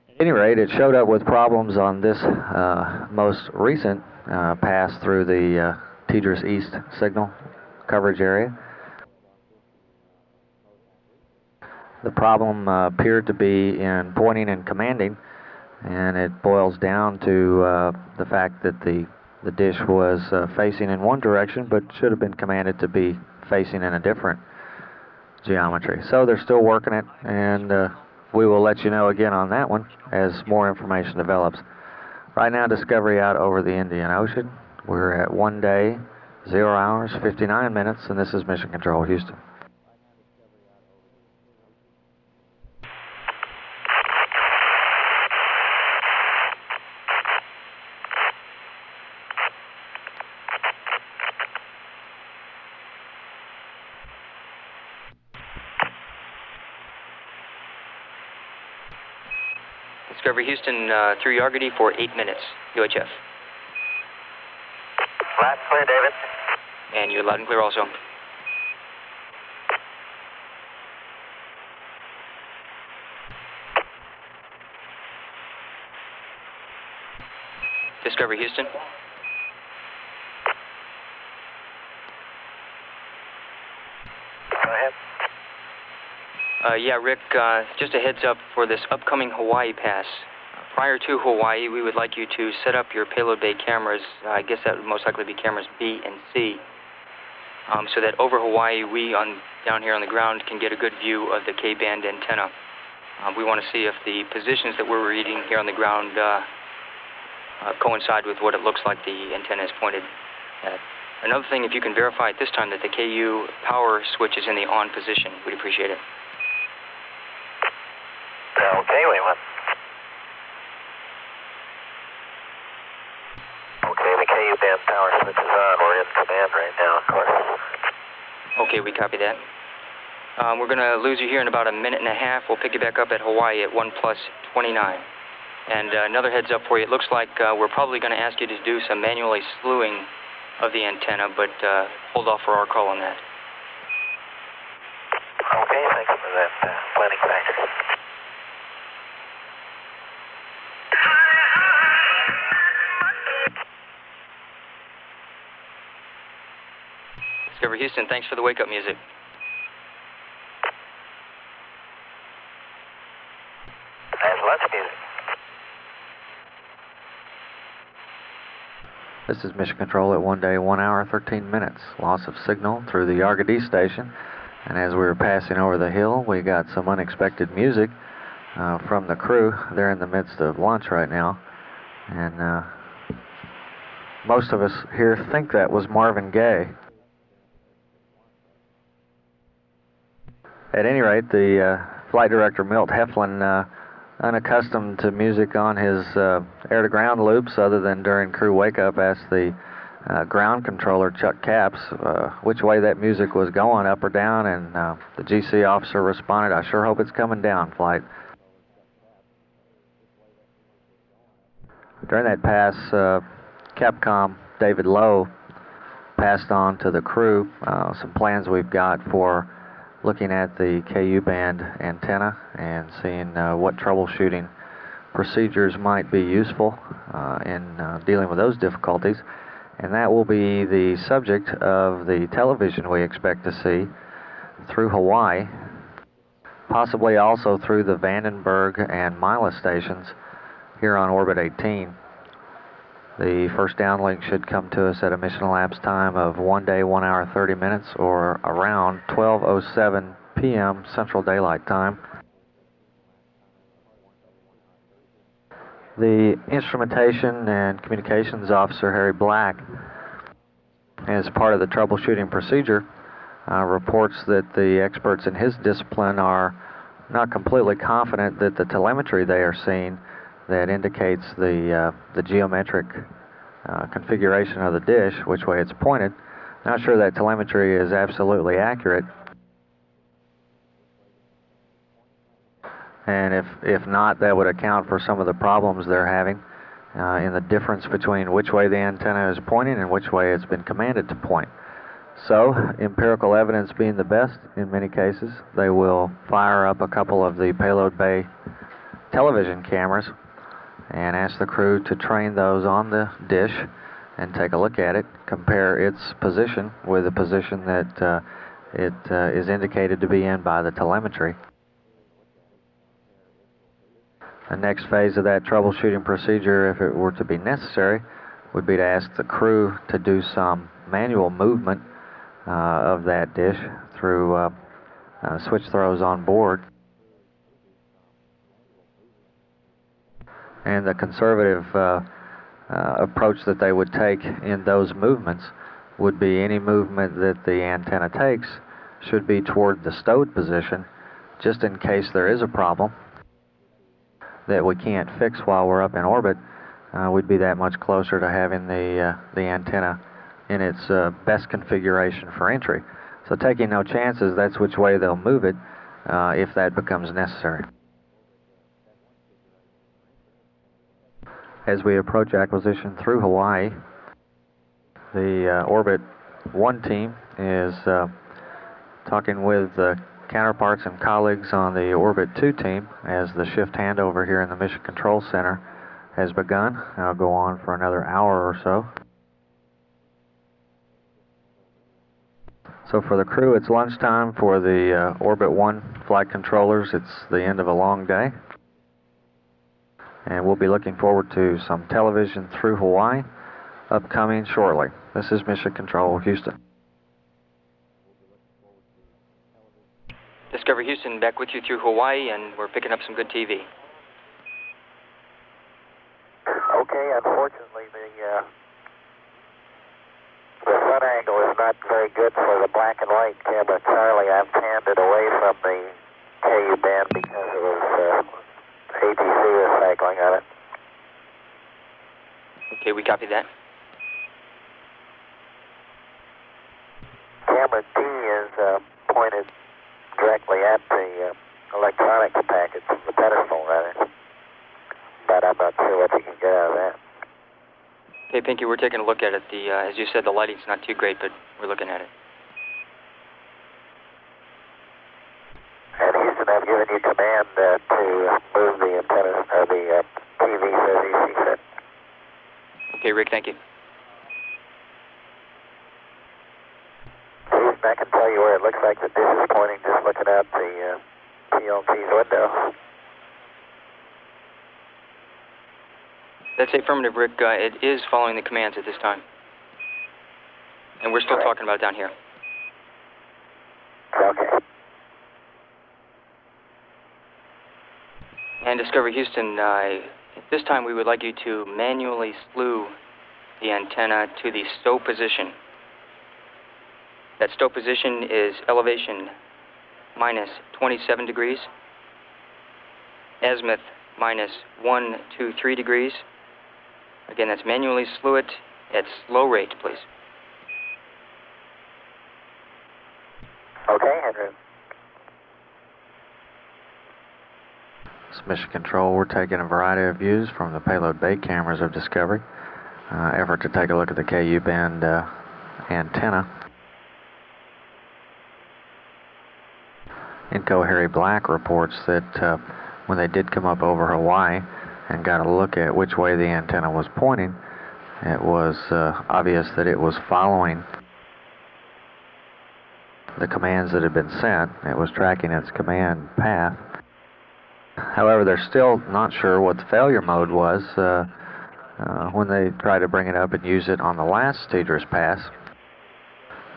Speaker 5: At any rate, it showed up with problems on this most recent pass through the TDRS East signal coverage area. The problem appeared to be in pointing and commanding, and it boils down to the fact that the dish was facing in one direction, but should have been commanded to be facing in a different geometry. So they're still working it, and we will let you know again on that one as more information develops. Right now, Discovery out over the Indian Ocean. We're at 1 day, 0 hours, 59 minutes, and this is Mission Control, Houston.
Speaker 8: Discovery Houston through Yargady for 8 minutes, UHF.
Speaker 2: Flat, clear, David.
Speaker 8: And you're loud and clear also. Discovery Houston.
Speaker 2: Go ahead.
Speaker 8: Yeah, Rick, just a heads up for this upcoming Hawaii pass. Prior to Hawaii, we would like you to set up your payload bay cameras. I guess that would most likely be cameras B and C, so that over Hawaii, we down here on the ground can get a good view of the K-band antenna. We want to see if the positions that we're reading here on the ground coincide with what it looks like the antenna is pointed at. Another thing, if you can verify at this time that the KU power switch is in the on position, we'd appreciate it.
Speaker 2: Okay, wait one. Okay, the KU band power switch is on. We're in command right now, of course.
Speaker 8: Okay, we copy that. We're going to lose you here in about a minute and a half. We'll pick you back up at Hawaii at 1+29. And another heads up for you, it looks like we're probably going to ask you to do some manually slewing of the antenna, but hold off for our call on that.
Speaker 2: Okay, thanks for that planning factor.
Speaker 8: Discovery Houston, thanks for the wake-up music.
Speaker 2: There's lots of music.
Speaker 5: This is Mission Control at 1 day, 1 hour, 13 minutes. Loss of signal through the Yargady station. And as we were passing over the hill, we got some unexpected music from the crew. They're in the midst of lunch right now. And most of us here think that was Marvin Gaye. At any rate, the flight director, Milt Heflin, unaccustomed to music on his air-to-ground loops other than during crew wake-up, asked the ground controller, Chuck Capps, which way that music was going, up or down, and the GC officer responded, "I sure hope it's coming down, flight." During that pass, Capcom David Lowe passed on to the crew some plans we've got for looking at the KU band antenna and seeing what troubleshooting procedures might be useful in dealing with those difficulties. And that will be the subject of the television we expect to see through Hawaii, possibly also through the Vandenberg and Mila stations here on Orbit 18. The first downlink should come to us at a mission elapsed time of 1 day, 1 hour, 30 minutes, or around 12:07 p.m. Central Daylight Time. The Instrumentation and Communications Officer, Harry Black, as part of the troubleshooting procedure, reports that the experts in his discipline are not completely confident that the telemetry they are seeing that indicates the geometric configuration of the dish, which way it's pointed. Not sure that telemetry is absolutely accurate. And if not, that would account for some of the problems they're having in the difference between which way the antenna is pointing and which way it's been commanded to point. So, empirical evidence being the best in many cases, they will fire up a couple of the payload bay television cameras and ask the crew to train those on the dish and take a look at it, compare its position with the position that it is indicated to be in by the telemetry. The next phase of that troubleshooting procedure, if it were to be necessary, would be to ask the crew to do some manual movement of that dish through switch throws on board. And the conservative approach that they would take in those movements would be any movement that the antenna takes should be toward the stowed position, just in case there is a problem that we can't fix while we're up in orbit. We'd be that much closer to having the antenna in its best configuration for entry. So taking no chances, that's which way they'll move it if that becomes necessary. As we approach acquisition through Hawaii, the Orbit 1 team is talking with counterparts and colleagues on the Orbit 2 team as the shift handover here in the Mission Control Center has begun. It'll go on for another hour or so. So for the crew, it's lunchtime. For the Orbit 1 flight controllers, it's the end of a long day. And we'll be looking forward to some television through Hawaii upcoming shortly. This is Mission Control, Houston.
Speaker 8: Discovery Houston, back with you through Hawaii, and we're picking up some good TV.
Speaker 2: Okay, unfortunately, the sun angle is not very good for the black and white camera. Charlie, I've panned it away from the KU band because it was ATC was cycling on it.
Speaker 8: Okay, we copy that.
Speaker 2: Camera D is pointed directly at the electronics package, the pedestal rather. But I'm not sure what you can get out of that.
Speaker 8: Okay, Pinky, we're taking a look at it. As you said, the lighting's not too great, but we're looking at it.
Speaker 2: And Houston, I've given you command to move the antenna, or the TV as you see fit.
Speaker 8: Okay, Rick, thank you.
Speaker 2: Houston, I can tell you where it looks like the dish is pointing just looking out the PLT's window.
Speaker 8: That's affirmative, Rick. It is following the commands at this time. And we're still talking about it down here.
Speaker 2: Okay.
Speaker 8: And Discovery Houston, at this time we would like you to manually slew the antenna to the stow position. That stow position is elevation minus 27 degrees, azimuth minus 123 degrees. Again, that's manually slew it at slow rate, please.
Speaker 2: Okay, Henry.
Speaker 5: This is Mission Control. We're taking a variety of views from the payload bay cameras of Discovery. Effort to take a look at the KU band antenna. Inco Harry Black reports that when they did come up over Hawaii and got a look at which way the antenna was pointing, it was obvious that it was following the commands that had been sent. It was tracking its command path. However, they're still not sure what the failure mode was when they tried to bring it up and use it on the last TDRS pass.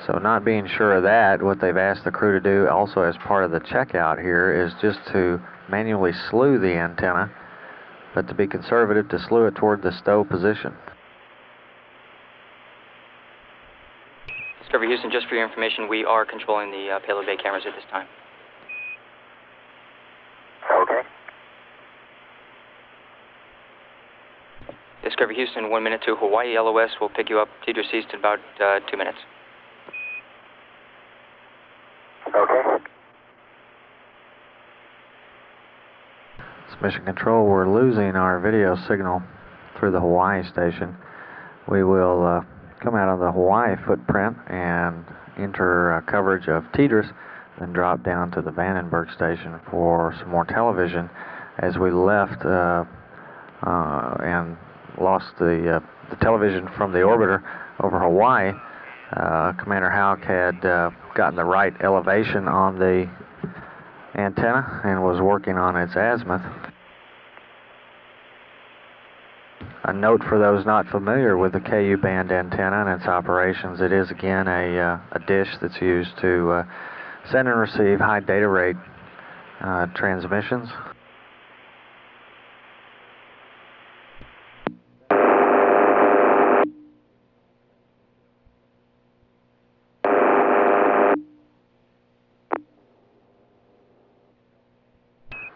Speaker 5: So not being sure of that, what they've asked the crew to do also as part of the checkout here is just to manually slew the antenna, but to be conservative, to slew it toward the stow position.
Speaker 8: Discovery Houston, just for your information, we are controlling the payload bay cameras at this time.
Speaker 2: Okay.
Speaker 8: Discovery Houston, 1 minute to Hawaii LOS. We'll pick you up TDRS East in about 2 minutes.
Speaker 2: Okay.
Speaker 5: It's Mission Control. We're losing our video signal through the Hawaii station. We will come out of the Hawaii footprint and enter coverage of TDRS, then drop down to the Vandenberg station for some more television. As we left and lost the television from the orbiter over Hawaii, Commander Houck had gotten the right elevation on the antenna and was working on its azimuth. A note for those not familiar with the KU band antenna and its operations: it is again a dish that's used to send and receive high data rate transmissions.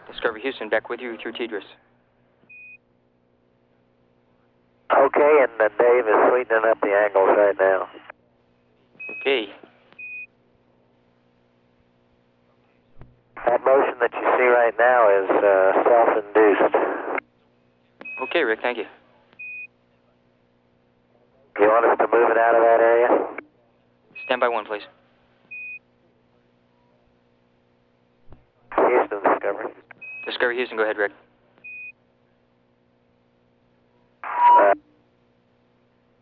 Speaker 8: Discovery Houston, back with you through TDRS.
Speaker 2: Okay, and Dave is sweetening up the angles right now.
Speaker 8: Okay.
Speaker 2: That motion that you see right now is self-induced.
Speaker 8: Okay, Rick, thank you.
Speaker 2: You want us to move it out of that area?
Speaker 8: Stand by 1, please.
Speaker 2: Houston, Discovery.
Speaker 8: Discovery Houston, go ahead, Rick.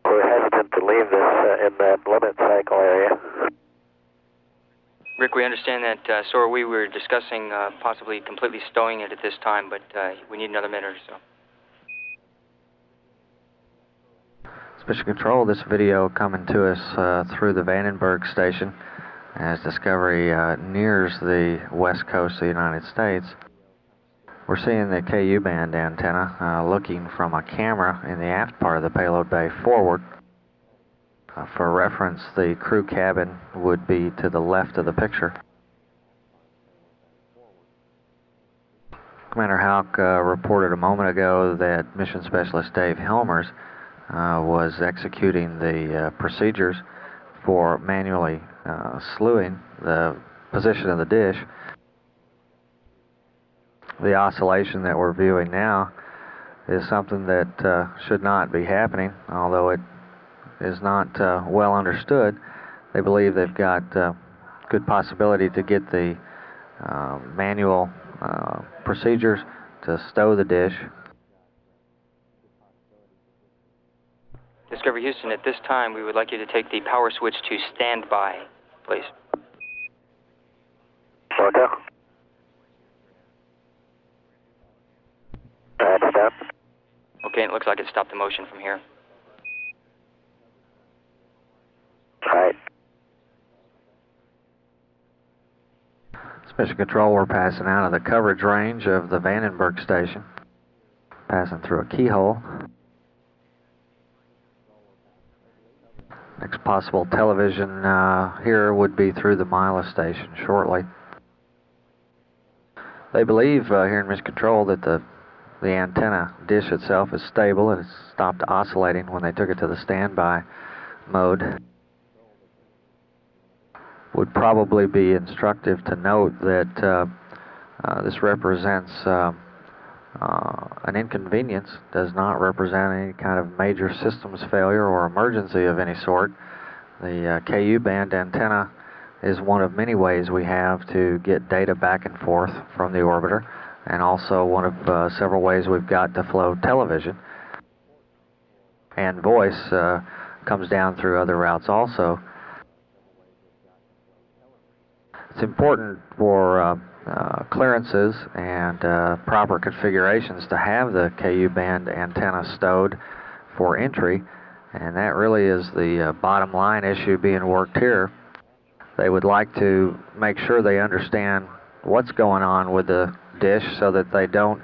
Speaker 2: We're hesitant to leave this in that limit cycle area.
Speaker 8: Rick, we understand that, so are we. We were discussing possibly completely stowing it at this time, but we need another minute or so.
Speaker 5: Mission Control, this video coming to us through the Vandenberg station as Discovery nears the west coast of the United States. We're seeing the KU band antenna looking from a camera in the aft part of the payload bay forward. For reference, the crew cabin would be to the left of the picture. Commander Houck reported a moment ago that Mission Specialist Dave Helmers was executing the procedures for manually slewing the position of the dish. The oscillation that we're viewing now is something that should not be happening, although it is not well understood. They believe they've got good possibility to get the manual procedures to stow the dish.
Speaker 8: Discovery Houston, at this time, we would like you to take the power switch to standby, please.
Speaker 2: Okay. Stop.
Speaker 8: Okay, it looks like it stopped the motion from here.
Speaker 2: Right.
Speaker 5: Mission Control, we're passing out of the coverage range of the Vandenberg station, passing through a keyhole. Next possible television here would be through the Mila station shortly. They believe here in Mission Control that the antenna dish itself is stable. It has stopped oscillating when they took it to the standby mode. Would probably be instructive to note that this represents an inconvenience, does not represent any kind of major systems failure or emergency of any sort. The KU band antenna is one of many ways we have to get data back and forth from the orbiter, and also one of several ways we've got to flow television. And voice comes down through other routes also. It's important for clearances and proper configurations to have the KU band antenna stowed for entry, and that really is the bottom line issue being worked here. They would like to make sure they understand what's going on with the dish so that they don't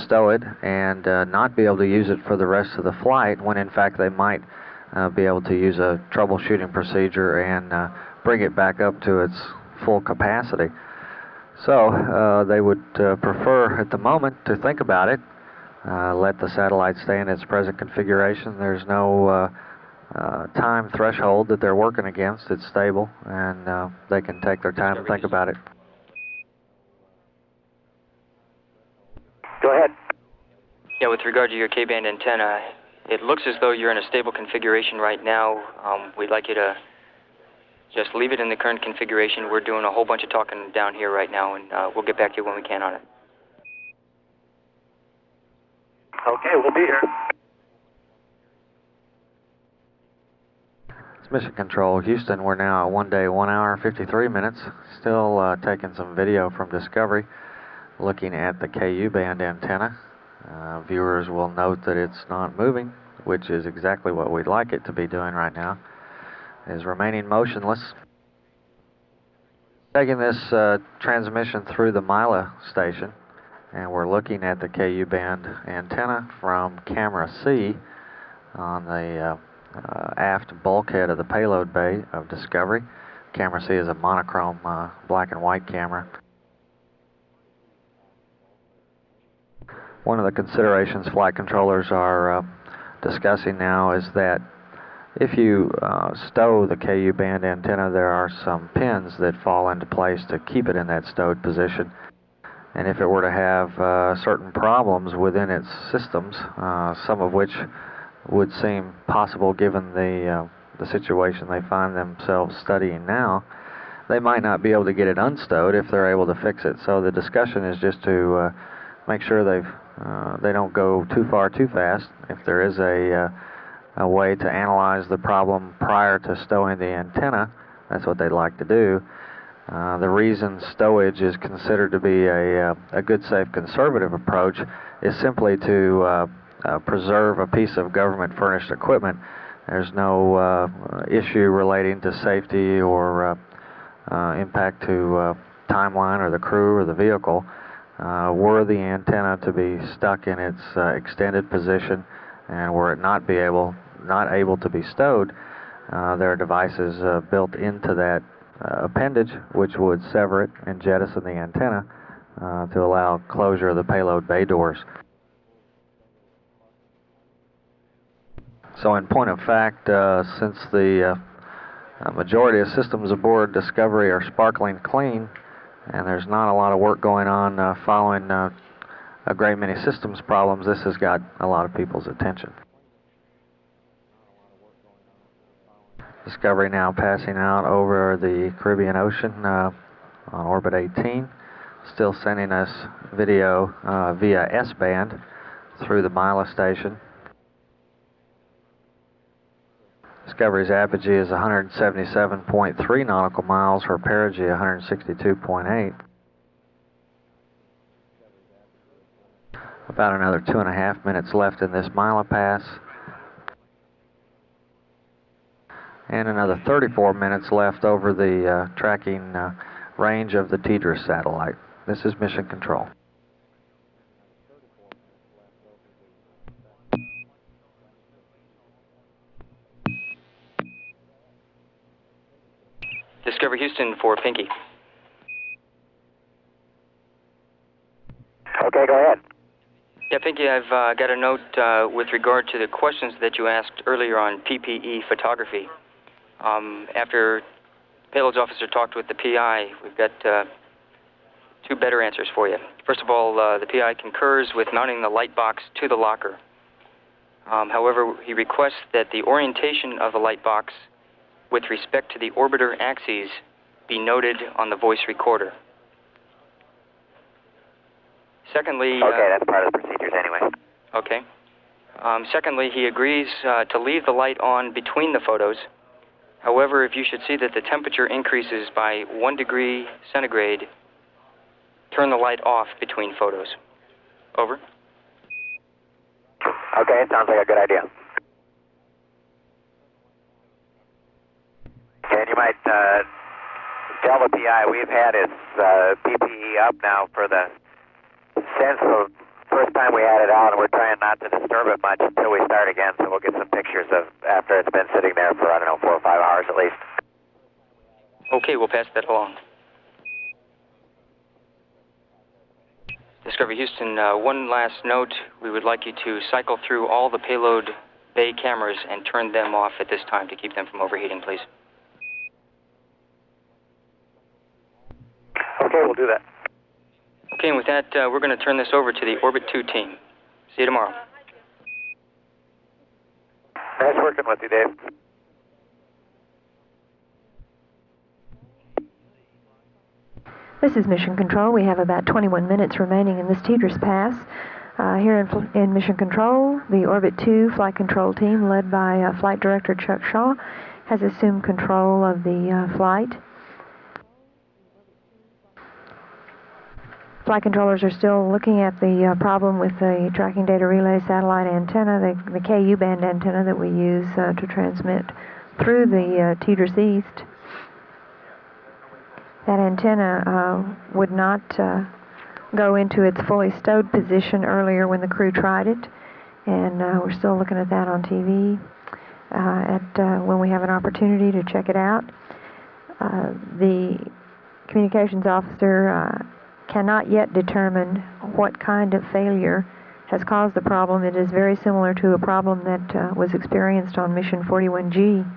Speaker 5: stow it and not be able to use it for the rest of the flight, when in fact they might be able to use a troubleshooting procedure and bring it back up to its full capacity. So they would prefer at the moment to think about it, let the satellite stay in its present configuration. There's no time threshold that they're working against. It's stable, and they can take their time and think about it.
Speaker 2: Go ahead.
Speaker 8: Yeah, with regard to your K-band antenna, it looks as though you're in a stable configuration right now. We'd like you to just leave it in the current configuration. We're doing a whole bunch of talking down here right now, and we'll get back to you when we can on it.
Speaker 2: Okay, we'll be here.
Speaker 5: It's Mission Control, Houston. We're now at 1 day, 1 hour, 53 minutes. Still taking some video from Discovery, looking at the KU band antenna. Viewers will note that it's not moving, which is exactly what we'd like it to be doing right now. Is remaining motionless. Taking this transmission through the Mila station, and we're looking at the KU band antenna from camera C on the aft bulkhead of the payload bay of Discovery. Camera C is a monochrome black and white camera. One of the considerations flight controllers are discussing now is that if you stow the KU band antenna, there are some pins that fall into place to keep it in that stowed position. And if it were to have certain problems within its systems, some of which would seem possible given the situation they find themselves studying now, they might not be able to get it unstowed if they're able to fix it. So the discussion is just to make sure they don't go too far too fast. If there is a way to analyze the problem prior to stowing the antenna, that's what they'd like to do. The reason stowage is considered to be a good, safe, conservative approach is simply to preserve a piece of government-furnished equipment. There's no issue relating to safety or impact to timeline or the crew or the vehicle. Were the antenna to be stuck in its extended position, and were it not able to be stowed, there are devices built into that appendage which would sever it and jettison the antenna to allow closure of the payload bay doors. So in point of fact, since the majority of systems aboard Discovery are sparkling clean, and there's not a lot of work going on following a great many systems problems, this has got a lot of people's attention. Discovery now passing out over the Caribbean Ocean on orbit 18, still sending us video via S-band through the Mila station. Discovery's apogee is 177.3 nautical miles, her perigee 162.8. About another 2.5 minutes left in this Mila pass, and another 34 minutes left over the tracking range of the TDRS satellite. This is Mission Control.
Speaker 8: Discovery Houston for Pinky.
Speaker 2: Okay, go ahead.
Speaker 8: Yeah, Pinky, I've got a note with regard to the questions that you asked earlier on PPE photography. After payloads officer talked with the PI, we've got two better answers for you. First of all, the PI concurs with mounting the light box to the locker. However, he requests that the orientation of the light box with respect to the orbiter axes be noted on the voice recorder. Secondly...
Speaker 2: Okay, that's part of the procedures anyway.
Speaker 8: Okay. Secondly, he agrees to leave the light on between the photos. However, if you should see that the temperature increases by 1 degree centigrade, turn the light off between photos. Over.
Speaker 2: Okay, sounds like a good idea. And you might tell the PI we've had his PPE up now for the since the first time we had it out, and we're trying not to disturb it much until we start again, so we'll get some pictures of after it's been sitting there for, I don't know, 4 or 5 hours at least.
Speaker 8: Okay, we'll pass that along. Discovery Houston, one last note. We would like you to cycle through all the payload bay cameras and turn them off at this time to keep them from overheating, please.
Speaker 2: Okay, we'll do that.
Speaker 8: Okay, and with that, we're going to turn this over to the Orbit 2 team. See you tomorrow.
Speaker 2: Nice working with you, Dave.
Speaker 3: This is Mission Control. We have about 21 minutes remaining in this TDRS pass. Here in Mission Control, the Orbit 2 flight control team, led by Flight Director Chuck Shaw, has assumed control of the flight. Flight controllers are still looking at the problem with the tracking data relay satellite antenna, the KU band antenna that we use to transmit through the TDRS East. That antenna would not go into its fully stowed position earlier when the crew tried it, and we're still looking at that on TV when we have an opportunity to check it out. The communications officer cannot yet determine what kind of failure has caused the problem. It is very similar to a problem that was experienced on Mission 41G.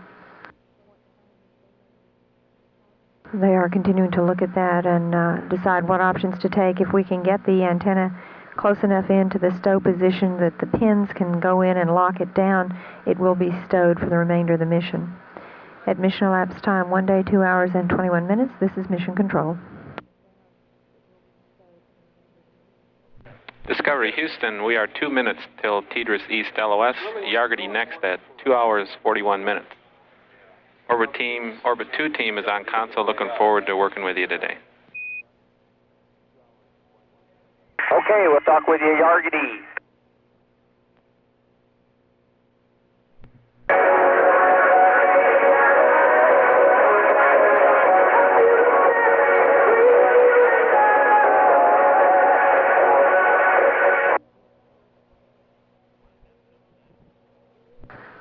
Speaker 3: They are continuing to look at that and decide what options to take. If we can get the antenna close enough into the stow position that the pins can go in and lock it down, it will be stowed for the remainder of the mission. At mission elapsed time 1 day, 2 hours, and 21 minutes, this is Mission Control.
Speaker 9: Discovery Houston, we are 2 minutes till TDRS East LOS, Yargity next at 2 hours, 41 minutes. Orbit 2 team is on console, looking forward to working with you today.
Speaker 2: Okay, we'll talk with you, Yargity.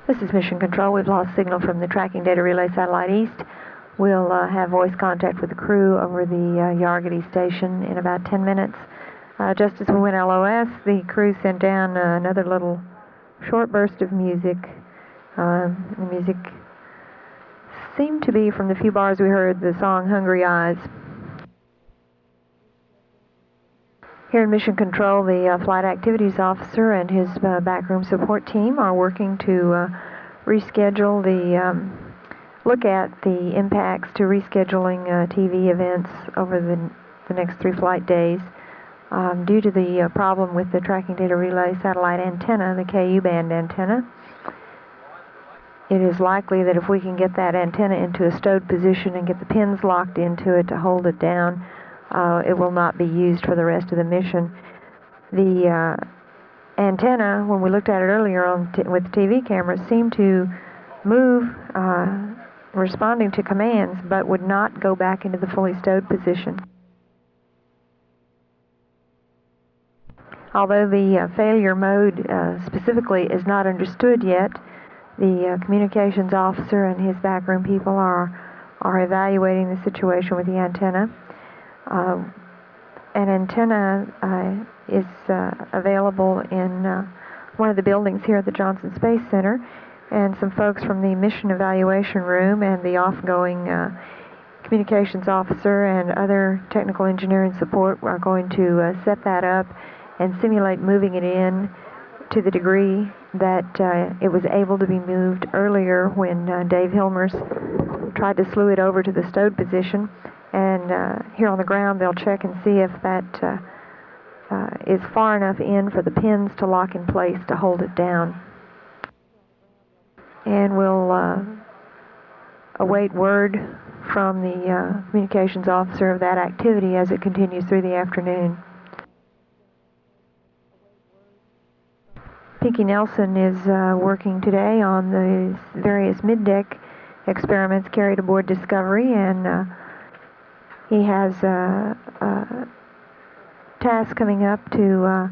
Speaker 3: This is Mission Control. We've lost signal from the tracking data relay satellite East. We'll have voice contact with the crew over the Yargity station in about 10 minutes. Just as we went LOS, the crew sent down another little short burst of music. The music seemed to be, from the few bars we heard, the song Hungry Eyes. Here in Mission Control, the Flight Activities Officer and his backroom support team are working to reschedule look at the impacts to rescheduling TV events over the next 3 flight days. Due to the problem with the tracking data relay satellite antenna, the KU band antenna, it is likely that if we can get that antenna into a stowed position and get the pins locked into it to hold it down, it will not be used for the rest of the mission. The antenna, when we looked at it earlier with TV cameras, seemed to move, responding to commands, but would not go back into the fully stowed position. Although the failure mode specifically is not understood yet, the communications officer and his backroom people are are evaluating the situation with the antenna. An antenna is available in one of the buildings here at the Johnson Space Center, and some folks from the mission evaluation room and the off-going communications officer and other technical engineering support are going to set that up and simulate moving it in to the degree that it was able to be moved earlier when Dave Hilmers tried to slew it over to the stowed position. And here on the ground they'll check and see if that is far enough in for the pins to lock in place to hold it down. And we'll await word from the communications officer of that activity as it continues through the afternoon. Pinky Nelson is working today on the various mid-deck experiments carried aboard Discovery, and he has a task coming up to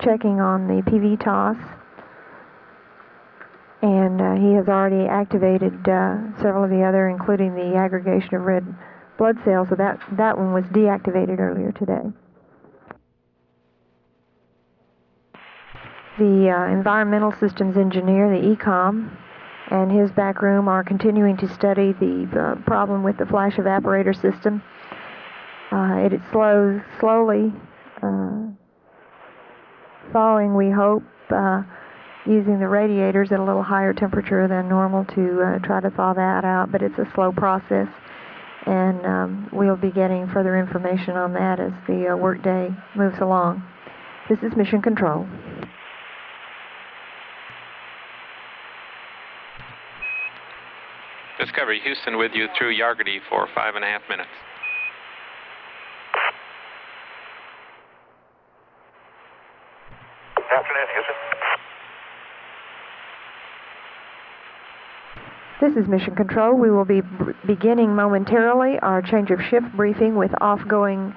Speaker 3: checking on the PV toss, and he has already activated several of the other, including the aggregation of red blood cells, so that one was deactivated earlier today. The environmental systems engineer, the ECOM, and his back room are continuing to study the problem with the flash evaporator system. It is slowly thawing, we hope, using the radiators at a little higher temperature than normal to try to thaw that out, but it's a slow process, and we'll be getting further information on that as the workday moves along. This is Mission Control.
Speaker 9: Discovery Houston with you through Yargity for 5.5 minutes.
Speaker 2: Afternoon, Houston.
Speaker 3: This is Mission Control. We will be beginning momentarily our change of shift briefing with off-going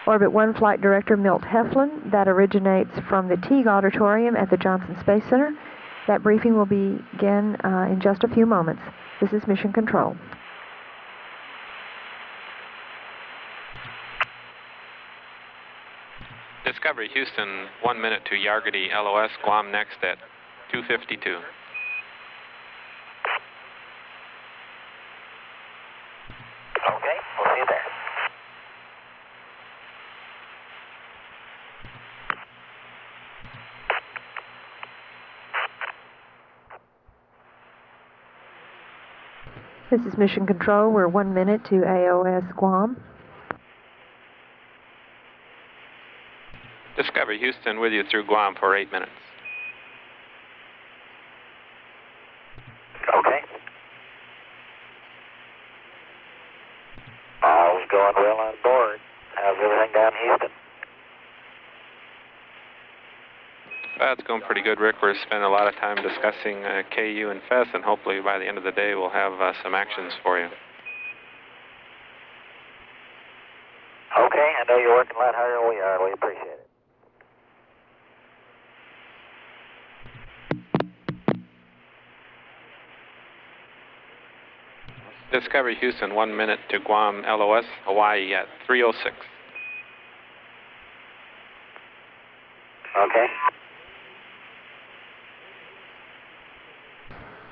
Speaker 3: Orbit 1 Flight Director Milt Heflin. That originates from the Teague Auditorium at the Johnson Space Center. That briefing will begin in just a few moments. This is Mission Control.
Speaker 9: Discovery Houston, 1 minute to Yargity, LOS, Guam next at 2:52.
Speaker 2: Okay, we'll see you there.
Speaker 3: This is Mission Control. We're 1 minute to AOS Guam.
Speaker 9: Discovery Houston with you through Guam for 8 minutes.
Speaker 2: Okay. All's going well on board. How's everything down in Houston?
Speaker 9: It's going pretty good, Rick. We're spending a lot of time discussing KU and FES, and hopefully by the end of the day we'll have some actions for you.
Speaker 2: Okay, I know you're working a lot harder than we are. We appreciate it.
Speaker 9: Discovery Houston, 1 minute to Guam, LOS, Hawaii at 3:06.
Speaker 2: Okay.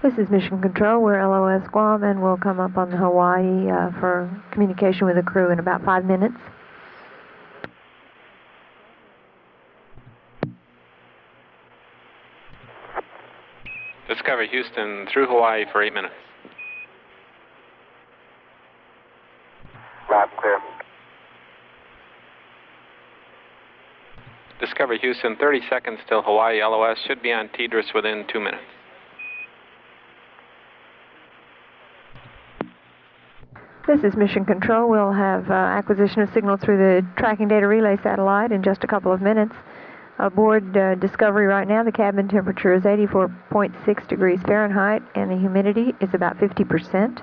Speaker 3: This is Mission Control. We're LOS Guam, and we'll come up on Hawaii for communication with the crew in about 5 minutes.
Speaker 9: Discovery Houston through Hawaii for 8 minutes.
Speaker 2: Loud and clear.
Speaker 9: Discovery Houston, 30 seconds till Hawaii, LOS, should be on TDRS within 2 minutes.
Speaker 3: This is Mission Control. We'll have acquisition of signal through the tracking data relay satellite in just a couple of minutes. Aboard Discovery right now, the cabin temperature is 84.6 degrees Fahrenheit, and the humidity is about 50%.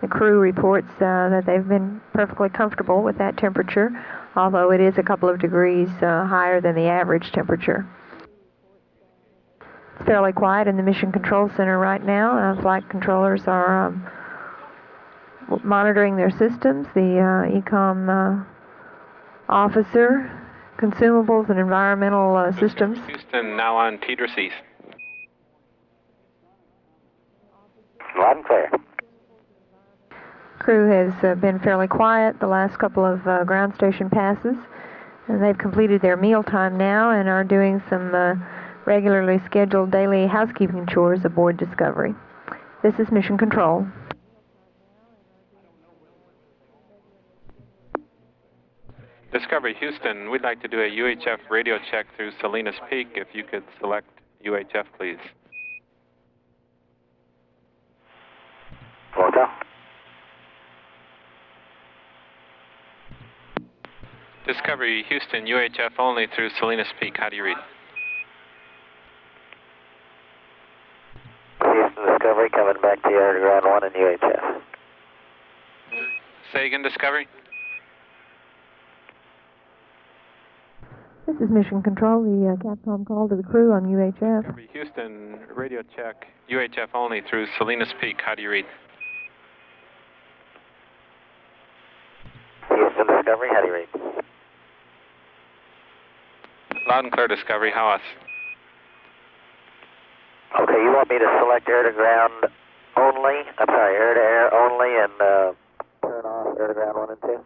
Speaker 3: The crew reports that they've been perfectly comfortable with that temperature, although it is a couple of degrees higher than the average temperature. It's fairly quiet in the Mission Control Center right now. Flight controllers are monitoring their systems. The ECOM officer, consumables and environmental systems.
Speaker 9: Houston, now on TDRS East.
Speaker 2: Loud and clear.
Speaker 3: Crew has been fairly quiet the last couple of ground station passes, and they've completed their mealtime now and are doing some regularly scheduled daily housekeeping chores aboard Discovery. This is Mission Control.
Speaker 9: Discovery Houston, we'd like to do a UHF radio check through Salinas Peak. If you could select UHF, please.
Speaker 2: Hotel.
Speaker 9: Discovery Houston, UHF only through Salinas Peak. How do you read?
Speaker 2: Houston Discovery coming back to the air to ground 1 in UHF.
Speaker 9: Say again, Discovery.
Speaker 3: This is Mission Control, the Capcom call to the crew on UHF.
Speaker 9: Discovery Houston, radio check, UHF only through Salinas Peak. How do you read?
Speaker 2: Houston Discovery, how do you read?
Speaker 9: Loud and clear, Discovery. How us?
Speaker 2: Okay, you want me to select air to ground only? I'm sorry, air to air only and turn off air to ground 1 and 2?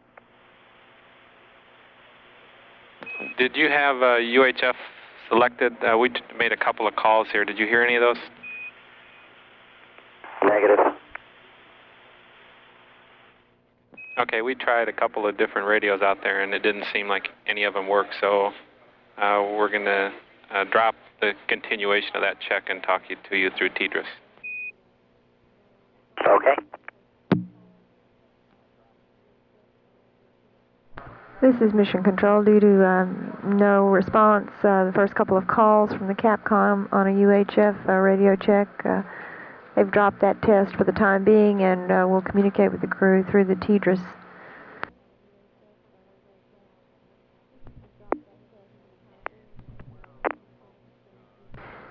Speaker 9: Did you have UHF selected? We made a couple of calls here. Did you hear any of those?
Speaker 2: Negative.
Speaker 9: Okay, we tried a couple of different radios out there, and it didn't seem like any of them worked, so we're going to drop the continuation of that check and talk to you through TDRS.
Speaker 2: Okay.
Speaker 3: This is Mission Control. Due to no response, the first couple of calls from the Capcom on a UHF radio check, they've dropped that test for the time being, and we'll communicate with the crew through the TDRS.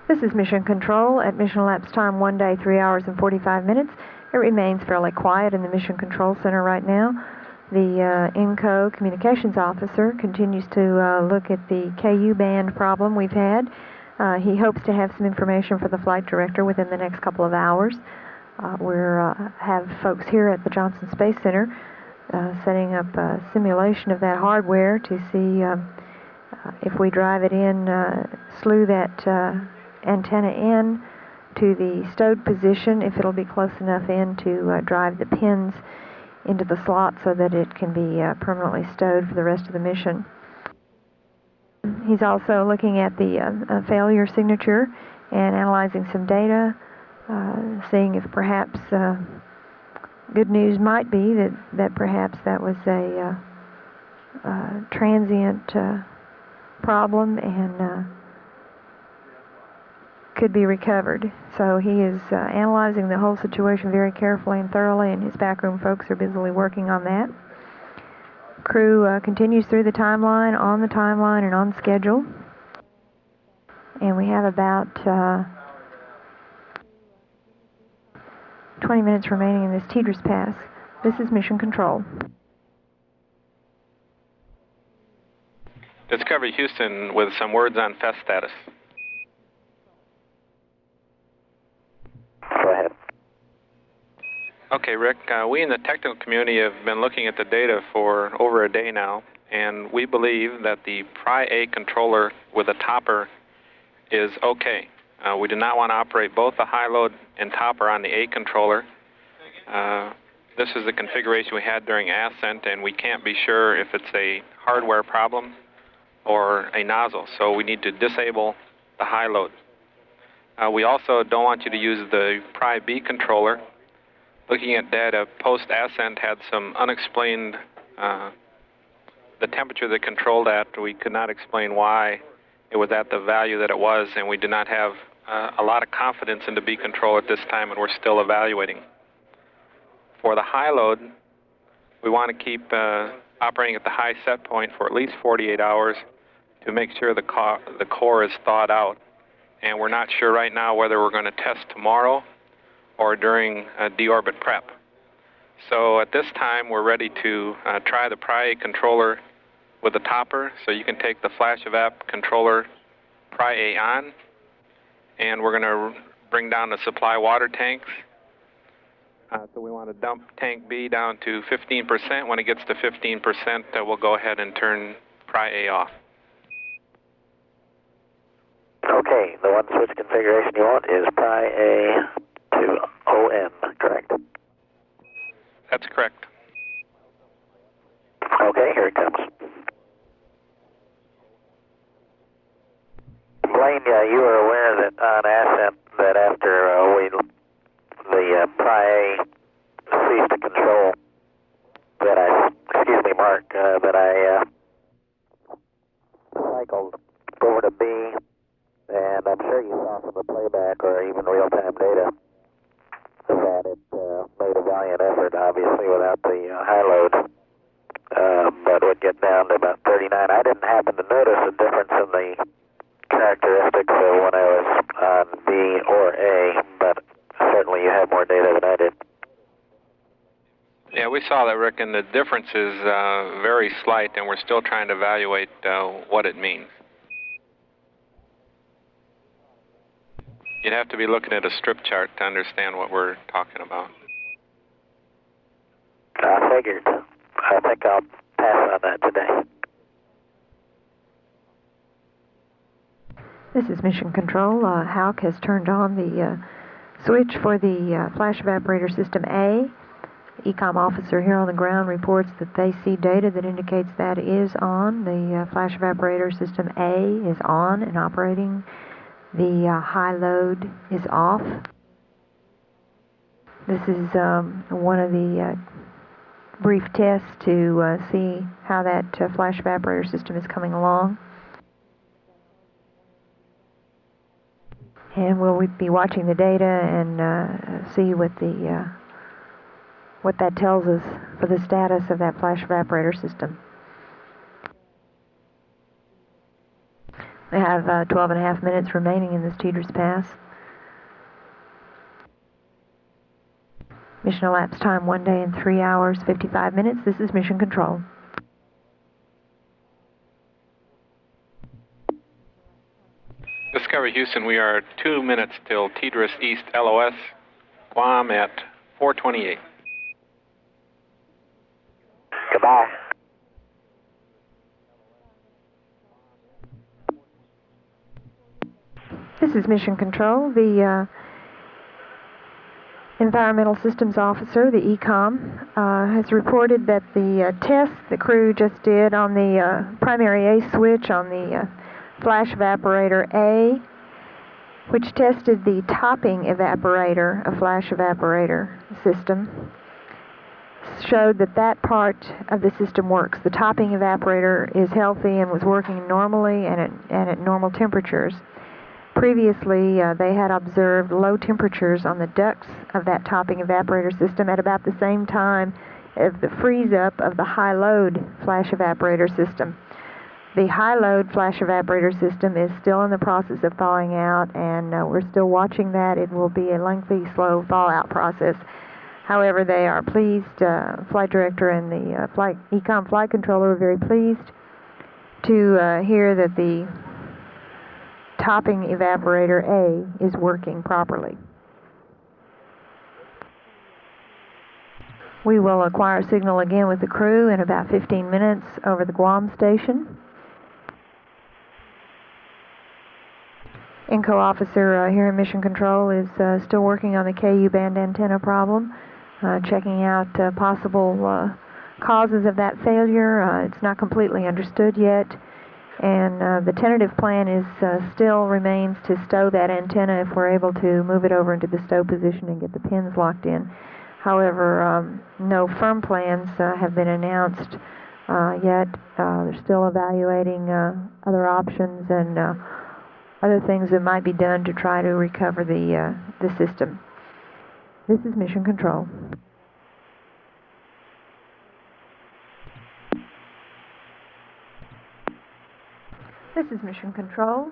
Speaker 3: This is Mission Control at mission elapsed time 1 day, 3 hours and 45 minutes. It remains fairly quiet in the Mission Control Center right now. The INCO communications officer continues to look at the KU band problem we've had. He hopes to have some information for the flight director within the next couple of hours. We're have folks here at the Johnson Space Center setting up a simulation of that hardware to see if we drive it in, slew that antenna in to the stowed position, if it'll be close enough in to drive the pins into the slot so that it can be permanently stowed for the rest of the mission. He's also looking at the failure signature and analyzing some data, seeing if perhaps good news might be that perhaps that was a transient problem and could be recovered. So he is analyzing the whole situation very carefully and thoroughly, and his backroom folks are busily working on that. Crew continues through the timeline, and on schedule. And we have about 20 minutes remaining in this TDRS pass. This is Mission Control.
Speaker 9: Discovery Houston with some words on FES status.
Speaker 2: Go ahead.
Speaker 9: Okay, Rick, we in the technical community have been looking at the data for over a day now, and we believe that the Pri-A controller with a topper is okay. We do not want to operate both the high load and topper on the A controller. This is the configuration we had during ascent, and we can't be sure if it's a hardware problem or a nozzle, so we need to disable the high load. We also don't want you to use the Pri-B controller. Looking at data post-ascent had some unexplained, the temperature that controlled at, we could not explain why it was at the value that it was, and we did not have a lot of confidence in the B control at this time, and we're still evaluating. For the high load, we want to keep operating at the high set point for at least 48 hours to make sure the core is thawed out. and we're not sure right now whether we're going to test tomorrow or during deorbit prep. So at this time, we're ready to try the Pri-A controller with the topper. So you can take the flash evap controller Pri-A on, and we're going to bring down the supply water tanks. So we want to dump tank B down to 15%. When it gets to 15%, we'll go ahead and turn Pri-A off.
Speaker 2: Okay, the one switch configuration you want is Pri-A to ON, correct?
Speaker 9: That's correct.
Speaker 2: Okay, here it comes. Blaine, you are aware that on ascent, that after the Pri-A ceased to control, that excuse me, Mark, that I cycled over to B, and I'm sure you saw from the playback or even real-time data that it made a valiant effort, obviously, without the high load, but would get down to about 39. I didn't happen to notice a difference in the characteristics when I was on B or A, but certainly you have more data than I did.
Speaker 9: Yeah, we saw that, Rick, and the difference is very slight, and we're still trying to evaluate what it means. You'd have to be looking at a strip chart to understand what we're talking about.
Speaker 2: I figured. I think I'll pass on that today.
Speaker 3: This is Mission Control. Hauk has turned on the switch for the flash evaporator system A. The ECOM officer here on the ground reports that they see data that indicates that is on. The flash evaporator system A is on and operating. The high load is off. This is one of the brief tests to see how that flash evaporator system is coming along. And we'll be watching the data and see what that tells us for the status of that flash evaporator system. We have 12 and a half minutes remaining in this TDRS pass. Mission elapsed time 1 day and 3 hours, 55 minutes. This is Mission Control.
Speaker 9: Discovery Houston, we are 2 minutes till TDRS East LOS, Guam at 4:28.
Speaker 2: Goodbye.
Speaker 3: This is Mission Control. The Environmental Systems Officer, the ECOM, has reported that the test the crew just did on the primary A switch on the flash evaporator A, which tested the topping evaporator, a flash evaporator system, showed that that part of the system works. The topping evaporator is healthy and was working normally and at normal temperatures. Previously, they had observed low temperatures on the ducts of that topping evaporator system at about the same time as the freeze-up of the high-load flash evaporator system. The high-load flash evaporator system is still in the process of thawing out, and we're still watching that. It will be a lengthy, slow thaw-out process. However, they are pleased, flight director and the ECOM flight controller are very pleased to hear that the topping evaporator A is working properly. We will acquire signal again with the crew in about 15 minutes over the Guam station. INCO officer here in Mission Control is still working on the KU band antenna problem, checking out possible causes of that failure. It's not completely understood yet. And the tentative plan is still remains to stow that antenna if we're able to move it over into the stow position and get the pins locked in. However, no firm plans have been announced yet. They're still evaluating other options and other things that might be done to try to recover the system. This is Mission Control. This is Mission Control.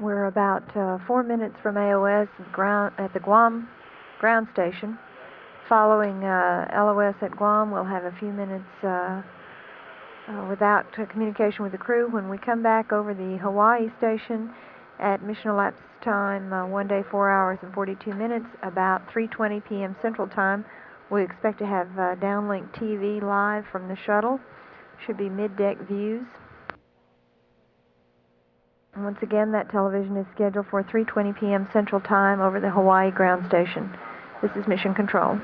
Speaker 3: We're about 4 minutes from AOS at the Guam ground station. Following LOS at Guam, we'll have a few minutes without communication with the crew. When we come back over the Hawaii station at mission elapsed time, 1 day, 4 hours and 42 minutes, about 3:20 p.m. Central Time, we expect to have downlink TV live from the shuttle. Should be mid-deck views. Once again, that television is scheduled for 3:20 p.m. Central Time over the Hawaii ground station. This is Mission Control.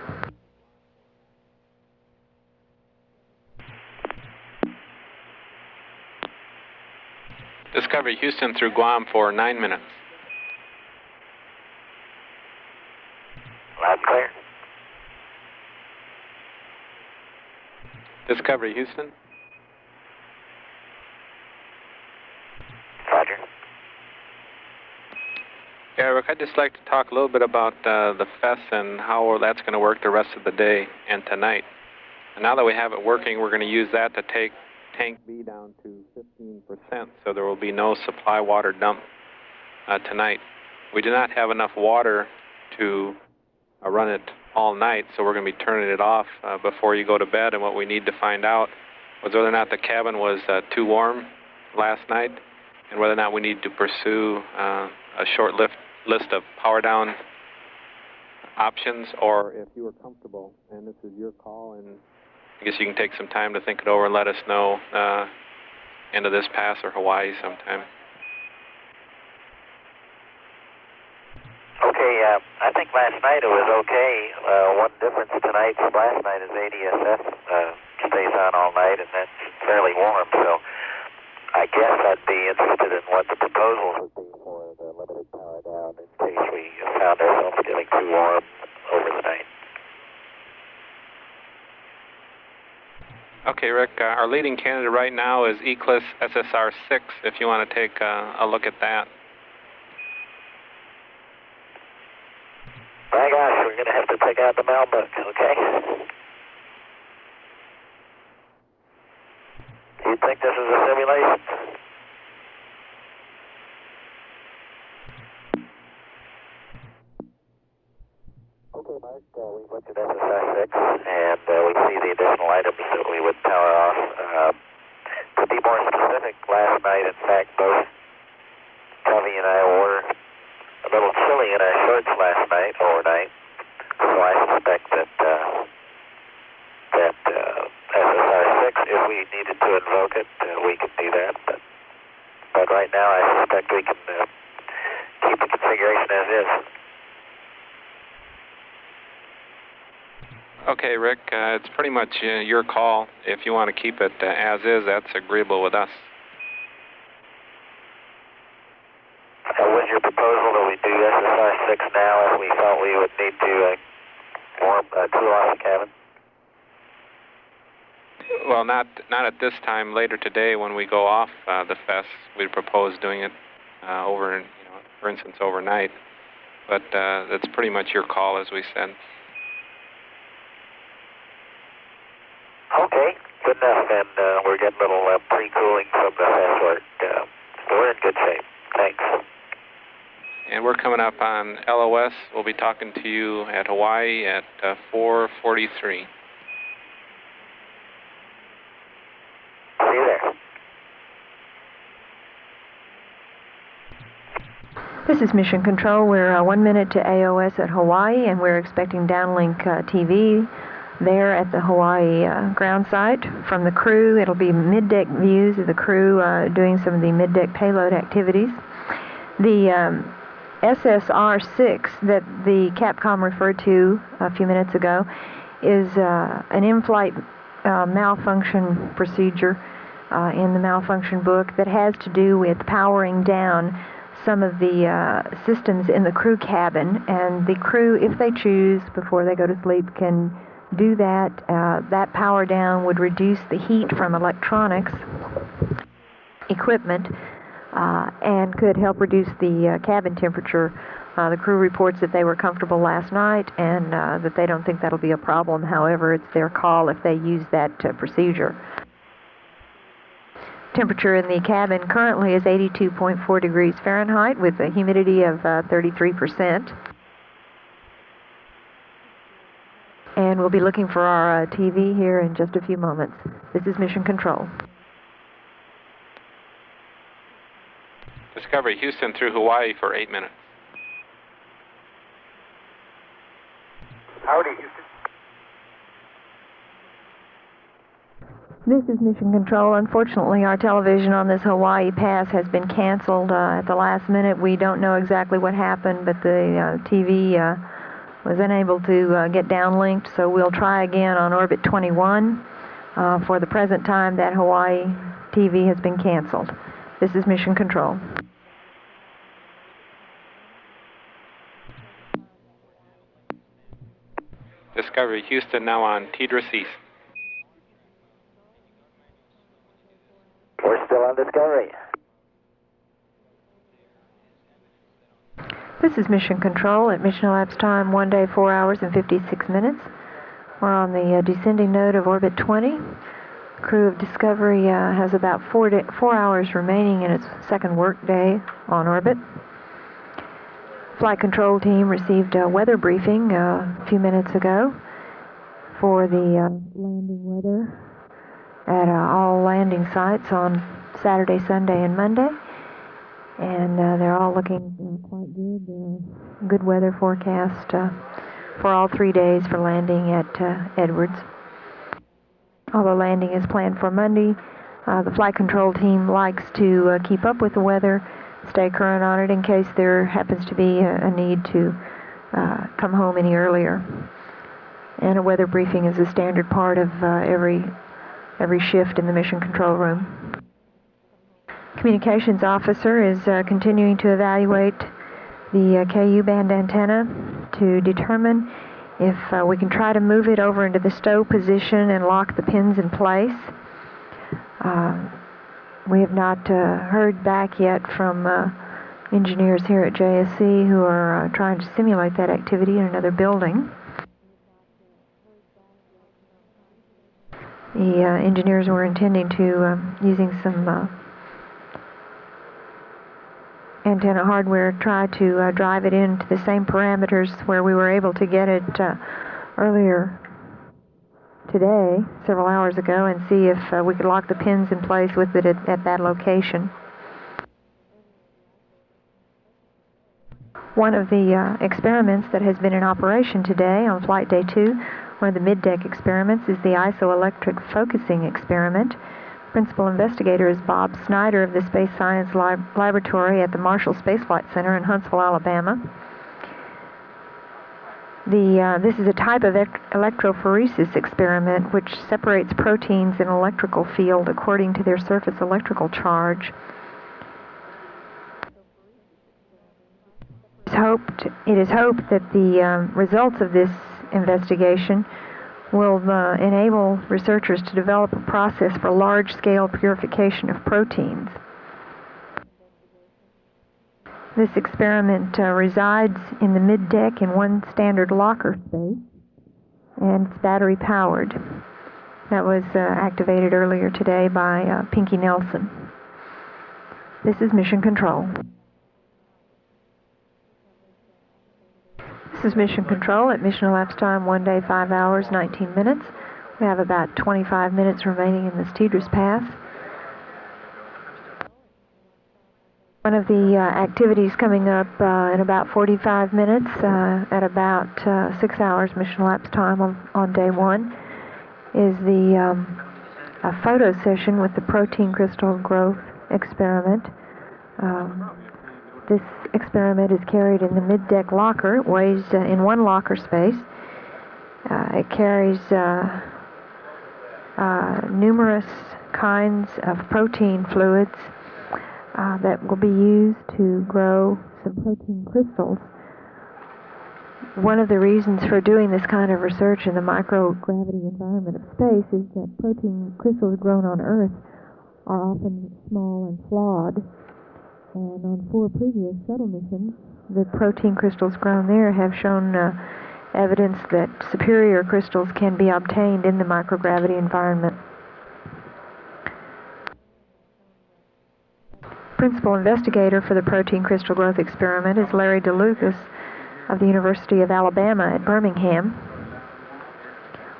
Speaker 9: Discovery Houston through Guam for 9 minutes.
Speaker 2: Loud and clear.
Speaker 9: Discovery Houston.
Speaker 2: Roger.
Speaker 9: Yeah, Rick, I'd just like to talk a little bit about the FES and how that's going to work the rest of the day and tonight. And now that we have it working, we're going to use that to take Tank B down to 15%, so there will be no supply water dump tonight. We do not have enough water to run it all night, so we're going to be turning it off before you go to bed. And what we need to find out was whether or not the cabin was too warm last night, and whether or not we need to pursue a short list of power down options, or if you were comfortable, and this is your call, and I guess you can take some time to think it over and let us know end of this pass or Hawaii sometime.
Speaker 2: Okay, I think last night it was okay. One difference tonight from last night is ADSF stays on all night, and that's fairly warm, so I guess I'd be interested in what the proposal would be for the limited power down in case we found ourselves getting too warm over the night.
Speaker 9: Okay, Rick, our leading candidate right now is Eclipse SSR-6, if you want to take a look at that.
Speaker 2: My gosh, we're going to have to take out the mail book, okay? Do you think this is a simulation? Okay, Mark, we've looked at SSR-6, and we see the additional items that we would power off. To be more specific, last night, in fact, both Covey and I were a little chilly in our shorts last night, overnight, so I suspect that SSR-6, if we needed to invoke it, we could do that, but right now I suspect we can keep the configuration as is.
Speaker 9: Okay, Rick, it's pretty much your call. If you want to keep it as is, that's agreeable with us.
Speaker 2: Was your proposal that we do SSR-6 now if we felt we would need to cool off the cabin?
Speaker 9: Well, not at this time. Later today, when we go off the FES, we'd propose doing it for instance, overnight. But that's pretty much your call, as we said.
Speaker 2: Okay, good enough, and we're getting a little pre-cooling from the FES work. We're in good shape. Thanks.
Speaker 9: And we're coming up on LOS. We'll be talking to you at Hawaii at 4:43.
Speaker 2: See you there.
Speaker 3: This is Mission Control. We're 1 minute to AOS at Hawaii, and we're expecting downlink TV there at the Hawaii ground site. From the crew, it'll be mid-deck views of the crew doing some of the mid-deck payload activities. The SSR-6 that the Capcom referred to a few minutes ago is an in-flight malfunction procedure in the malfunction book that has to do with powering down some of the systems in the crew cabin, and the crew, if they choose before they go to sleep, can do that. That power down would reduce the heat from electronics equipment and could help reduce the cabin temperature. The crew reports that they were comfortable last night and that they don't think that'll be a problem. However, it's their call if they use that procedure. temperature in the cabin currently is 82.4 degrees Fahrenheit with a humidity of 33%. And we'll be looking for our TV here in just a few moments. This is Mission Control.
Speaker 9: Discovery Houston through Hawaii for 8 minutes.
Speaker 2: Howdy, Houston.
Speaker 3: This is Mission Control. Unfortunately, our television on this Hawaii pass has been canceled at the last minute. We don't know exactly what happened, but the TV was unable to get downlinked, so we'll try again on orbit 21. For the present time, that Hawaii TV has been canceled. This is Mission Control.
Speaker 9: Discovery Houston now on TDRS East.
Speaker 2: We're still on Discovery.
Speaker 3: This is Mission Control at mission elapsed time 1 day, 4 hours, and 56 minutes. We're on the descending node of orbit 20. Crew of Discovery has about 4 hours remaining in its second work day on orbit. Flight control team received a weather briefing a few minutes ago for the landing weather at all landing sites on Saturday, Sunday, and Monday. And they're all looking quite good. Good weather forecast for all 3 days for landing at Edwards. Although landing is planned for Monday, the flight control team likes to keep up with the weather, stay current on it in case there happens to be a need to come home any earlier. And a weather briefing is a standard part of every shift in the mission control room. Communications officer is continuing to evaluate the KU band antenna to determine if we can try to move it over into the stow position and lock the pins in place. We have not heard back yet from engineers here at JSC who are trying to simulate that activity in another building. The engineers were intending to using some antenna hardware, try to drive it into the same parameters where we were able to get it earlier today, several hours ago, and see if we could lock the pins in place with it at that location. One of the experiments that has been in operation today on flight day 2, one of the mid-deck experiments, is the isoelectric focusing experiment. Principal investigator is Bob Snyder of the Space Science Laboratory at the Marshall Space Flight Center in Huntsville, Alabama. This is a type of electrophoresis experiment which separates proteins in an electrical field according to their surface electrical charge. It is hoped that the results of this investigation will enable researchers to develop a process for large-scale purification of proteins. This experiment resides in the mid-deck in one standard locker space, and it's battery-powered. That was activated earlier today by Pinky Nelson. This is Mission Control. This is Mission Control at mission elapsed time 1 day, 5 hours, 19 minutes. We have about 25 minutes remaining in this TDRS pass. One of the activities coming up in about 45 minutes at about 6 hours mission elapsed time on day 1 is the a photo session with the protein crystal growth experiment. This experiment is carried in the mid-deck locker. It weighs in one locker space. It carries numerous kinds of protein fluids that will be used to grow some protein crystals. One of the reasons for doing this kind of research in the microgravity environment of space is that protein crystals grown on Earth are often small and flawed. And on 4 previous shuttle missions, the protein crystals grown there have shown evidence that superior crystals can be obtained in the microgravity environment. principal investigator for the protein crystal growth experiment is Larry DeLucas of the University of Alabama at Birmingham.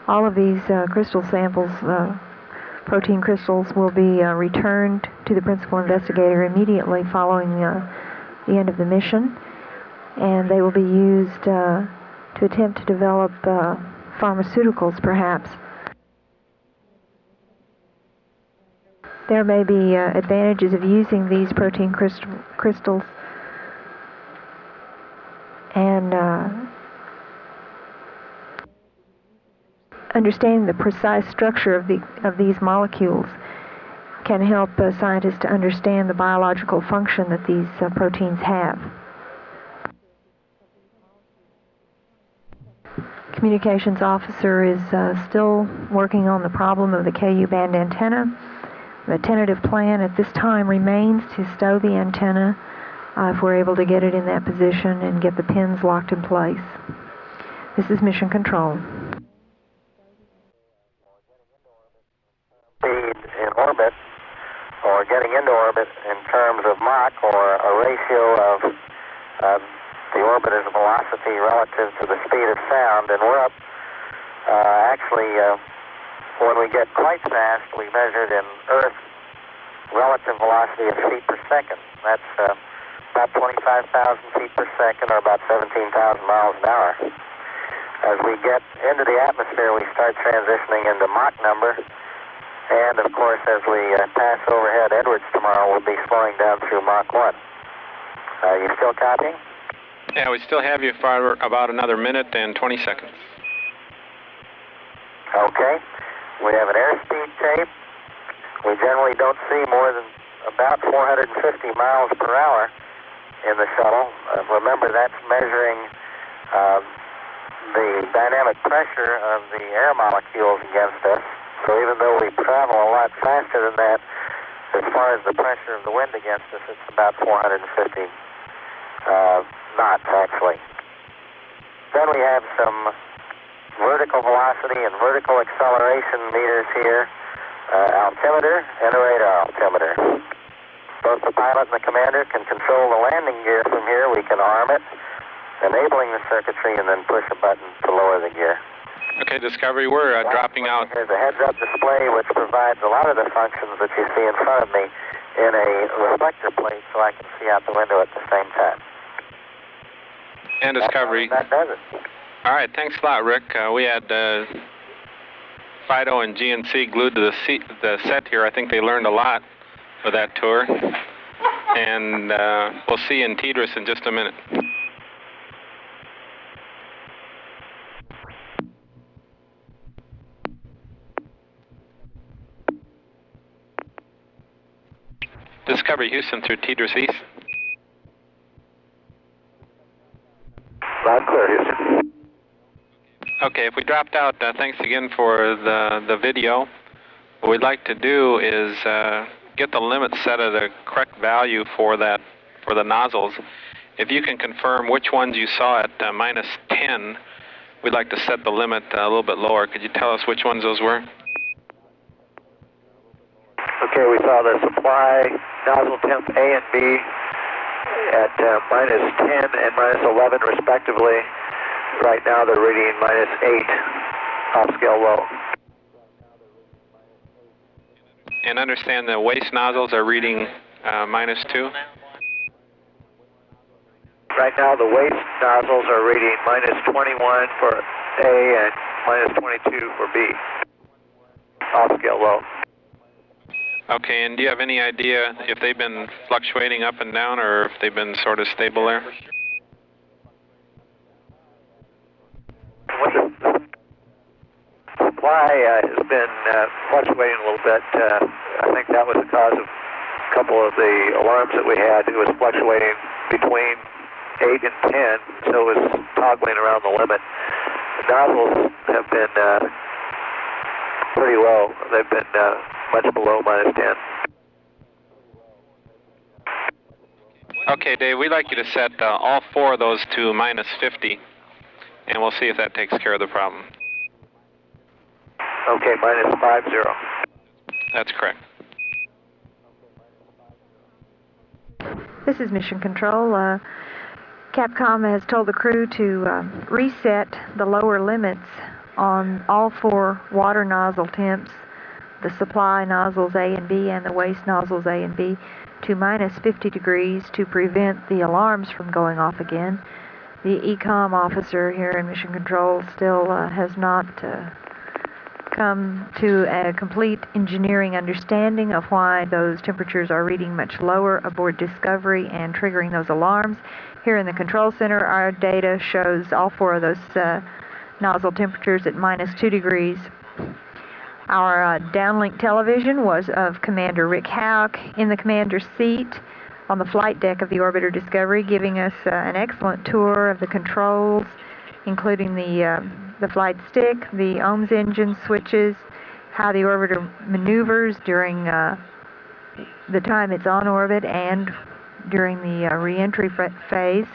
Speaker 3: All of these crystal samples, protein crystals, will be returned to the principal investigator immediately following the end of the mission, and they will be used to attempt to develop pharmaceuticals, perhaps. There may be advantages of using these protein crystals, and understanding the precise structure of these molecules can help scientists to understand the biological function that these proteins have. Communications officer is still working on the problem of the KU band antenna. The tentative plan at this time remains to stow the antenna if we're able to get it in that position and get the pins locked in place. This is Mission Control.
Speaker 2: Speed in orbit, or getting into orbit in terms of Mach, or a ratio of the orbiter's velocity relative to the speed of sound, and we're up when we get quite fast, we measured in Earth relative velocity of feet per second. That's about 25,000 feet per second, or about 17,000 miles an hour. As we get into the atmosphere, we start transitioning into Mach number, and of course, as we pass overhead Edwards tomorrow, we'll be slowing down through Mach 1. You still copying?
Speaker 9: Yeah, we still have you for about another minute and 20 seconds.
Speaker 2: Okay. We have an airspeed tape. We generally don't see more than about 450 miles per hour in the shuttle. Remember, that's measuring the dynamic pressure of the air molecules against us. So even though we travel a lot faster than that, as far as the pressure of the wind against us, it's about 450 knots, actually. Then we have some vertical velocity and vertical acceleration meters here, altimeter and a radar altimeter. Both the pilot and the commander can control the landing gear from here. We can arm it, enabling the circuitry, and then push a button to lower the gear.
Speaker 9: Okay, Discovery, we're dropping out.
Speaker 2: Here's a heads-up display which provides a lot of the functions that you see in front of me in a reflector plate, so I can see out the window at the same time.
Speaker 9: And Discovery.
Speaker 2: That does it.
Speaker 9: All right, thanks a lot, Rick. We had Fido and GNC glued to the set here. I think they learned a lot with that tour. And we'll see you in TDRS in just a minute. Discovery Houston through TDRS East.
Speaker 2: Loud clear, Houston.
Speaker 9: Okay, if we dropped out, thanks again for the video. What we'd like to do is get the limit set at the correct value for the nozzles. If you can confirm which ones you saw at minus 10, we'd like to set the limit a little bit lower. Could you tell us which ones those were?
Speaker 2: Okay, we saw the supply nozzle temp A and B at minus 10 and minus 11 respectively. Right now they're reading minus 8 off scale low.
Speaker 9: And understand the waste nozzles are reading minus 2?
Speaker 2: Right now the waste nozzles are reading minus 21 for A and minus 22 for B. Off scale low.
Speaker 9: Okay, and do you have any idea if they've been fluctuating up and down or if they've been sort of stable there?
Speaker 2: Supply has been fluctuating a little bit. I think that was the cause of a couple of the alarms that we had. It was fluctuating between 8 and 10, so it was toggling around the limit. The nozzles have been pretty low. They've been much below minus 10.
Speaker 9: Okay, Dave, we'd like you to set all 4 of those to minus 50, and we'll see if that takes care of the problem.
Speaker 2: Okay, minus 50.
Speaker 9: That's correct.
Speaker 3: This is Mission Control. Capcom has told the crew to reset the lower limits on all 4 water nozzle temps, the supply nozzles A and B and the waste nozzles A and B, to minus 50 degrees to prevent the alarms from going off again. The ECOM officer here in Mission Control still has not come to a complete engineering understanding of why those temperatures are reading much lower aboard Discovery and triggering those alarms. Here in the control center, our data shows all 4 of those nozzle temperatures at minus 2 degrees. Our downlink television was of Commander Rick Houck in the commander's seat on the flight deck of the Orbiter Discovery, giving us an excellent tour of the controls, including the flight stick, the OMS engine switches, how the orbiter maneuvers during the time it's on orbit and during the re-entry phase.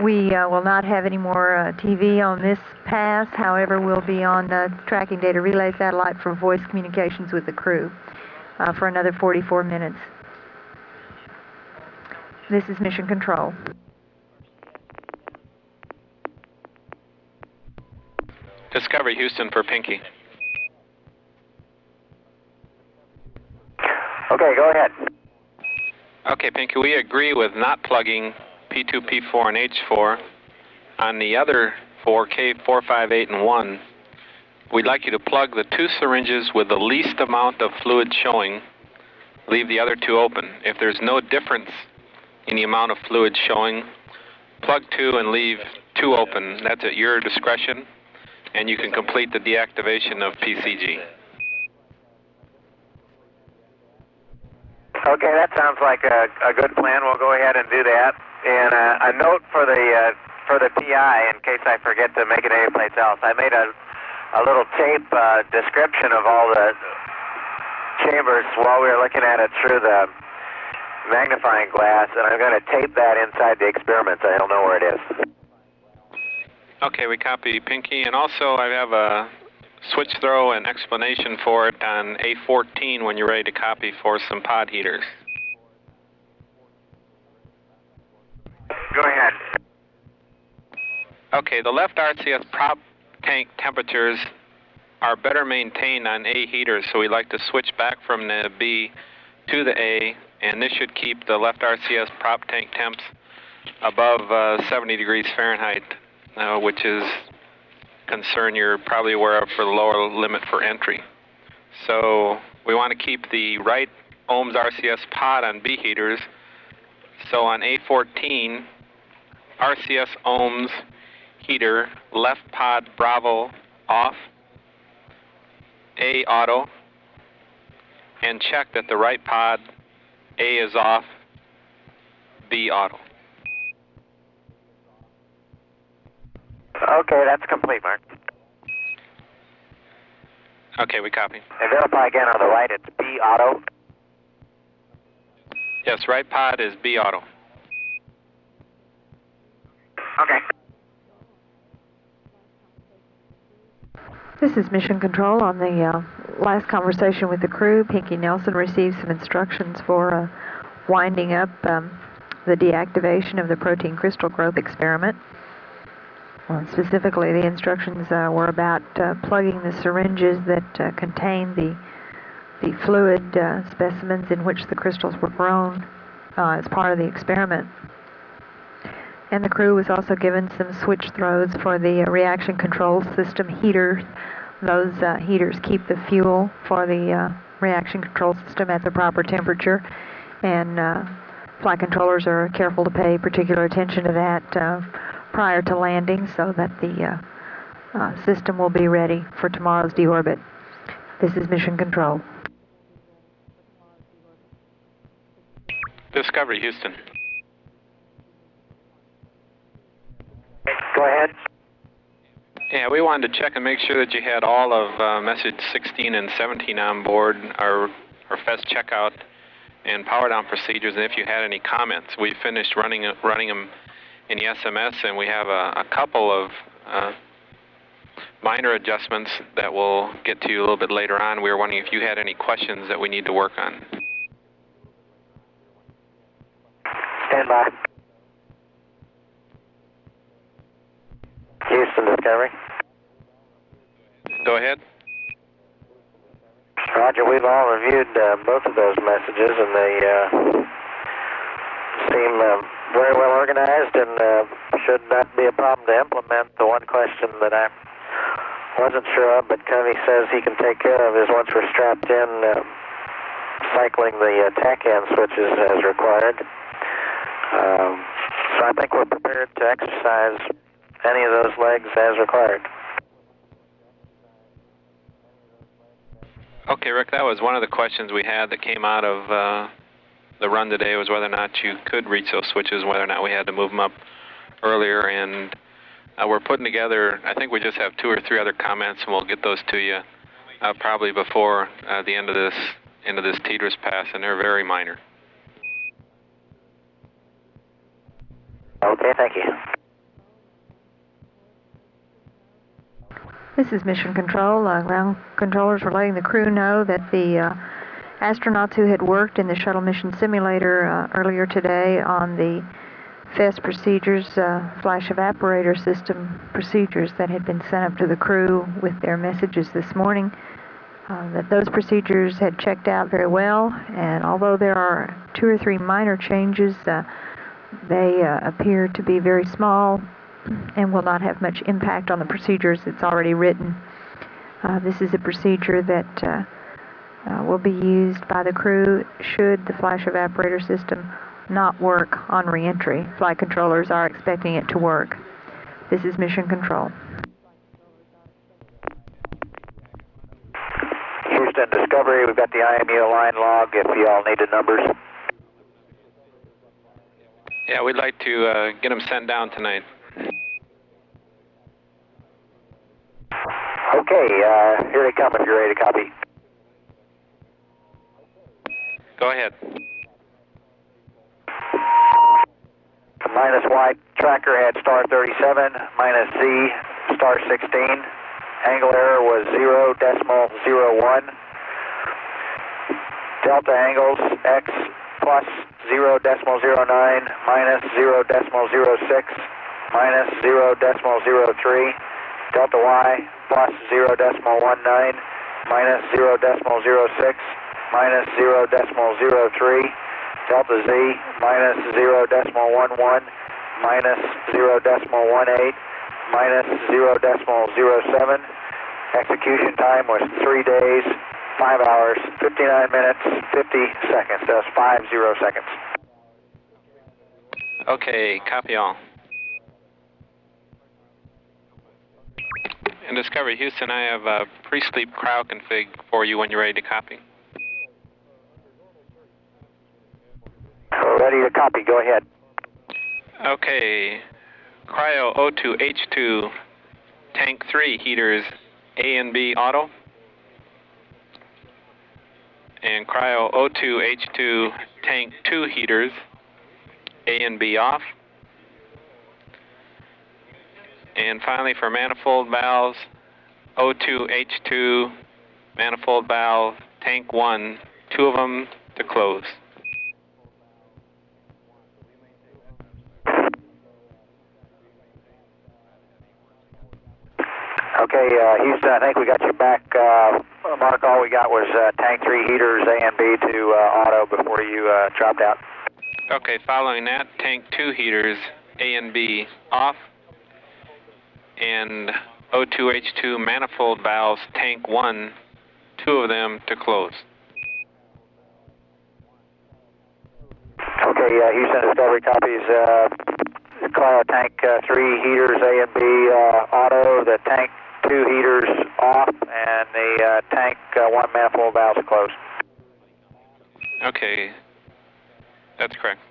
Speaker 3: We will not have any more TV on this pass. However, we'll be on tracking data relay satellite for voice communications with the crew for another 44 minutes. This is Mission Control.
Speaker 9: Discovery Houston for Pinky.
Speaker 2: Okay, go ahead.
Speaker 9: Okay, Pinky, we agree with not plugging P2, P4, and H4. On the other 4, K4, 5, 8, and 1, we'd like you to plug the 2 syringes with the least amount of fluid showing. Leave the other 2 open. If there's no difference in the amount of fluid showing, plug 2 and leave 2 open. That's at your discretion, and you can complete the deactivation of PCG.
Speaker 2: Okay, that sounds like a good plan. We'll go ahead and do that. And a note for the PI, in case I forget to make it anyplace else. I made a little tape description of all the chambers while we were looking at it through the magnifying glass, and I'm going to tape that inside the experiment so he'll know where it is.
Speaker 9: Okay, we copy Pinky, and also I have a switch throw and explanation for it on A14 when you're ready to copy for some pod heaters.
Speaker 2: Go ahead.
Speaker 9: Okay, the left RCS prop tank temperatures are better maintained on A heaters, so we like to switch back from the B to the A, and this should keep the left RCS prop tank temps above 70 degrees Fahrenheit, which is concern you're probably aware of for the lower limit for entry. So we want to keep the right ohms RCS pod on B heaters. So on A14, RCS ohms heater, left pod Bravo off, A auto, and check that the right pod A is off, B auto.
Speaker 2: Okay, that's complete, Mark.
Speaker 9: Okay, we copy.
Speaker 2: And verify again on the right, it's B auto.
Speaker 9: Yes, right pod is B auto.
Speaker 2: Okay.
Speaker 3: This is Mission Control. On the last conversation with the crew, Pinky Nelson received some instructions for winding up the deactivation of the protein crystal growth experiment. Specifically, the instructions were about plugging the syringes that contain the fluid specimens in which the crystals were grown as part of the experiment. And the crew was also given some switch throws for the reaction control system heaters. Those heaters keep the fuel for the reaction control system at the proper temperature, and flight controllers are careful to pay particular attention to that prior to landing so that the system will be ready for tomorrow's deorbit. This is Mission Control.
Speaker 9: Discovery, Houston.
Speaker 2: Go ahead.
Speaker 9: Yeah, we wanted to check and make sure that you had all of message 16 and 17 on board, our FES checkout and power down procedures, and if you had any comments. We finished running them in the SMS, and we have a couple of minor adjustments that we'll get to you a little bit later on. We were wondering if you had any questions that we need to work on.
Speaker 2: Stand by. Houston Discovery.
Speaker 9: Go ahead.
Speaker 2: Roger, we've all reviewed both of those messages, and they seem very well organized and should not be a problem to implement. The one question that I wasn't sure of, but Covey says he can take care of, is once we're strapped in, cycling the TACAN switches as required. So I think we're prepared to exercise any of those legs as required.
Speaker 9: Okay, Rick, that was one of the questions we had that came out of the run today, was whether or not you could reach those switches, whether or not we had to move them up earlier. And we're putting together, I think we just have 2 or 3 other comments, and we'll get those to you probably before the end of this TDRS pass, and they're very minor.
Speaker 2: Okay, thank you.
Speaker 3: This is Mission Control. Ground controllers were letting the crew know that the astronauts who had worked in the shuttle mission simulator earlier today on the FES procedures, flash evaporator system procedures that had been sent up to the crew with their messages this morning, that those procedures had checked out very well, and although there are 2 or 3 minor changes, they appear to be very small and will not have much impact on the procedures that's already written. This is a procedure that will be used by the crew should the flash evaporator system not work on re-entry. Flight controllers are expecting it to work. This is Mission Control.
Speaker 2: Houston Discovery, we've got the IMU line log if you all need the numbers.
Speaker 9: Yeah, we'd like to get them sent down tonight.
Speaker 2: Okay, here they come if you're ready to copy.
Speaker 9: Go ahead.
Speaker 2: Minus Y tracker had star 37, minus Z star 16. Angle error was 0.01. Delta angles X plus 0.09, minus 0.06, minus 0.03. Delta Y plus 0.19, minus 0.06, minus 0.03. Delta Z minus 0.11, minus 0.18, minus 0.07. Execution time was 3 days, 5 hours, 59 minutes, 50 seconds. That's 50 seconds.
Speaker 9: Okay, copy all. And Discovery Houston, I have a pre-sleep cryo config for you when you're ready to copy.
Speaker 2: Ready to copy, go ahead.
Speaker 9: Okay, cryo O2H2, tank 3 heaters A and B auto. And cryo O2H2, tank 2 heaters A and B off. And finally for manifold valves, O2H2, manifold valve, tank 1, 2 of them to close.
Speaker 2: Okay, Houston, I think we got you back. Mark, all we got was tank 3 heaters A and B to auto before you dropped out.
Speaker 9: Okay, following that, tank 2 heaters A and B off, and O2H2 manifold valves, tank 1, 2 of them to close.
Speaker 2: Okay, Houston Discovery copies. Cryo tank 3 heaters A and B auto, the tank 2 heaters off, and the tank 1 manifold valves closed.
Speaker 9: Okay, that's correct.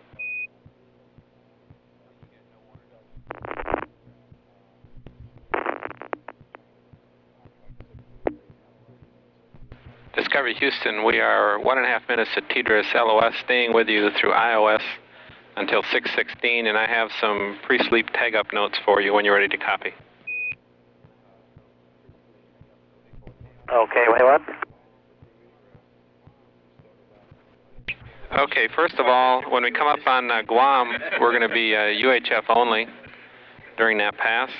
Speaker 9: Discovery Houston, we are 1.5 minutes at TDRS LOS, staying with you through iOS until 6:16, and I have some pre-sleep tag-up notes for you when you're ready to copy.
Speaker 2: Okay, wait, what?
Speaker 9: Okay, first of all, when we come up on Guam, we're going to be UHF only during that pass.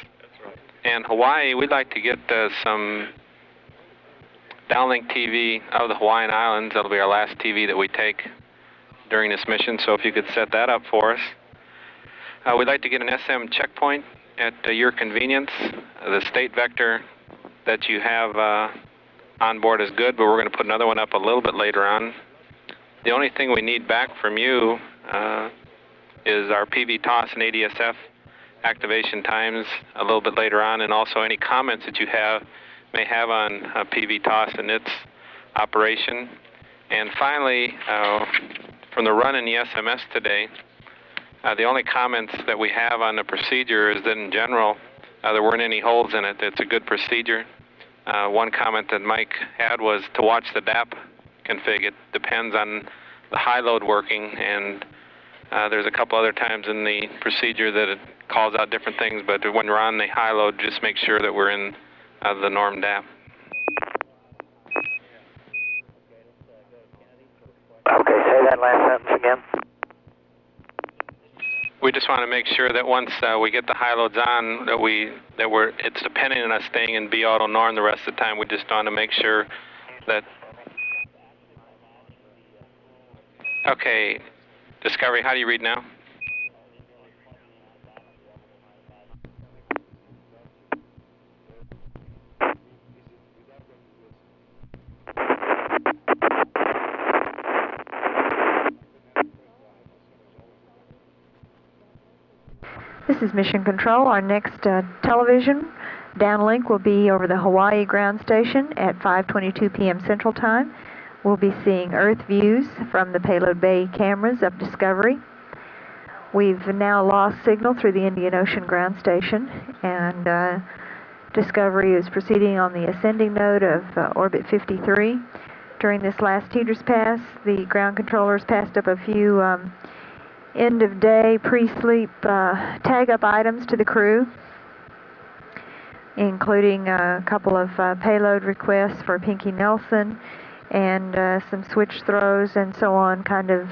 Speaker 9: And Hawaii, we'd like to get some downlink TV out of the Hawaiian Islands. That'll be our last TV that we take during this mission, so if you could set that up for us. We'd like to get an SM checkpoint at your convenience. The state vector that you have on board is good, but we're going to put another one up a little bit later on. The only thing we need back from you is our PV TOS and ADSF activation times a little bit later on, and also any comments that you may have on PV TOS and its operation. And finally, from the run in the SMS today, the only comments that we have on the procedure is that in general, there weren't any holes in it. It's a good procedure. One comment that Mike had was to watch the DAP config. It depends on the high load working, and there's a couple other times in the procedure that it calls out different things, but when we're on the high load, just make sure that we're in the norm DAP.
Speaker 2: Okay, say that last sentence again.
Speaker 9: We just want to make sure that once we get the high loads on, it's dependent on us staying in B auto norm the rest of the time. We just want to make sure that. Okay, Discovery, how do you read now?
Speaker 3: This is Mission Control. Our next television downlink will be over the Hawaii ground station at 5:22 p.m. Central Time. We'll be seeing Earth views from the payload bay cameras of Discovery. We've now lost signal through the Indian Ocean ground station, and Discovery is proceeding on the ascending node of orbit 53. During this last TDRS pass, the ground controllers passed up a few end-of-day pre-sleep tag-up items to the crew, including a couple of payload requests for Pinky Nelson and some switch throws and so on, kind of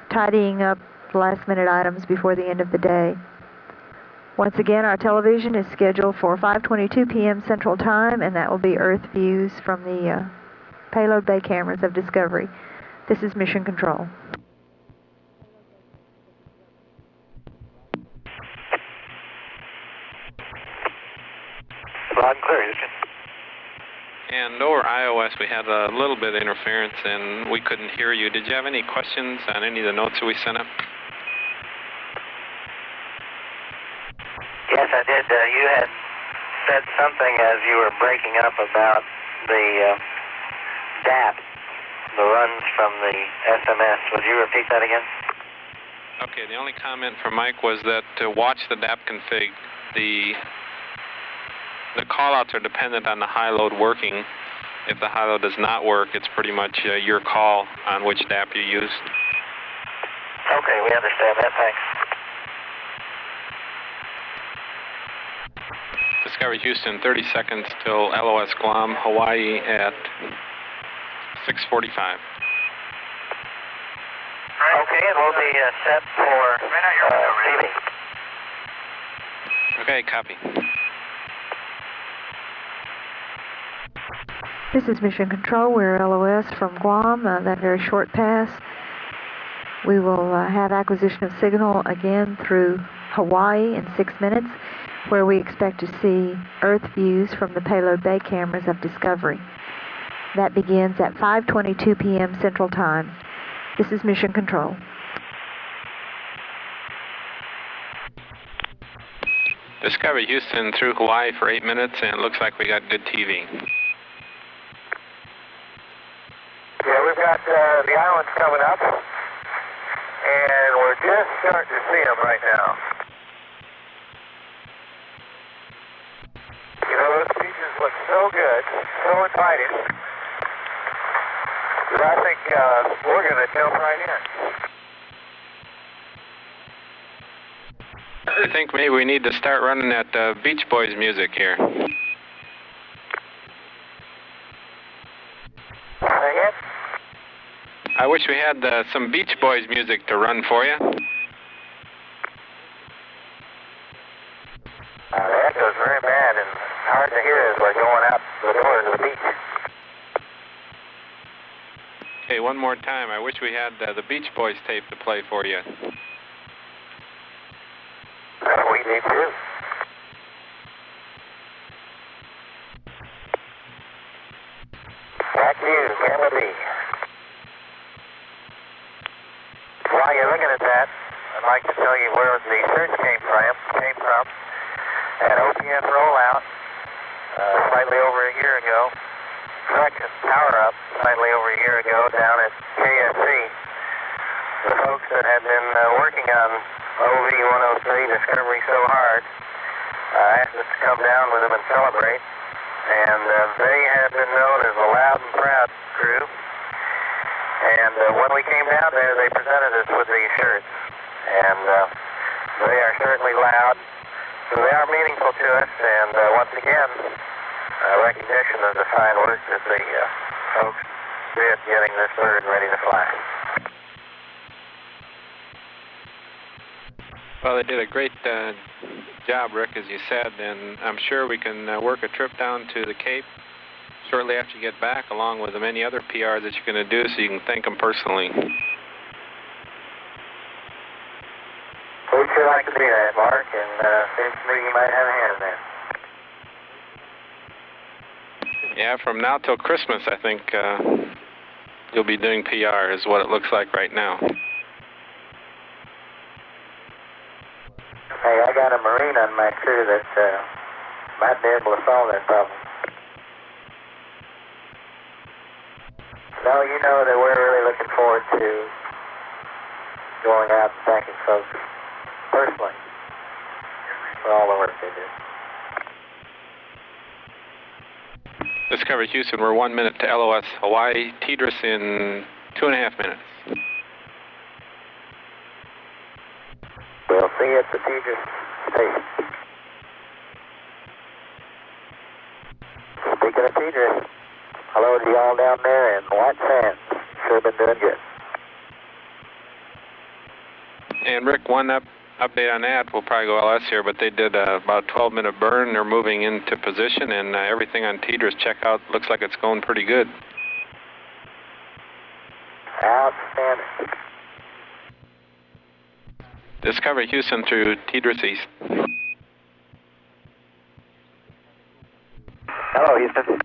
Speaker 3: tidying up last-minute items before the end of the day. Once again, our television is scheduled for 5:22 p.m. Central Time, and that will be Earth views from the payload bay cameras of Discovery. This is Mission Control.
Speaker 2: Loud and clear, Houston.
Speaker 9: And over iOS, we had a little bit of interference, and we couldn't hear you. Did you have any questions on any of the notes that we sent up?
Speaker 2: Yes, I did. You had said something as you were breaking up about the DAP, the runs from the SMS. Would you repeat that again?
Speaker 9: Okay, the only comment from Mike was that to watch the DAP config, the callouts are dependent on the high load working. If the high load does not work, it's pretty much your call on which DAP you use.
Speaker 2: Okay, we understand that. Thanks.
Speaker 9: Discovery Houston, 30 seconds till LOS Guam, Hawaii at 6:45.
Speaker 2: Okay, and we'll be set for TV.
Speaker 9: Okay, copy.
Speaker 3: This is Mission Control. We're LOS from Guam, that very short pass. We will have acquisition of signal again through Hawaii in 6 minutes, where we expect to see Earth views from the payload bay cameras of Discovery. That begins at 5:22 p.m. Central Time. This is Mission Control.
Speaker 9: Discovery Houston through Hawaii for 8 minutes, and it looks like we got good TV.
Speaker 2: Yeah, we've got the islands coming up, and we're just starting to see them right now. You know, those features look so good, so inviting, that I think we're going to jump right in.
Speaker 9: I think maybe we need to start running that Beach Boys music here.
Speaker 2: Yes?
Speaker 9: I wish we had some Beach Boys music to run for you.
Speaker 2: The echo's very bad and hard to hear as we're going out the door to the beach.
Speaker 9: Okay, one more time. I wish we had the Beach Boys tape to play for you.
Speaker 2: We need to. Back to you, Camera B. While you're looking at that, I'd like to tell you where the search came from. An OPF rollout slightly over a year ago. Correction, power up slightly over a year ago down at KSC. The folks that had been working on OV-103 Discovery so hard asked us to come down with them and celebrate. And they have been known as the Loud and Proud crew. And when we came down there, they presented us with these shirts. And they are certainly loud. So they are meaningful to us. And once again, recognition of the fine work that the folks did getting this bird ready to fly.
Speaker 9: Well, they did a great job, Rick, as you said, and I'm sure we can work a trip down to the Cape shortly after you get back, along with the many other PRs that you're going to do, so you can thank them personally.
Speaker 2: We'd sure like to do that, Mark, and seems to me you might have a hand in that.
Speaker 9: Yeah, from now till Christmas, I think you'll be doing PR, is what it looks like right now.
Speaker 2: Hey, I got a Marine on my crew that might be able to solve that problem. No, you know that we're really looking forward to going out and thanking folks personally for all the work they did.
Speaker 9: Discovery Houston, we're 1 minute to LOS Hawaii. TDRS in 2.5 minutes.
Speaker 2: We'll see you at the TDRS station. Speaking of TDRS, hello to y'all down there in White Sands. Sure been doing good.
Speaker 9: And Rick, one update on that. We'll probably go LS here, but they did about a 12-minute burn. They're moving into position, and everything on TDRS checkout looks like it's going pretty good.
Speaker 2: Outstanding.
Speaker 9: Discovery Houston through TDRS East.
Speaker 2: Hello, Houston.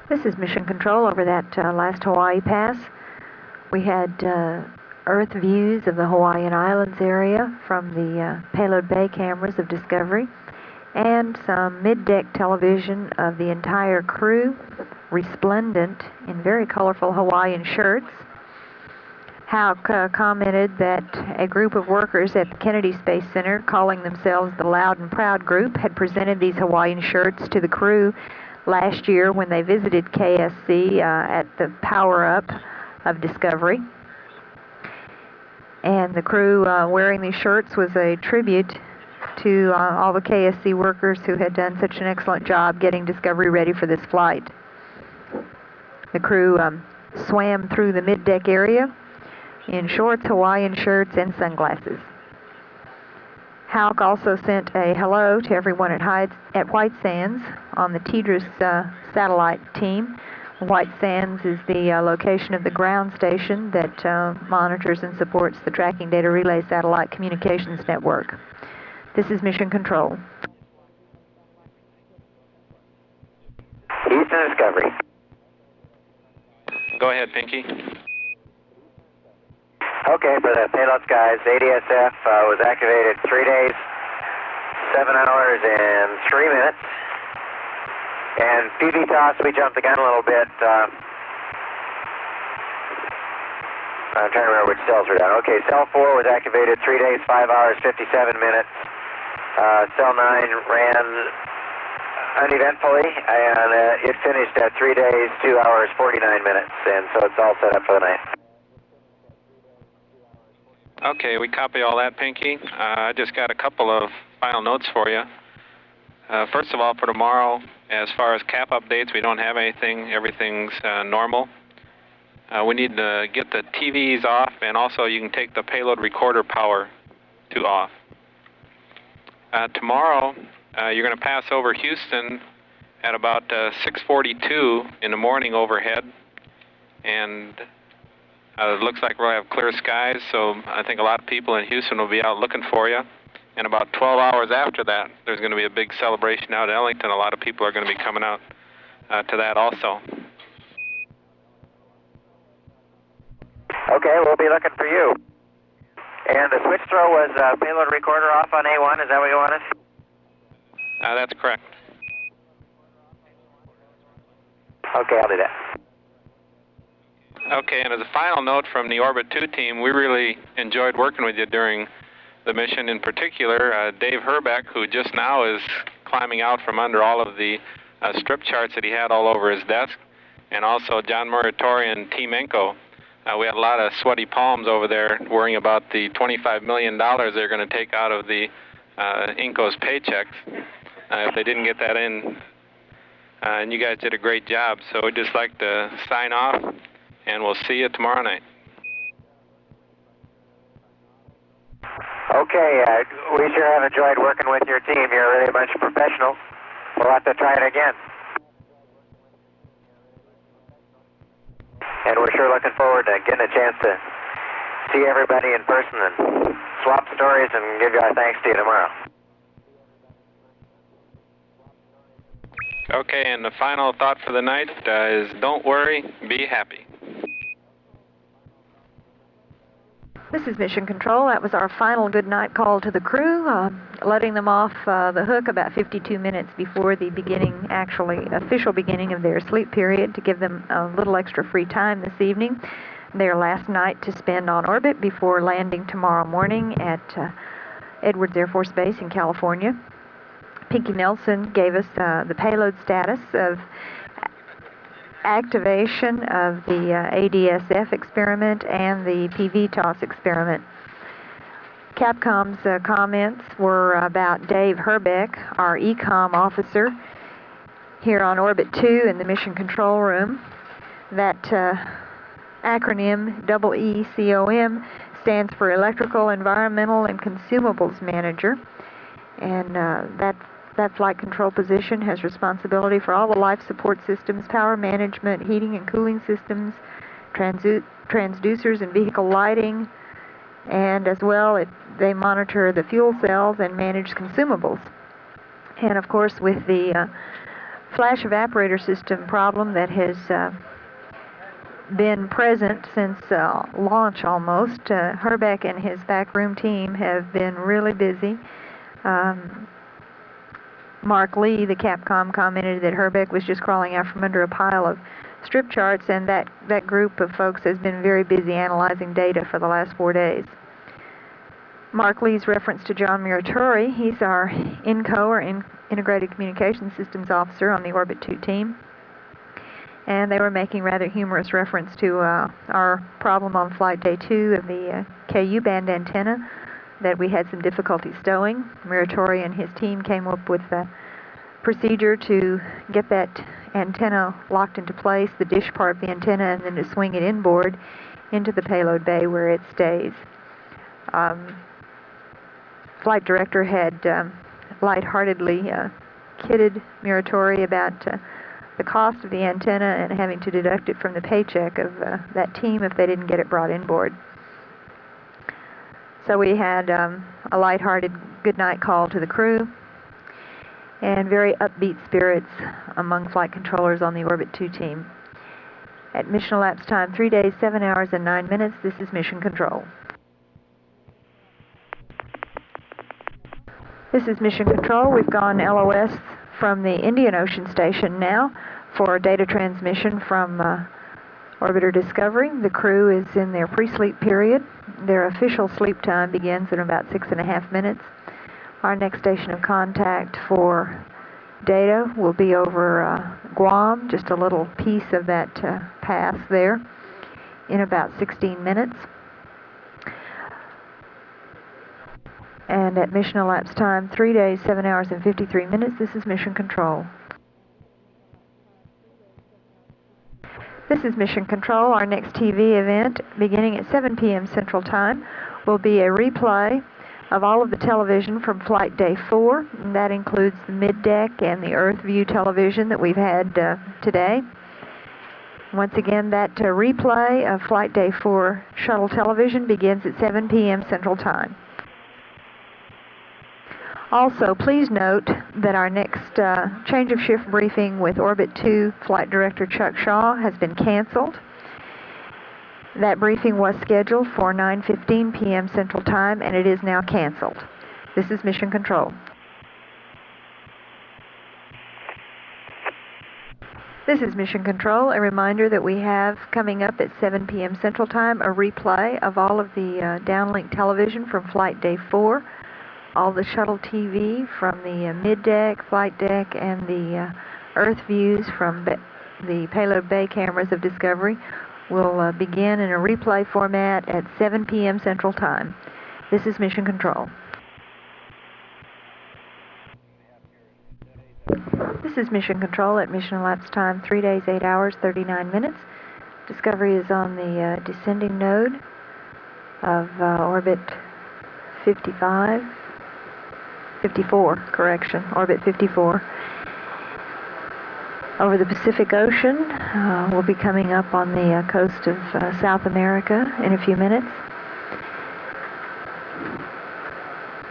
Speaker 3: This is Mission Control over that last Hawaii pass. We had Earth views of the Hawaiian Islands area from the payload bay cameras of Discovery, and some mid-deck television of the entire crew, resplendent in very colorful Hawaiian shirts. Hauk commented that a group of workers at the Kennedy Space Center, calling themselves the Loud and Proud Group, had presented these Hawaiian shirts to the crew last year when they visited KSC at the power-up of Discovery. And the crew wearing these shirts was a tribute to all the KSC workers who had done such an excellent job getting Discovery ready for this flight. The crew swam through the mid-deck area in shorts, Hawaiian shirts, and sunglasses. Hauk also sent a hello to everyone at White Sands on the TDRS satellite team. White Sands is the location of the ground station that monitors and supports the Tracking Data Relay Satellite Communications Network. This is Mission Control.
Speaker 2: Houston Discovery.
Speaker 9: Go ahead, Pinky.
Speaker 2: Okay, for the payload skies, ADSF was activated 3 days, 7 hours, and 3 minutes. And PV toss, we jumped the gun a little bit. I'm trying to remember which cells were down. Okay, cell 4 was activated 3 days, 5 hours, 57 minutes. Cell 9 ran uneventfully, and it finished at 3 days, 2 hours, 49 minutes. And so it's all set up for the night.
Speaker 9: Okay, we copy all that, Pinky. I just got a couple of final notes for you. First of all, for tomorrow, as far as cap updates, we don't have anything. Everything's normal. We need to get the TVs off, and also you can take the payload recorder power to off. Tomorrow, you're going to pass over Houston at about 6:42 in the morning overhead, and it looks like we'll have clear skies, so I think a lot of people in Houston will be out looking for you. And about 12 hours after that, there's going to be a big celebration out in Ellington. A lot of people are going to be coming out to that also.
Speaker 2: Okay, we'll be looking for you. And the switch throw was payload recorder off on A1, is that what you wanted?
Speaker 9: That's correct.
Speaker 2: Okay, I'll do that.
Speaker 9: Okay, and as a final note from the Orbit 2 team, we really enjoyed working with you during the mission. In particular, Dave Herbeck, who just now is climbing out from under all of the strip charts that he had all over his desk, and also John Muratori and Team Enco. We had a lot of sweaty palms over there worrying about the $25 million they're going to take out of the Enco's paychecks if they didn't get that in. And you guys did a great job, so we'd just like to sign off, and we'll see you tomorrow night.
Speaker 2: Okay, we sure have enjoyed working with your team. You're really a bunch of professionals. We'll have to try it again. And we're sure looking forward to getting a chance to see everybody in person and swap stories and give our thanks to you tomorrow.
Speaker 9: Okay, and the final thought for the night is don't worry, be happy.
Speaker 3: This is Mission Control. That was our final good night call to the crew, letting them off the hook about 52 minutes before the official beginning of their sleep period to give them a little extra free time this evening. Their last night to spend on orbit before landing tomorrow morning at Edwards Air Force Base in California. Pinky Nelson gave us the payload status of activation of the ADSF experiment and the PV-TOS experiment. Capcom's comments were about Dave Herbeck, our ECOM officer here on Orbit 2 in the Mission Control Room. That acronym, EECOM, stands for Electrical, Environmental, and Consumables Manager. And that flight control position has responsibility for all the life support systems, power management, heating and cooling systems, transducers and vehicle lighting, and as well they monitor the fuel cells and manage consumables. And of course, with the flash evaporator system problem that has been present since launch almost, Herbeck and his backroom team have been really busy. Mark Lee, the Capcom, commented that Herbeck was just crawling out from under a pile of strip charts, and that group of folks has been very busy analyzing data for the last 4 days. Mark Lee's reference to John Muratori, he's our INCO, or Integrated Communication Systems Officer on the Orbit 2 team. And they were making rather humorous reference to our problem on Flight Day 2 of the KU band antenna that we had some difficulty stowing. Muratori and his team came up with a procedure to get that antenna locked into place, the dish part of the antenna, and then to swing it inboard into the payload bay where it stays. Flight director had lightheartedly kidded Muratori about the cost of the antenna and having to deduct it from the paycheck of that team if they didn't get it brought inboard. So we had a lighthearted goodnight call to the crew and very upbeat spirits among flight controllers on the Orbit 2 team. At mission elapsed time 3 days, 7 hours, and 9 minutes, this is Mission Control. This is Mission Control. We've gone LOS from the Indian Ocean Station now for data transmission from Orbiter Discovery. The crew is in their pre-sleep period. Their official sleep time begins in about 6.5 minutes. Our next station of contact for data will be over Guam, just a little piece of that pass there, in about 16 minutes. And at mission elapsed time, 3 days, 7 hours, and 53 minutes, this is Mission Control. This is Mission Control. Our next TV event, beginning at 7 p.m. Central Time, will be a replay of all of the television from Flight Day 4. And that includes the middeck and the Earth View television that we've had today. Once again, that replay of Flight Day 4 shuttle television begins at 7 p.m. Central Time. Also, please note that our next change of shift briefing with Orbit 2 Flight Director Chuck Shaw has been canceled. That briefing was scheduled for 9:15 p.m. Central Time, and it is now canceled. This is Mission Control. This is Mission Control. A reminder that we have coming up at 7 p.m. Central Time a replay of all of the downlink television from Flight Day 4. All the shuttle TV from the middeck, flight deck, and the Earth views from the payload bay cameras of Discovery will begin in a replay format at 7 p.m. Central Time. This is Mission Control. This is Mission Control at mission elapsed time 3 days, 8 hours, 39 minutes. Discovery is on the descending node of orbit 54, orbit 54. Over the Pacific Ocean, we'll be coming up on the coast of South America in a few minutes.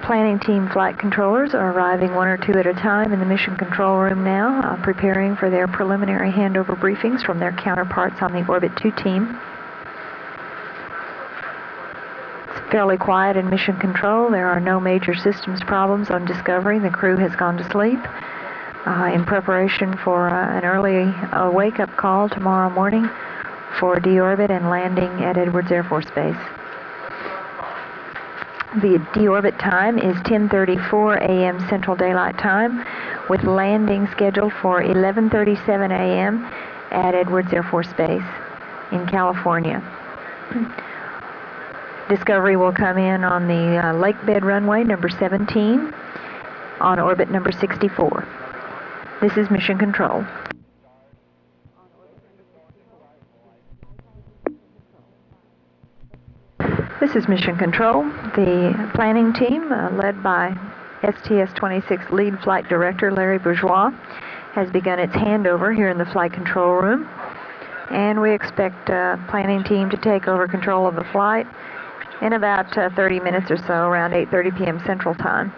Speaker 3: Planning team flight controllers are arriving one or two at a time in the mission control room now, preparing for their preliminary handover briefings from their counterparts on the Orbit 2 team. It's fairly quiet in mission control. There are no major systems problems on Discovery. The crew has gone to sleep in preparation for an early wake-up call tomorrow morning for deorbit and landing at Edwards Air Force Base. The deorbit time is 10:34 a.m. Central Daylight Time, with landing scheduled for 11:37 a.m. at Edwards Air Force Base in California. Discovery will come in on the lake bed runway number 17 on orbit number 64. This is Mission Control. This is Mission Control. The planning team, led by STS-26 lead flight director Larry Bourgeois, has begun its handover here in the flight control room. And we expect planning team to take over control of the flight in about 30 minutes or so, around 8:30 p.m. Central Time.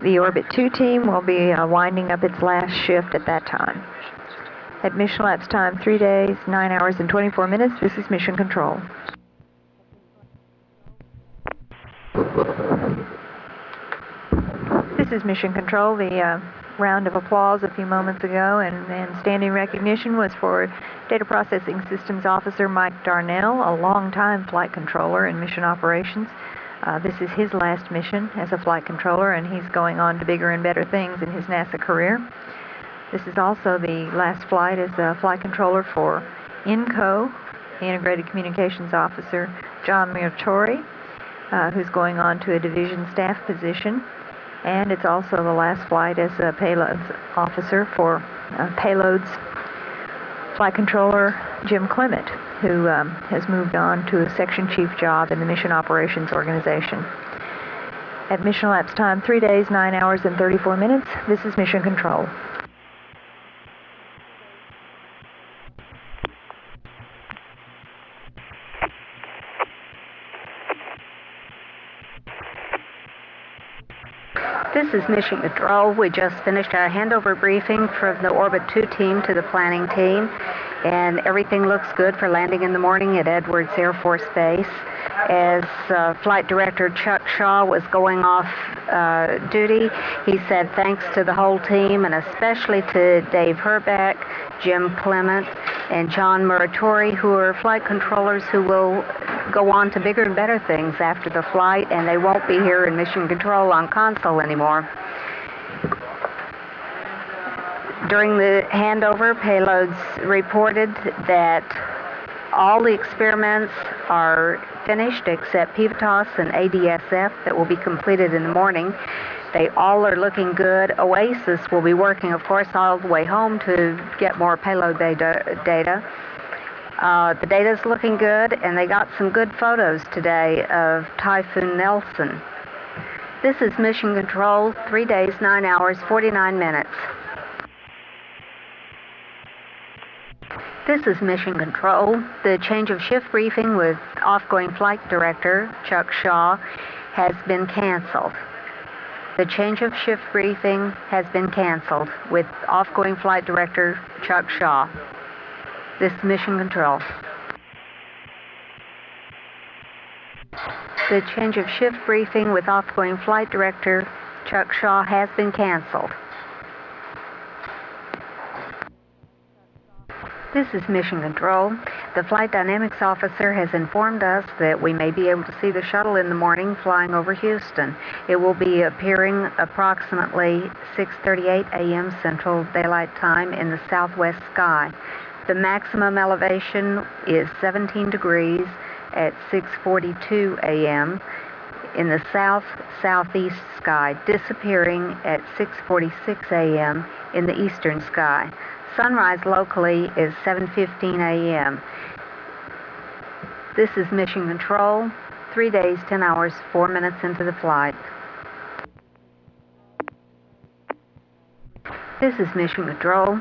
Speaker 3: The Orbit 2 team will be winding up its last shift at that time. At mission elapsed time 3 days, 9 hours, and 24 minutes, this is Mission Control. This is Mission Control. The round of applause a few moments ago and standing recognition was for Data Processing Systems Officer Mike Darnell, a longtime flight controller in mission operations. This is his last mission as a flight controller, and he's going on to bigger and better things in his NASA career. This is also the last flight as a flight controller for INCO, Integrated Communications Officer John Muratori, who's going on to a division staff position. And it's also the last flight as a payloads officer for payloads flight controller Jim Clement, who has moved on to a section chief job in the Mission Operations Organization. At mission elapsed time 3 days, 9 hours, and 34 minutes, this is Mission Control.
Speaker 4: This is Mission Control. We just finished our handover briefing from the Orbit 2 team to the planning team, and everything looks good for landing in the morning at Edwards Air Force Base. As Flight Director Chuck Shaw was going off duty, he said thanks to the whole team, and especially to Dave Herbeck, Jim Clement, and John Muratori, who are flight controllers who will go on to bigger and better things after the flight, and they won't be here in mission control on console anymore. During the handover, payloads reported that All the experiments are finished except Pivotos and ADSF that will be completed in the morning. They all are looking good. Oasis will be working, of course, all the way home to get more payload data. The data is looking good, and they got some good photos today of Typhoon Nelson. This is Mission Control, 3 days, 9 hours, 49 minutes. This is Mission Control. The change of shift briefing with off-going flight director, Chuck Shaw, has been canceled. The change of shift briefing has been canceled with off-going flight director, Chuck Shaw. This is Mission Control. The change of shift briefing with off-going flight director, Chuck Shaw, has been canceled. This is Mission Control. The flight dynamics officer has informed us that we may be able to see the shuttle in the morning flying over Houston. It will be appearing approximately 6:38 a.m. Central Daylight Time in the southwest sky. The maximum elevation is 17 degrees at 6:42 a.m. in the southeast sky, disappearing at 6:46 a.m. in the eastern sky. Sunrise locally is 7:15 a.m. This is Mission Control, 3 days, 10 hours, 4 minutes into the flight. This is Mission Control.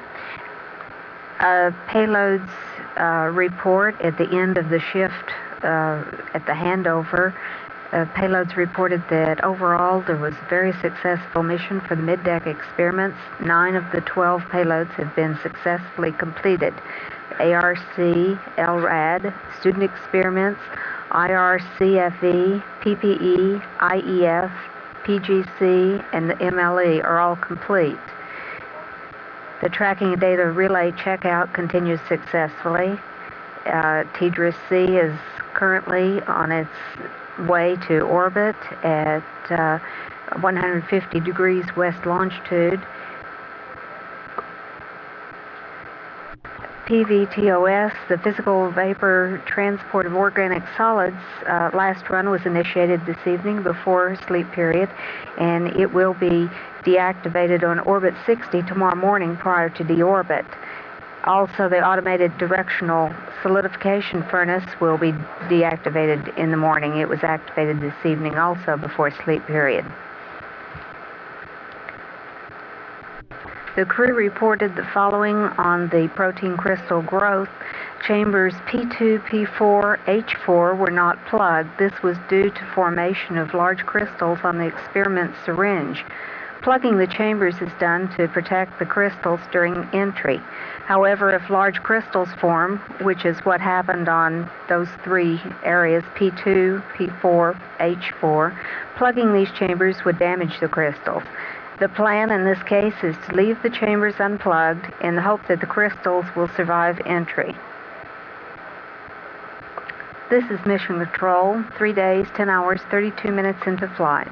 Speaker 4: Payloads report at the end of the shift, at the handover. Payloads reported that overall there was a very successful mission for the mid-deck experiments. 9 of the 12 payloads have been successfully completed. ARC, LRAD, student experiments, IRCFE, PPE, IEF, PGC, and the MLE are all complete. The tracking and data relay checkout continues successfully. TDRS-C is currently on its way to orbit at 150 degrees west longitude. PVTOS, the physical vapor transport of organic solids, last run was initiated this evening before sleep period, and it will be deactivated on orbit 60 tomorrow morning prior to deorbit. Also, the automated directional solidification furnace will be deactivated in the morning. It was activated this evening also before sleep period. The crew reported the following on the protein crystal growth. Chambers P2, P4, H4 were not plugged. This was due to formation of large crystals on the experiment syringe. Plugging the chambers is done to protect the crystals during entry. However, if large crystals form, which is what happened on those 3 areas, P2, P4, H4, plugging these chambers would damage the crystals. The plan in this case is to leave the chambers unplugged in the hope that the crystals will survive entry. This is Mission Control, 3 days, 10 hours, 32 minutes into flight.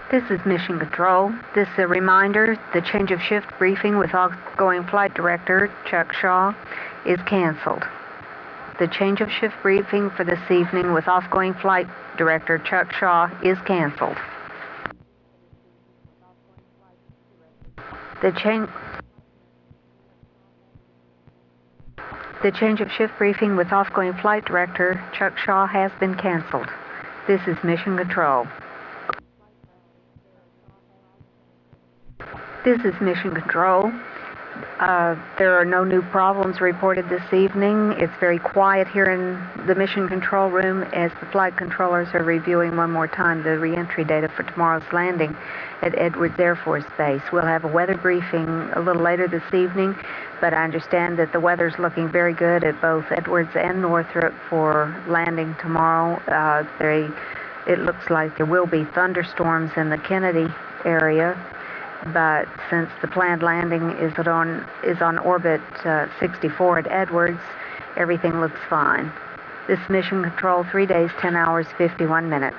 Speaker 4: This is Mission Control. This is a reminder, the change of shift briefing with outgoing flight director, Chuck Shaw, is canceled. The change of shift briefing for this evening with outgoing flight director, Chuck Shaw, is canceled. The change of shift briefing with outgoing flight director, Chuck Shaw, has been canceled. This is Mission Control. This is Mission Control. There are no new problems reported this evening. It's very quiet here in the Mission Control room as the flight controllers are reviewing one more time the reentry data for tomorrow's landing at Edwards Air Force Base. We'll have a weather briefing a little later this evening, but I understand that the weather's looking very good at both Edwards and Northrop for landing tomorrow. It looks like there will be thunderstorms in the Kennedy area, but since the planned landing is on orbit 64 at Edwards, everything looks fine. This Mission Control, 3 days, 10 hours, 51 minutes.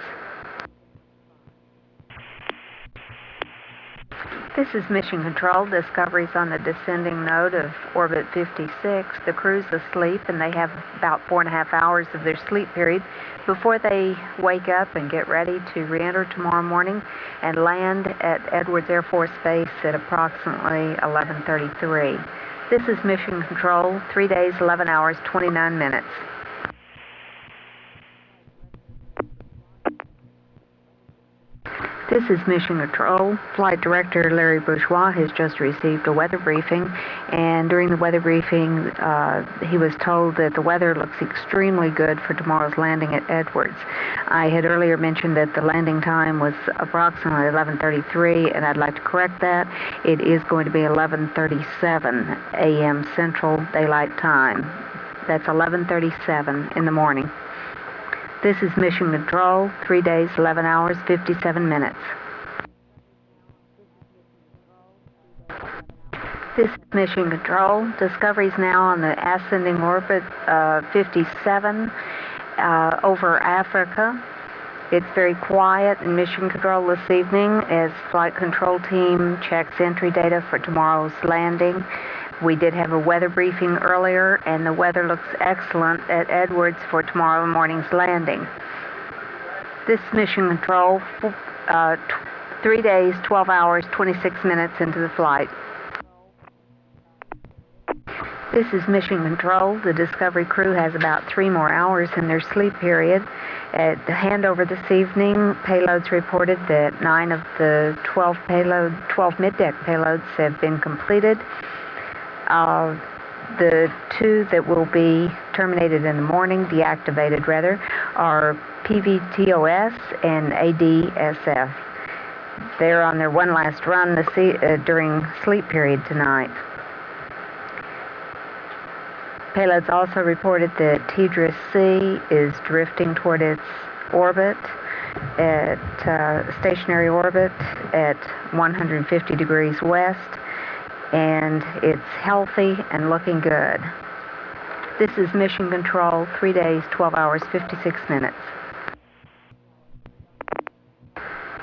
Speaker 4: This is Mission Control. Discovery's on the descending node of orbit 56. The crew's asleep, and they have about 4.5 hours of their sleep period before they wake up and get ready to re-enter tomorrow morning and land at Edwards Air Force Base at approximately 11:33. This is Mission Control, 3 days, 11 hours, 29 minutes. This is Mission Control. Flight Director Larry Bourgeois has just received a weather briefing, and during the weather briefing, he was told that the weather looks extremely good for tomorrow's landing at Edwards. I had earlier mentioned that the landing time was approximately 11:33, and I'd like to correct that. It is going to be 11:37 a.m. Central Daylight Time. That's 11:37 in the morning. This is Mission Control, 3 days, 11 hours, 57 minutes. This is Mission Control. Discovery's now on the ascending orbit 57 over Africa. It's very quiet in Mission Control this evening as Flight Control Team checks entry data for tomorrow's landing. We did have a weather briefing earlier, and the weather looks excellent at Edwards for tomorrow morning's landing. This is Mission Control, 3 days, 12 hours, 26 minutes into the flight. This is Mission Control. The Discovery crew has about 3 more hours in their sleep period. At the handover this evening, payloads reported that 9 of the 12 mid-deck payloads have been completed. The 2 that will be terminated in the morning, deactivated rather, are PVTOS and ADSF. They're on their one last run during sleep period tonight. Payloads also reported that TDRS-C is drifting toward its orbit at stationary orbit at 150 degrees west, and it's healthy and looking good. This is Mission Control, 3 days, 12 hours, 56 minutes.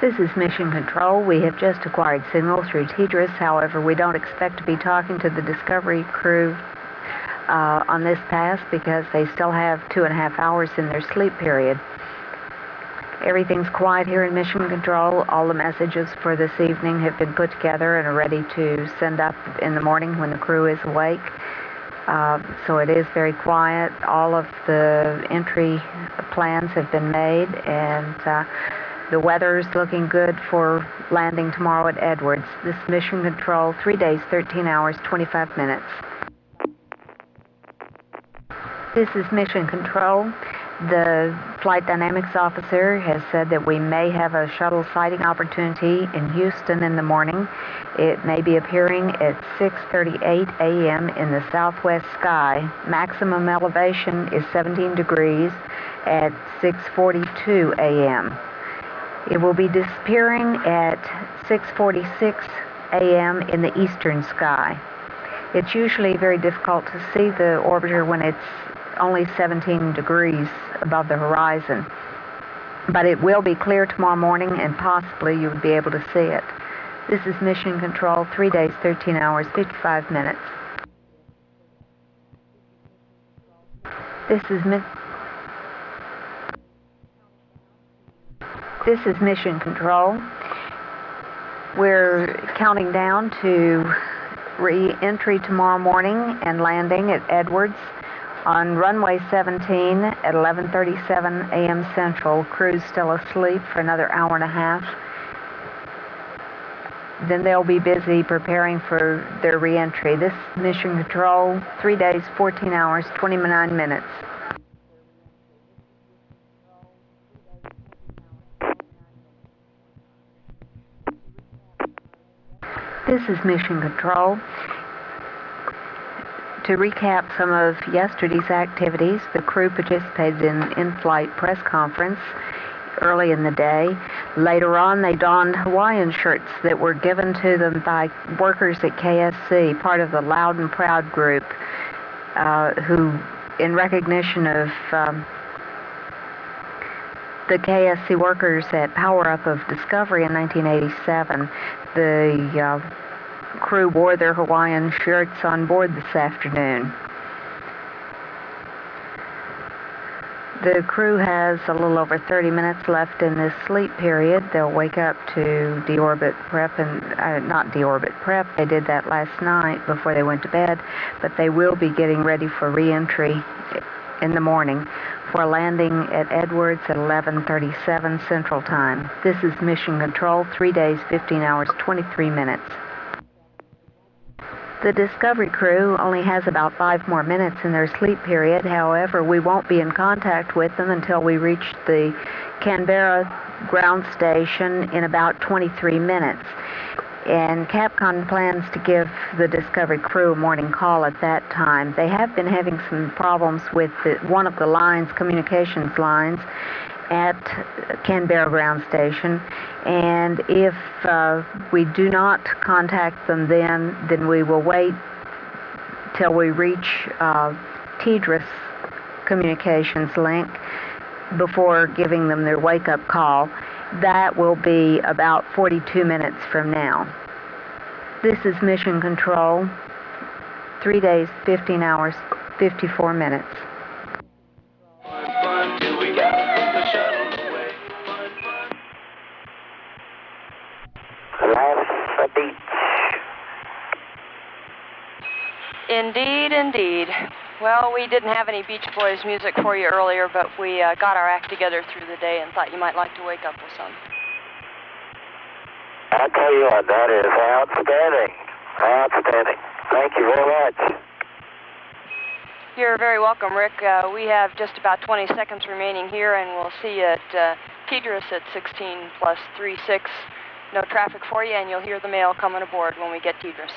Speaker 4: This is Mission Control. We have just acquired signal through TDRS. However, we don't expect to be talking to the Discovery crew on this pass because they still have 2.5 hours in their sleep period. Everything's quiet here in Mission Control. All the messages for this evening have been put together and are ready to send up in the morning when the crew is awake. So it is very quiet. All of the entry plans have been made, and the weather's looking good for landing tomorrow at Edwards. This is Mission Control, 3 days, 13 hours, 25 minutes. This is Mission Control. The flight dynamics officer has said that we may have a shuttle sighting opportunity in Houston in the morning. It may be appearing at 6:38 a.m. in the southwest sky. Maximum elevation is 17 degrees at 6:42 a.m. It will be disappearing at 6:46 a.m. in the eastern sky. It's usually very difficult to see the orbiter when it's only 17 degrees above the horizon. But it will be clear tomorrow morning, and possibly you would be able to see it. This is Mission Control, 3 days, 13 hours, 55 minutes. This is Mission Control. We're counting down to re-entry tomorrow morning and landing at Edwards on runway 17 at 11:37 a.m. Central. Crew's still asleep for another hour and a half. Then they'll be busy preparing for their re-entry. This is Mission Control, 3 days, 14 hours, 29 minutes. This is Mission Control. To recap some of yesterday's activities, the crew participated in an in-flight press conference early in the day. Later on, they donned Hawaiian shirts that were given to them by workers at KSC, part of the Loud and Proud group, who, in recognition of the KSC workers at Power Up of Discovery in 1987. The crew wore their Hawaiian shirts on board this afternoon. The crew has a little over 30 minutes left in this sleep period. They'll wake up to deorbit prep, and not deorbit prep, they did that last night before they went to bed, but they will be getting ready for re-entry in the morning for landing at Edwards at 11:37 Central Time. This is Mission Control, 3 days, 15 hours, 23 minutes. The Discovery crew only has about 5 more minutes in their sleep period. However, we won't be in contact with them until we reach the Canberra ground station in about 23 minutes. And Capcom plans to give the Discovery crew a morning call at that time. They have been having some problems with one of the lines, communications lines, at Canberra ground station, and if we do not contact them then we will wait till we reach TDRS communications link before giving them their wake-up call. That will be about 42 minutes from now. This is Mission Control, 3 days, 15 hours, 54 minutes.
Speaker 7: Indeed, indeed. Well, we didn't have any Beach Boys music for you earlier, but we got our act together through the day and thought you might like to wake up with some.
Speaker 2: I tell you what, that is outstanding. Outstanding. Thank you very much.
Speaker 7: You're very welcome, Rick. We have just about 20 seconds remaining here, and we'll see you at TDRS at 16+36. No traffic for you, and you'll hear the mail coming aboard when we get TDRS.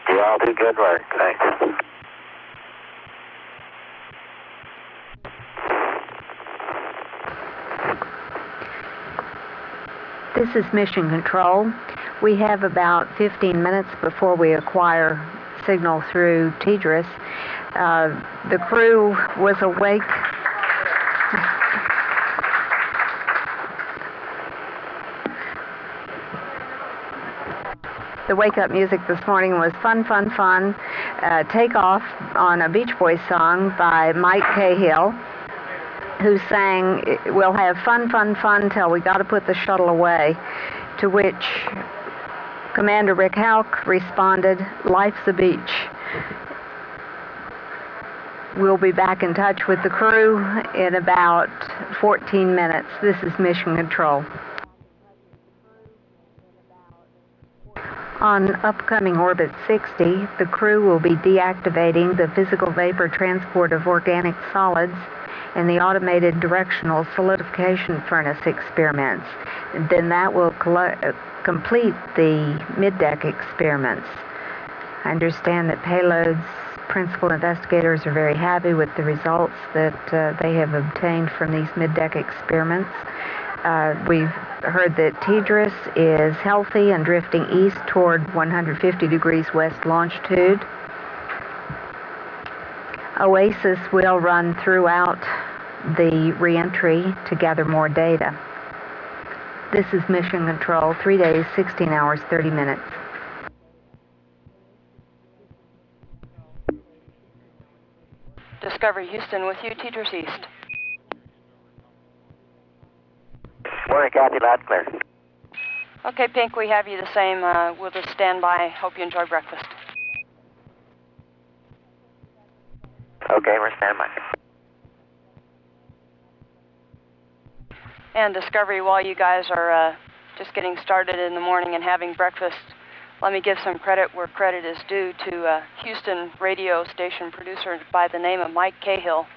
Speaker 2: You all do good work. Thanks.
Speaker 4: This is Mission Control. We have about 15 minutes before we acquire signal through TDRS. The crew was awake. The wake-up music this morning was Fun, Fun, Fun, Takeoff on a Beach Boys song by Mike Cahill, who sang, "We'll have fun, fun, fun till we got to put the shuttle away," to which Commander Rick Houck responded, "Life's a beach." We'll be back in touch with the crew in about 14 minutes. This is Mission Control. On upcoming Orbit 60, the crew will be deactivating the physical vapor transport of organic solids and the automated directional solidification furnace experiments. Then that will complete the mid-deck experiments. I understand that Payload's principal investigators are very happy with the results that they have obtained from these mid-deck experiments. We've heard that TDRS is healthy and drifting east toward 150 degrees west longitude. Oasis will run throughout the re-entry to gather more data. This is Mission Control, 3 days, 16 hours, 30 minutes.
Speaker 7: Discovery Houston with you, TDRS East.
Speaker 2: Morning, copy, loud clear.
Speaker 7: Okay, Pink, we have you the same. We'll just stand by. Hope you enjoy breakfast.
Speaker 2: Okay, we're standby.
Speaker 7: And Discovery, while you guys are just getting started in the morning and having breakfast, let me give some credit where credit is due to Houston radio station producer by the name of Mike Cahill,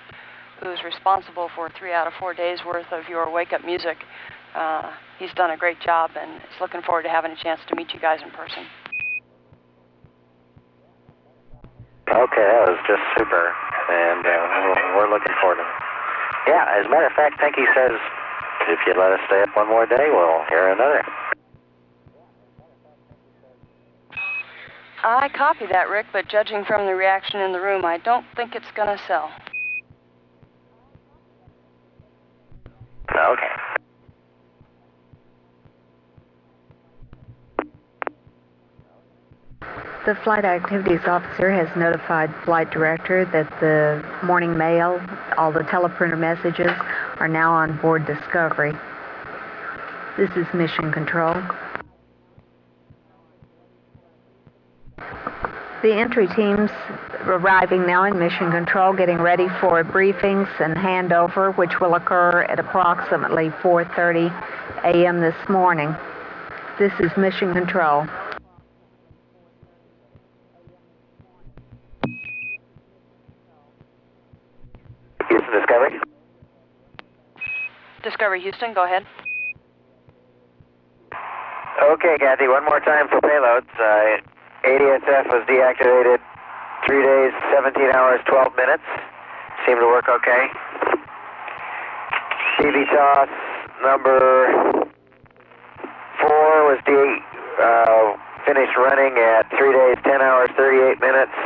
Speaker 7: who's responsible for 3 out of 4 days worth of your wake-up music. He's done a great job, and is looking forward to having a chance to meet you guys in person.
Speaker 2: Okay, that was just super, and we're looking forward to it. Yeah, as a matter of fact, Pinky says if you let us stay up one more day, we'll hear another.
Speaker 7: I copy that, Rick, but judging from the reaction in the room, I don't think it's going to sell.
Speaker 2: Okay.
Speaker 4: The flight activities officer has notified flight director that the morning mail, all the teleprinter messages, are now on board Discovery. This is Mission Control. The entry teams arriving now in Mission Control, getting ready for briefings and handover, which will occur at approximately 4:30 a.m. this morning. This is Mission Control.
Speaker 2: Houston, Discovery.
Speaker 7: Discovery Houston, go ahead.
Speaker 2: Okay, Kathy, one more time for payloads. ADSF was deactivated 3 days, 17 hours, 12 minutes. Seemed to work okay. TV toss number 4 was finished running at 3 days, 10 hours, 38 minutes.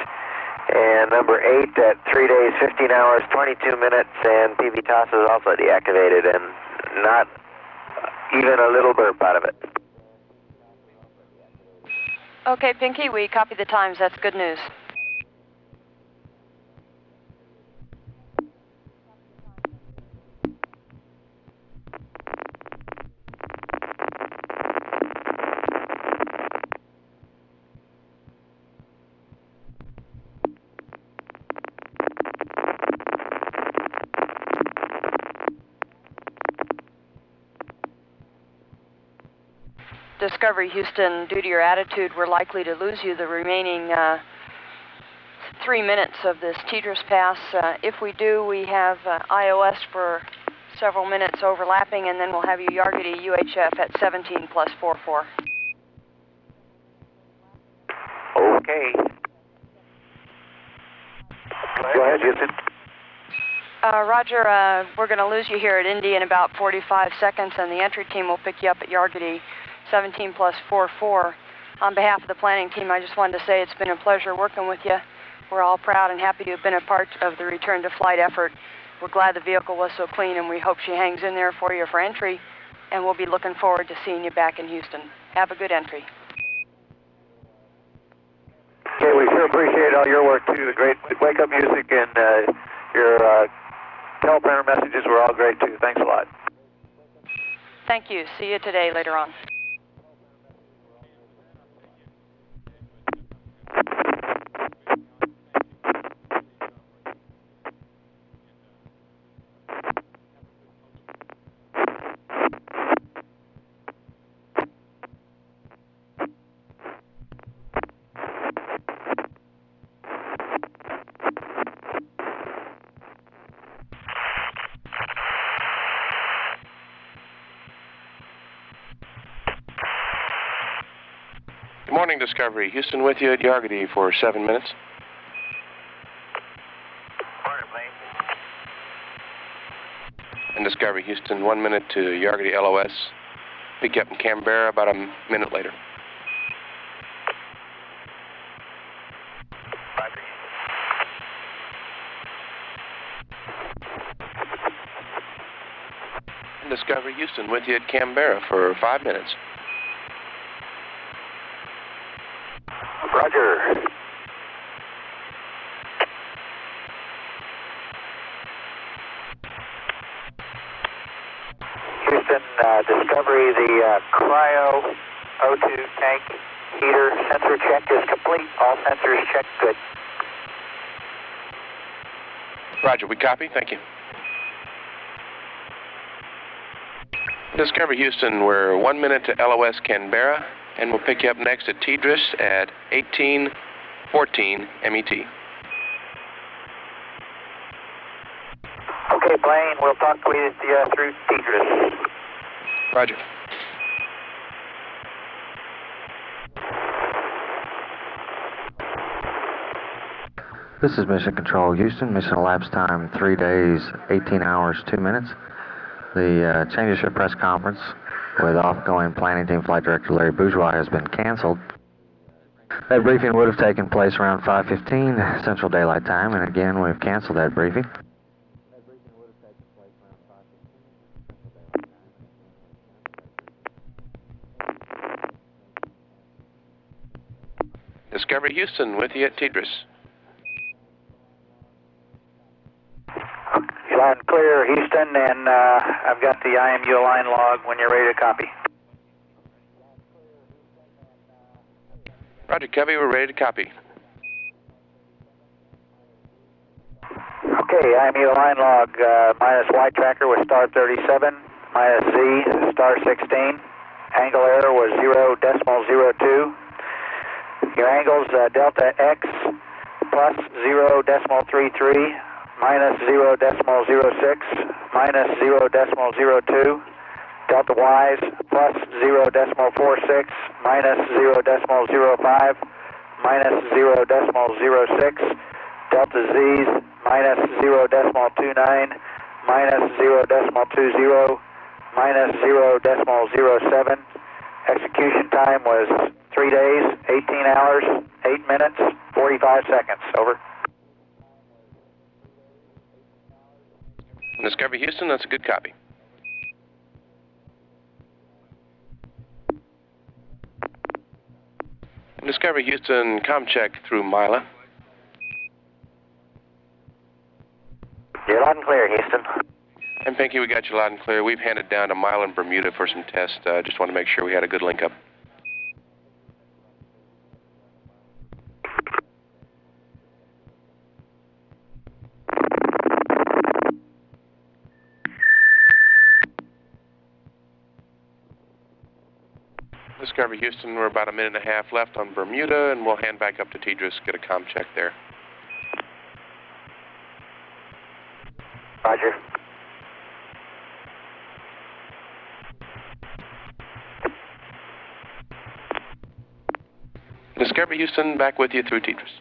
Speaker 2: And number 8 at 3 days, 15 hours, 22 minutes. And PV toss is also deactivated and not even a little burp out of it.
Speaker 7: Okay, Pinky, we copy the times. That's good news. Discovery Houston, due to your attitude, we're likely to lose you the remaining 3 minutes of this TDRS pass. If we do, we have iOS for several minutes overlapping, and then we'll have you Yargity UHF at 17 plus 44.
Speaker 2: Okay. Go ahead, Houston.
Speaker 7: Roger, we're going to lose you here at Indy in about 45 seconds, and the entry team will pick you up at Yargity 17 plus 44. On behalf of the planning team, I just wanted to say it's been a pleasure working with you. We're all proud and happy to have been a part of the return to flight effort. We're glad the vehicle was so clean, and we hope she hangs in there for you for entry, and we'll be looking forward to seeing you back in Houston. Have a good entry.
Speaker 2: Okay, we sure appreciate all your work too. The great wake-up music and your teleprinter messages were all great too. Thanks a lot.
Speaker 7: Thank you. See you today later on.
Speaker 10: Good morning, Discovery. Houston with you at Yargity for 7 minutes.
Speaker 2: Morning, Blaine.
Speaker 10: And Discovery Houston, 1 minute to Yargity LOS. Pick you up in Canberra about a minute later.
Speaker 2: Roger.
Speaker 10: And Discovery Houston with you at Canberra for 5 minutes.
Speaker 2: Roger. Houston, Discovery, the cryo O2 tank heater sensor check is complete. All sensors checked good.
Speaker 10: Roger, we copy. Thank you. Discovery Houston, we're 1 minute to LOS Canberra, and we'll pick you up next at TDRS at 1814 MET.
Speaker 2: Okay, Blaine, we'll talk with you through TDRS.
Speaker 10: Roger.
Speaker 5: This is Mission Control Houston. Mission elapsed time 3 days, 18 hours, 2 minutes. The change of ship press conference with outgoing planning team flight director Larry Bourgeois has been canceled. That briefing would have taken place around 5:15 Central Daylight Time, and again we've canceled that briefing.
Speaker 10: Discovery Houston with you at Tidris.
Speaker 2: Loud and clear, Houston, and I've got the IMU line log when you're ready to copy.
Speaker 10: Roger, Covey, we're ready to copy.
Speaker 2: Okay, IMU line log, minus Y tracker was star 37, minus Z star 16. Angle error was 0.02. Your angles, delta X plus 0.33, minus 0.06, minus 0.02. Delta Y's plus 0.46, minus 0.05, minus 0.06. Delta Z's minus 0.29, minus 0.20, minus 0.07. Execution time was 3 days, 18 hours, 8 minutes, 45 seconds. Over.
Speaker 10: Discovery Houston, that's a good copy. Discovery Houston, com check through Mila.
Speaker 2: You're loud and clear, Houston.
Speaker 10: And Pinky, we got you loud and clear. We've handed down to Mila and Bermuda for some tests. Just want to make sure we had a good link up. Discovery Houston, we're about a minute and a half left on Bermuda, and we'll hand back up to Tidris, get a com check there.
Speaker 2: Roger.
Speaker 10: Discovery Houston, back with you through Tidris.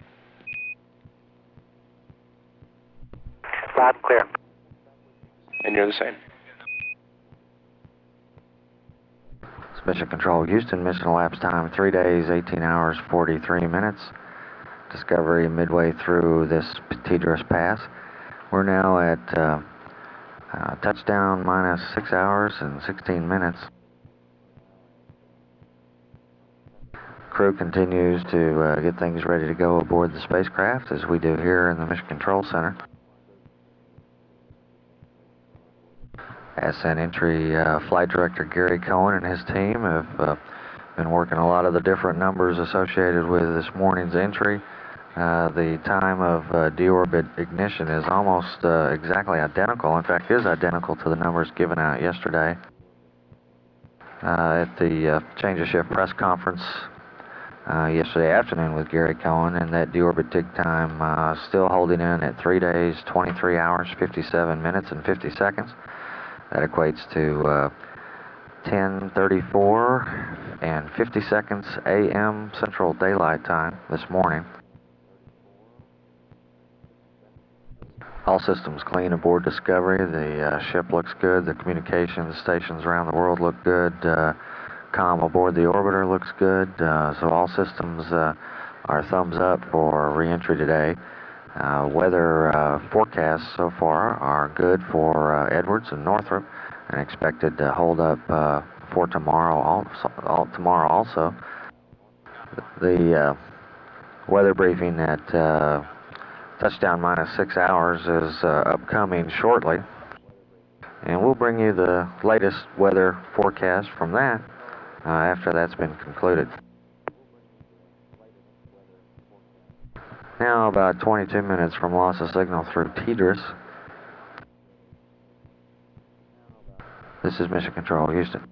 Speaker 2: Loud and clear.
Speaker 10: And you're the same.
Speaker 5: Mission Control Houston, mission elapsed time 3 days, 18 hours, 43 minutes. Discovery midway through this Tidris pass. We're now at touchdown minus 6 hours and 16 minutes. Crew continues to get things ready to go aboard the spacecraft, as we do here in the Mission Control Center. Ascent Entry Flight Director Gary Cohen and his team have been working a lot of the different numbers associated with this morning's entry. The time of deorbit ignition is almost exactly identical. In fact, is identical to the numbers given out yesterday at the change of shift press conference yesterday afternoon with Gary Cohen, and that deorbit dig time still holding in at 3 days, 23 hours, 57 minutes, and 50 seconds. That equates to 10:34 and 50 seconds a.m. Central Daylight Time this morning. All systems clean aboard Discovery. The ship looks good. The communications stations around the world look good. Comm aboard the orbiter looks good. So all systems are thumbs up for re-entry today. Weather forecasts so far are good for Edwards and Northrop, and expected to hold up for tomorrow. Tomorrow also. The weather briefing at touchdown minus 6 hours is upcoming shortly, and we'll bring you the latest weather forecast from that after that's been concluded. Now about 22 minutes from loss of signal through Tidris. This is Mission Control, Houston.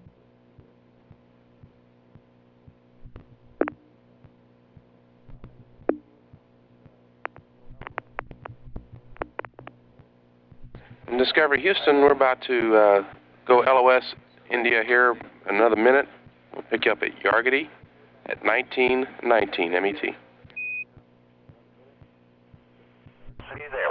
Speaker 10: And Discovery Houston, we're about to go LOS India here in another minute. We'll pick you up at Yargati at 1919 MET.
Speaker 2: See you there.